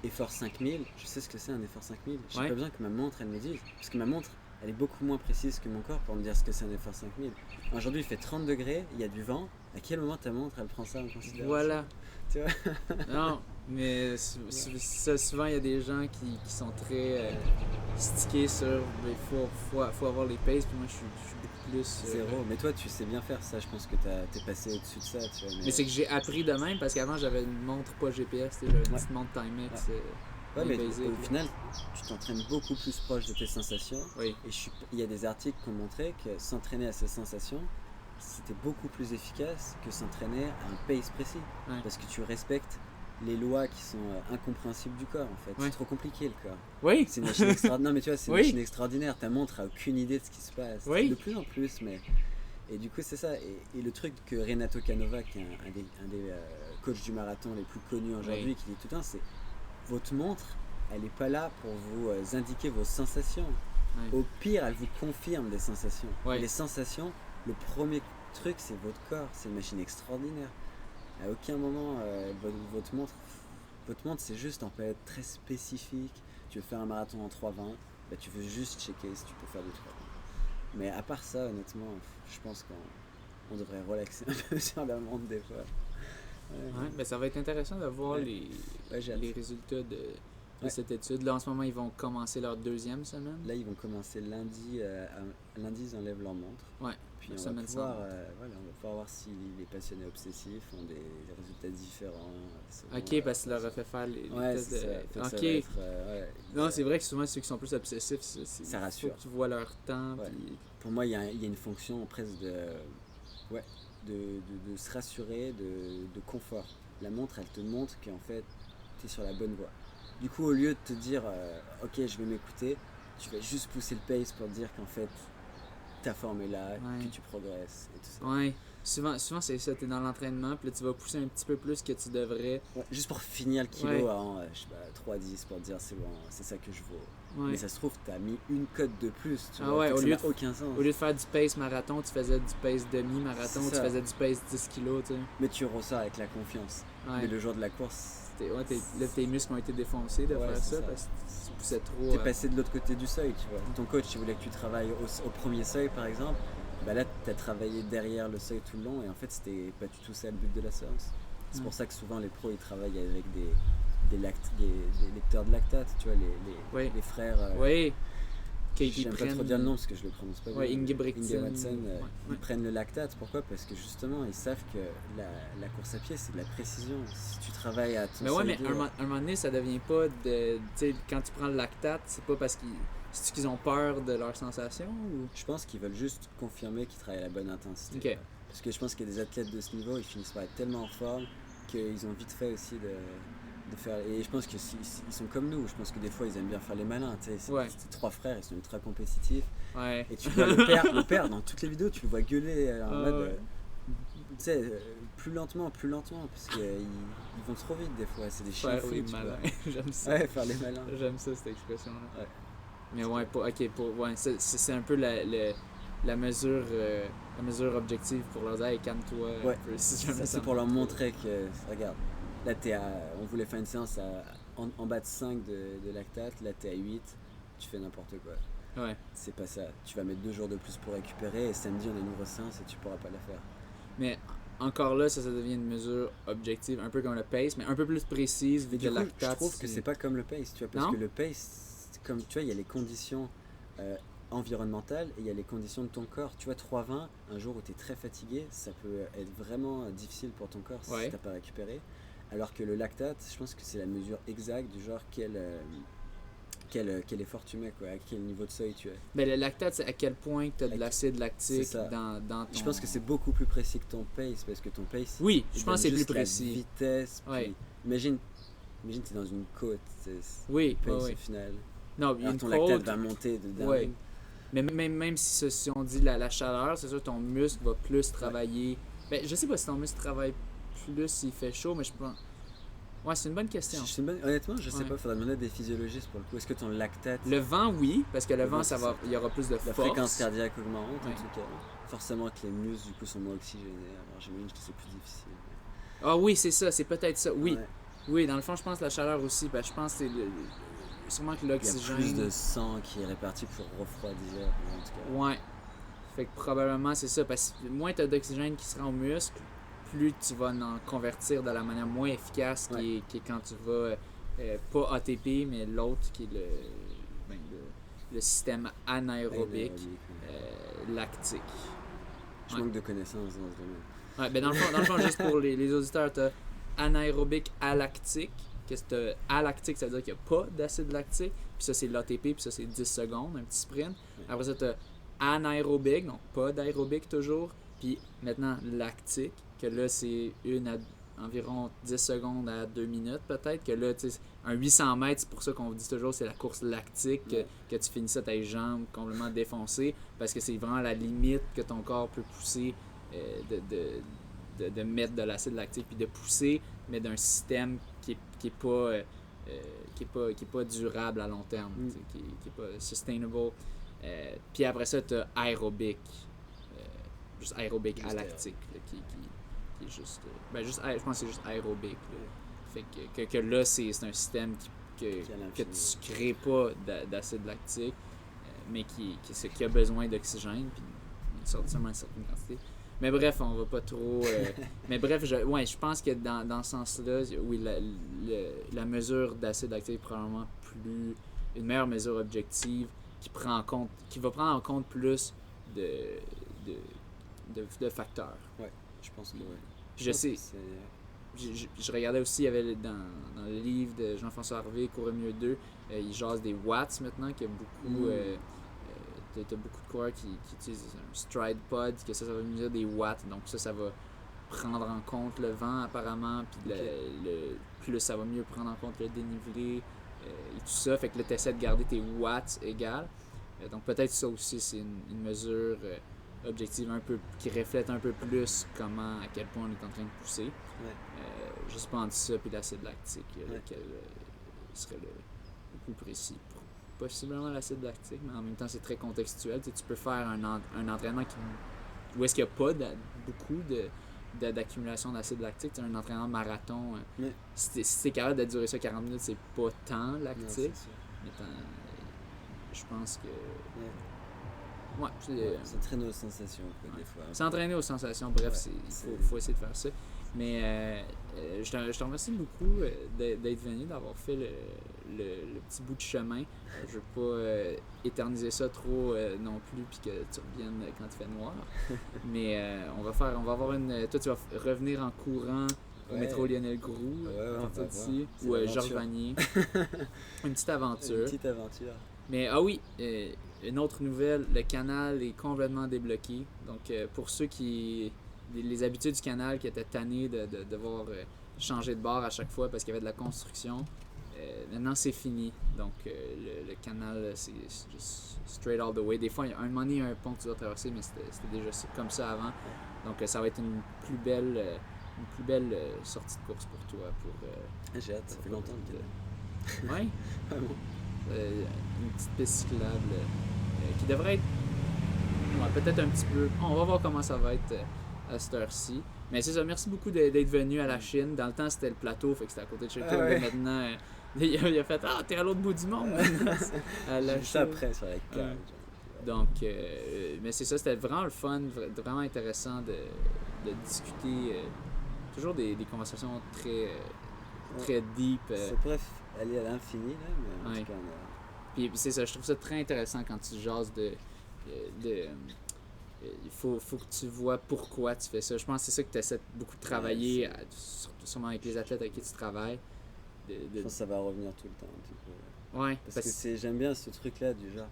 Effort 5000, je sais ce que c'est un effort 5000. J'ai pas besoin que ma montre elle me dise. Parce que ma montre elle est beaucoup moins précise que mon corps pour me dire ce que c'est un effort 5000. Aujourd'hui il fait 30 degrés, il y a du vent. À quel moment ta montre elle prend ça en considération? Voilà. Tu vois? Non, mais souvent il y a des gens qui sont très stickés sur il faut avoir les paces. Puis moi je suis beaucoup plus. Zéro. Mais toi tu sais bien faire ça, je pense que t'es passé au-dessus de ça. Tu vois, mais c'est que j'ai appris de même parce qu'avant j'avais une montre pas GPS, j'avais une petite montre Timex. Ouais, mais au final, tu t'entraînes beaucoup plus proche de tes sensations. Oui. Et il y a des articles qui ont montré que s'entraîner à ces sensations, c'était beaucoup plus efficace que s'entraîner à un pace précis. Ouais. Parce que tu respectes les lois qui sont incompréhensibles du corps, en fait. Ouais. C'est trop compliqué, le corps. Oui. C'est une machine extraordinaire. Non, mais tu vois, c'est une machine extraordinaire. Ta montre a aucune idée de ce qui se passe. Oui. De plus en plus, mais... Et du coup, c'est ça. Et le truc que Renato Canova, qui est un des coachs du marathon les plus connus aujourd'hui, qui dit tout le temps, c'est votre montre, elle n'est pas là pour vous indiquer vos sensations. Au pire, elle vous confirme des sensations. Les sensations, le premier truc, c'est votre corps. C'est une machine extraordinaire. À aucun moment, votre montre, c'est juste en fait très spécifique. Tu veux faire un marathon en 3,20, bah, tu veux juste checker si tu peux faire du 3,20. Mais à part ça, honnêtement, je pense qu'on devrait relaxer un peu sur la montre des fois. Ouais, ben ça va être intéressant de voir Ouais. les résultats de Ouais. cette étude. Là, en ce moment, ils vont commencer leur 2e semaine. Là, ils vont commencer lundi. Lundi, ils enlèvent leur montre. Ouais, Puis la on va semaine pouvoir, sans montre. voilà, on va pouvoir voir si les passionnés obsessifs ont des résultats différents. Ok, parce qu'il leur a fait faire les Ouais, tests c'est ça. de. Fait que ça Ok. va être, ouais. Non, c'est vrai que souvent, ceux qui sont plus obsessifs, Ça rassure. faut que tu vois leur temps. Ouais. Puis... Pour moi, il y a une fonction presque ouais, de se rassurer, de confort. La montre, elle te montre qu'en fait, tu es sur la bonne voie. Du coup, au lieu de te dire, ok, je vais m'écouter, tu vas juste pousser le pace pour te dire qu'en fait, ta forme est là, Ouais. que tu progresses et tout ça. Ouais, souvent c'est ça, t'es dans l'entraînement, puis là tu vas pousser un petit peu plus que tu devrais. Ouais, juste pour finir le kilo Ouais. en je sais pas, 3,10 pour te dire c'est bon, c'est ça que je vaux. Ouais. Mais ça se trouve, t'as mis une cote de plus, tu Ah vois. ouais, Fait que au ça lieu n'a de- aucun sens. Au lieu de faire du pace marathon, tu faisais du pace demi-marathon, C'est tu ça. faisais du pace 10 kilos, tu sais. Mais tu ressors avec la confiance. Ouais. Mais le jour de la course, Là, tes muscles ont été défoncés de Ouais, faire c'est ça ça. parce que tu poussais trop. t'es passé de l'autre côté du seuil, tu vois. Ton coach, il voulait que tu travailles au premier seuil, par exemple. Bah là, t'as travaillé derrière le seuil tout le long et en fait, c'était pas du tout ça le but de la séance. C'est Ouais. pour ça que souvent les pros, ils travaillent avec des lecteurs de lactate, tu vois, Ouais. les frères. Oui, qu'ils J'aime pas trop dire le nom parce que je le prononce pas bien. Ouais, mais Ingebrigtsen. Watson, Ouais. ils prennent le lactate. Pourquoi? Parce que justement, ils savent que la course à pied, c'est de la précision. Si tu travailles à ton Mais ouais, mais seuil un moment donné, ça devient pas de. Tu sais, quand tu prends le lactate, c'est pas parce qu'ils ont peur de leurs sensations ou. je pense qu'ils veulent juste confirmer qu'ils travaillent à la bonne intensité. Ok. Parce que je pense que des athlètes de ce niveau, ils finissent par être tellement en forme qu'ils ont vite fait aussi de faire. Et je pense qu'ils sont comme nous. Je pense que des fois, ils aiment bien faire les malins. Tu sais, Ouais. c'est trois frères, ils sont ultra compétitifs. Ouais. Et tu vois le père, dans toutes les vidéos, tu le vois gueuler en mode. Ouais. Tu sais, plus lentement, parce qu'ils ils vont trop vite des fois. C'est des chiens Faire fous, les tu vois. malins. J'aime ça. Ouais, faire les malins. J'aime ça, cette expression-là. Ouais. Mais ouais, c'est un peu la mesure objective pour leur dire, hey, calme-toi. Ouais, un peu, si jamais ça, ça c'est pour leur monte trop. montrer que, regarde, là on voulait faire une séance en bas de 5 de lactate, là t'es à 8, tu fais n'importe quoi. Ouais. C'est pas ça, tu vas mettre 2 jours de plus pour récupérer et samedi on a une nouvelle séance et tu pourras pas la faire. Mais encore là, ça devient une mesure objective, un peu comme le pace, mais un peu plus précise, vu Et que du coup, lactate. je trouve que c'est pas comme le pace, tu vois, parce Non? que le pace, c'est comme, tu vois, il y a les conditions environnementales et il y a les conditions de ton corps. Tu vois, 3,20, un jour où tu es très fatigué, ça peut être vraiment difficile pour ton corps si Ouais. t'as pas récupéré. Alors que le lactate, je pense que c'est la mesure exacte du genre quel effort tu mets, quoi, à quel niveau de seuil tu es. Ben, le lactate, c'est à quel point tu as de l'acide lactique C'est ça. dans ton. Je pense que c'est beaucoup plus précis que ton pace, parce que ton pace, Oui, il je pense que c'est donne plus juste la précis. vitesse, puis Ouais. imagine t'es dans une côte, c'est Oui, le ouais, pace ouais. au final. Non, il y a Alors une ton lactate côte. va monter de dingue. Ouais. Mais même si on dit la chaleur, c'est sûr que ton muscle va plus travailler. Ben, je sais pas si ton muscle travaille plus s'il fait chaud, mais je pense. Ouais, c'est une bonne question. Honnêtement, je sais Ouais. pas, faudrait demander à des physiologistes pour le coup. Est-ce que ton lactate, Le vent, oui, parce que le Le vent, vent, ça c'est va, ça. il y aura plus de la force. fréquence cardiaque augmente Ouais. en tout cas? Forcément que les muscles du coup sont moins oxygénés, alors j'imagine que c'est plus difficile. Ah oui, c'est ça, c'est peut-être ça. Oui, Ouais. oui, dans le fond, je pense la chaleur aussi. Ben, je pense que c'est sûrement que Il y a l'oxygène. plus de sang qui est réparti pour refroidir en tout cas. Ouais. Fait que probablement c'est ça, parce que moins tu as d'oxygène qui se rend au muscle, plus tu vas en convertir de la manière moins efficace qui est quand tu vas, pas ATP, mais l'autre qui est le système anaérobique lactique. Je Ouais. manque de connaissances dans ce domaine. Ouais, ben dans le fond juste pour les auditeurs, tu as anaérobique alactique. Qu'est-ce que t'as alactique, ça veut dire qu'il n'y a pas d'acide lactique, puis ça c'est l'ATP, puis ça c'est 10 secondes, un petit sprint. Après ça, tu as anaérobique, donc pas d'aérobique toujours, puis maintenant lactique, que là c'est environ 10 secondes à 2 minutes peut-être, que là, tu sais, un 800 mètres, c'est pour ça qu'on dit toujours c'est la course lactique, que tu finis ça tes jambes complètement défoncées, parce que c'est vraiment la limite que ton corps peut pousser de mettre de l'acide lactique, puis de pousser, mais d'un système qui est pas durable à long terme, qui est pas sustainable. Puis après ça, tu as aérobique, juste aérobique Juste alactique, là, qui est juste. Je pense que c'est juste aérobique. Là. Fait que là, c'est un système que tu crées pas d'acide lactique, mais qui a besoin d'oxygène, puis seulement une certaine quantité. Mais bref, on va pas trop. Mais bref, je pense que dans ce sens-là, oui, la mesure d'acide lactique est probablement une meilleure mesure objective qui va prendre en compte plus de facteurs. Ouais, je pense que oui. Puis je sais. Je regardais aussi, il y avait dans le livre de Jean-François Harvey, Courir mieux 2, il jase des watts maintenant, qu'il y a beaucoup. T'as beaucoup de coureurs qui utilisent un stride pod, que ça va mesurer des watts, donc ça va prendre en compte le vent apparemment, puis plus ça va mieux prendre en compte le dénivelé et tout ça, fait que là tu essaies de garder tes watts égales, donc peut-être ça aussi c'est une mesure objective un peu qui reflète un peu plus à quel point on est en train de pousser. Ouais. Je sais pas entre ça et l'acide lactique lequel serait le plus précis. Possiblement l'acide lactique, mais en même temps c'est très contextuel. Tu peux faire un entraînement où est-ce qu'il n'y a pas beaucoup d'accumulation d'acide lactique. Un entraînement marathon, si t'es capable de durer ça 40 minutes, c'est pas tant lactique. Mais je pense que... Ouais, s'entraîner aux sensations, des fois. S'entraîner aux sensations, bref, il faut essayer de faire ça. Mais je te remercie beaucoup d'être venu, d'avoir fait le petit bout de chemin. Je veux pas éterniser ça trop non plus, puis que tu reviennes quand il fait noir. Mais on va avoir toi, tu vas revenir en courant au métro Lionel Groulx, ou Georges Vanier. Une petite aventure. Mais oui, une autre nouvelle, le canal est complètement débloqué. Donc pour ceux les habitués du canal qui étaient tannés de devoir changer de bord à chaque fois parce qu'il y avait de la construction, maintenant c'est fini. Donc le canal c'est juste straight all the way. Des fois, un moment donné, il y a un pont que tu dois traverser, mais c'était déjà comme ça avant. Donc ça va être une plus belle sortie de course pour toi. J'ai hâte, ça fait longtemps que... Ouais. Une petite piste cyclable qui devrait être peut-être un petit peu... On va voir comment ça va être à cette heure-ci. Mais c'est ça, merci beaucoup d'être venu à la Chine. Dans le temps, c'était le plateau, fait que c'était à côté de chez toi. Mais maintenant, il a fait « Ah, t'es à l'autre bout du monde! » Juste après, sur la carte. Donc, mais c'est ça, c'était vraiment le fun, vraiment intéressant de discuter. Toujours des conversations très deep. Ça pourrait aller à l'infini, là, mais en tout cas, Puis c'est ça, je trouve ça très intéressant quand tu jases il faut que tu vois pourquoi tu fais ça. Je pense que c'est ça que tu essaies beaucoup de travailler, sûrement avec les athlètes avec qui tu travailles. Je pense que ça va revenir tout le temps un petit peu. Ouais, parce que j'aime bien ce truc-là du genre,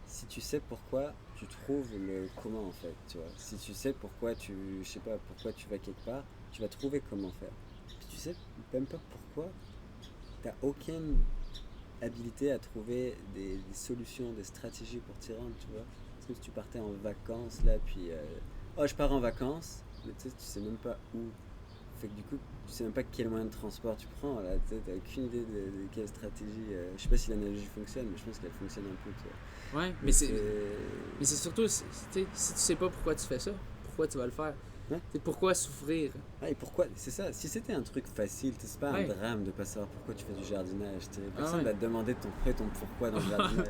si tu sais pourquoi, tu trouves le comment en fait, tu vois. Si tu sais pourquoi tu vas quelque part, tu vas trouver comment faire. Puis tu sais même pas pourquoi, t'as aucune habilité à trouver des solutions, des stratégies pour t'y rendre, tu vois. Si tu partais en vacances là, puis je pars en vacances, mais tu sais même pas où. Fait que du coup, tu sais même pas quel moyen de transport tu prends là, tu t'as aucune idée de quelle stratégie. Je sais pas si l'analogie fonctionne, mais je pense qu'elle fonctionne un peu. Tu vois. Ouais, mais c'est surtout, si tu sais pas pourquoi tu fais ça, pourquoi tu vas le faire? Ouais. C'est pourquoi souffrir? Et pourquoi? C'est ça. Si c'était un truc facile, c'est pas un drame de pas savoir pourquoi tu fais du jardinage. Personne va te demander ton pourquoi dans le jardinage.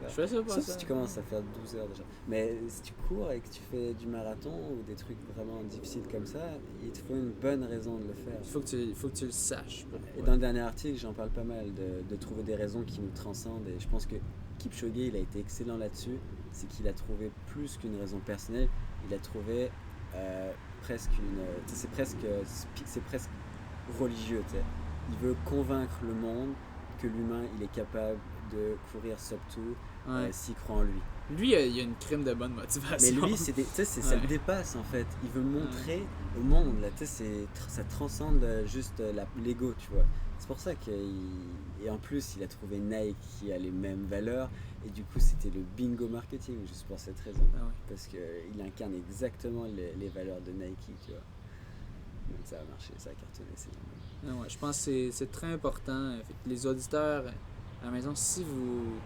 Je fais ça pas Sauf ça. si tu commences à faire 12 heures déjà. Mais si tu cours et que tu fais du marathon ou des trucs vraiment difficiles comme ça, il te faut une bonne raison de le faire. Il faut que tu le saches. Et dans le dernier article, j'en parle pas mal de trouver des raisons qui nous transcendent. Et je pense que Kipchoge, il a été excellent là-dessus. C'est qu'il a trouvé plus qu'une raison personnelle. Il a trouvé c'est presque religieux, t'sais. Il veut convaincre le monde que l'humain il est capable de courir sub tout s'il croit en lui. Lui, il y a une crème de bonne motivation. Mais lui, ça le dépasse en fait. Il veut montrer au monde, là, ça transcende juste l'ego, tu vois. C'est pour ça et en plus, il a trouvé Nike qui a les mêmes valeurs. Et du coup, c'était le bingo marketing, juste pour cette raison. Parce qu'il incarne exactement les valeurs de Nike, tu vois. Donc ça a marché, ça a cartonné, c'est normal. Je pense que c'est très important. Les auditeurs à la maison, si vous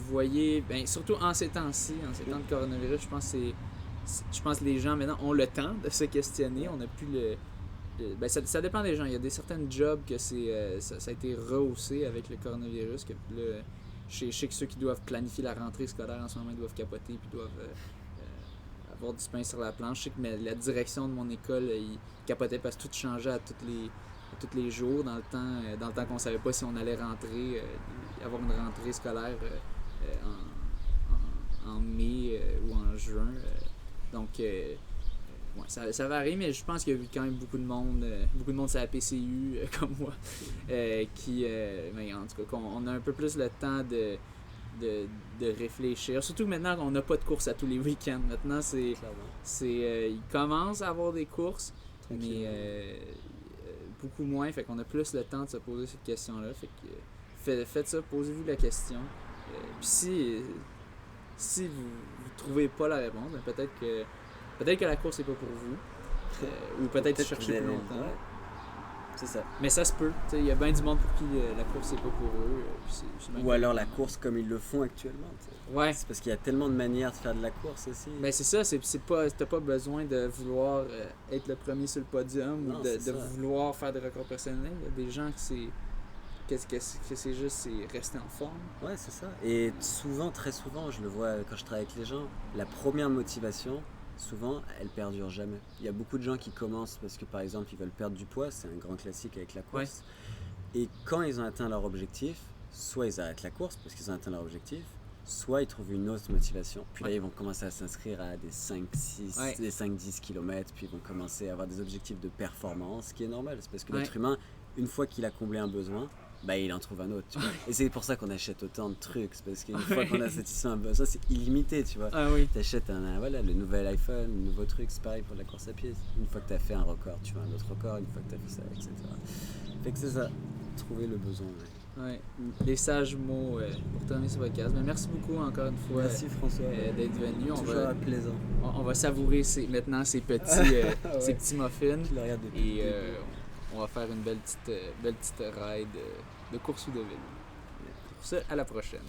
voyez, surtout en ces temps-ci, en ces temps de coronavirus, je pense que je pense que les gens maintenant ont le temps de se questionner. On n'a plus ben ça dépend des gens. Il y a certaines jobs que ça a été rehaussé avec le coronavirus. Que là, je sais que ceux qui doivent planifier la rentrée scolaire en ce moment, ils doivent capoter puis doivent avoir du pain sur la planche. Je sais que la direction de mon école, ils capotaient parce que tout changeait à tous les jours dans le temps qu'on savait pas si on allait rentrer, avoir une rentrée scolaire en mai ou en juin. Donc, ouais, ça varie, mais je pense qu'il y a eu quand même beaucoup de monde sur la PCU comme moi, mais en tout cas, on a un peu plus le temps de réfléchir. Surtout que maintenant, on n'a pas de courses à tous les week-ends. Maintenant, il commence à avoir des courses, mais beaucoup moins. Fait qu'on a plus le temps de se poser cette question-là. Fait que faites ça, posez-vous la question. Puis si vous trouvez pas la réponse, ben peut-être que la course n'est pas pour vous. Ou peut-être que vous cherchez plus longtemps. Ouais. C'est ça. Mais ça se peut. Il y a bien du monde pour qui la course n'est pas pour eux. Ou alors la course comme ils le font actuellement. T'sais. Ouais. C'est parce qu'il y a tellement de manières de faire de la course aussi. Ben c'est ça, t'as pas besoin de vouloir être le premier sur le podium ou de vouloir faire des records personnels. Il y a des gens que c'est juste rester en forme. Ouais, c'est ça. Et très souvent, je le vois quand je travaille avec les gens, la première motivation, souvent, elle perdure jamais. Il y a beaucoup de gens qui commencent parce que, par exemple, ils veulent perdre du poids, c'est un grand classique avec la course. Ouais. Et quand ils ont atteint leur objectif, soit ils arrêtent la course parce qu'ils ont atteint leur objectif, soit ils trouvent une autre motivation. Puis là, ils vont commencer à s'inscrire à des 5-10 km, puis ils vont commencer à avoir des objectifs de performance, ce qui est normal. C'est parce que l'être humain, une fois qu'il a comblé un besoin, bah, il en trouve un autre, tu vois. Et c'est pour ça qu'on achète autant de trucs, c'est parce qu'une fois qu'on a satisfait un besoin, c'est illimité, tu vois. T'achètes le nouvel iPhone, le nouveau truc, c'est pareil pour la course à pied. Une fois que t'as fait un record, tu veux un autre record, une fois que t'as fait ça, etc. Fait que c'est ça, trouver le besoin. Ouais, les sages mots pour terminer ce podcast. Mais merci beaucoup encore une fois. Merci François d'être venu. Toujours plaisant. On va savourer maintenant ces petits muffins. Je le regarde depuis on va faire une belle petite ride de course ou de vélo. Pour ça, à la prochaine.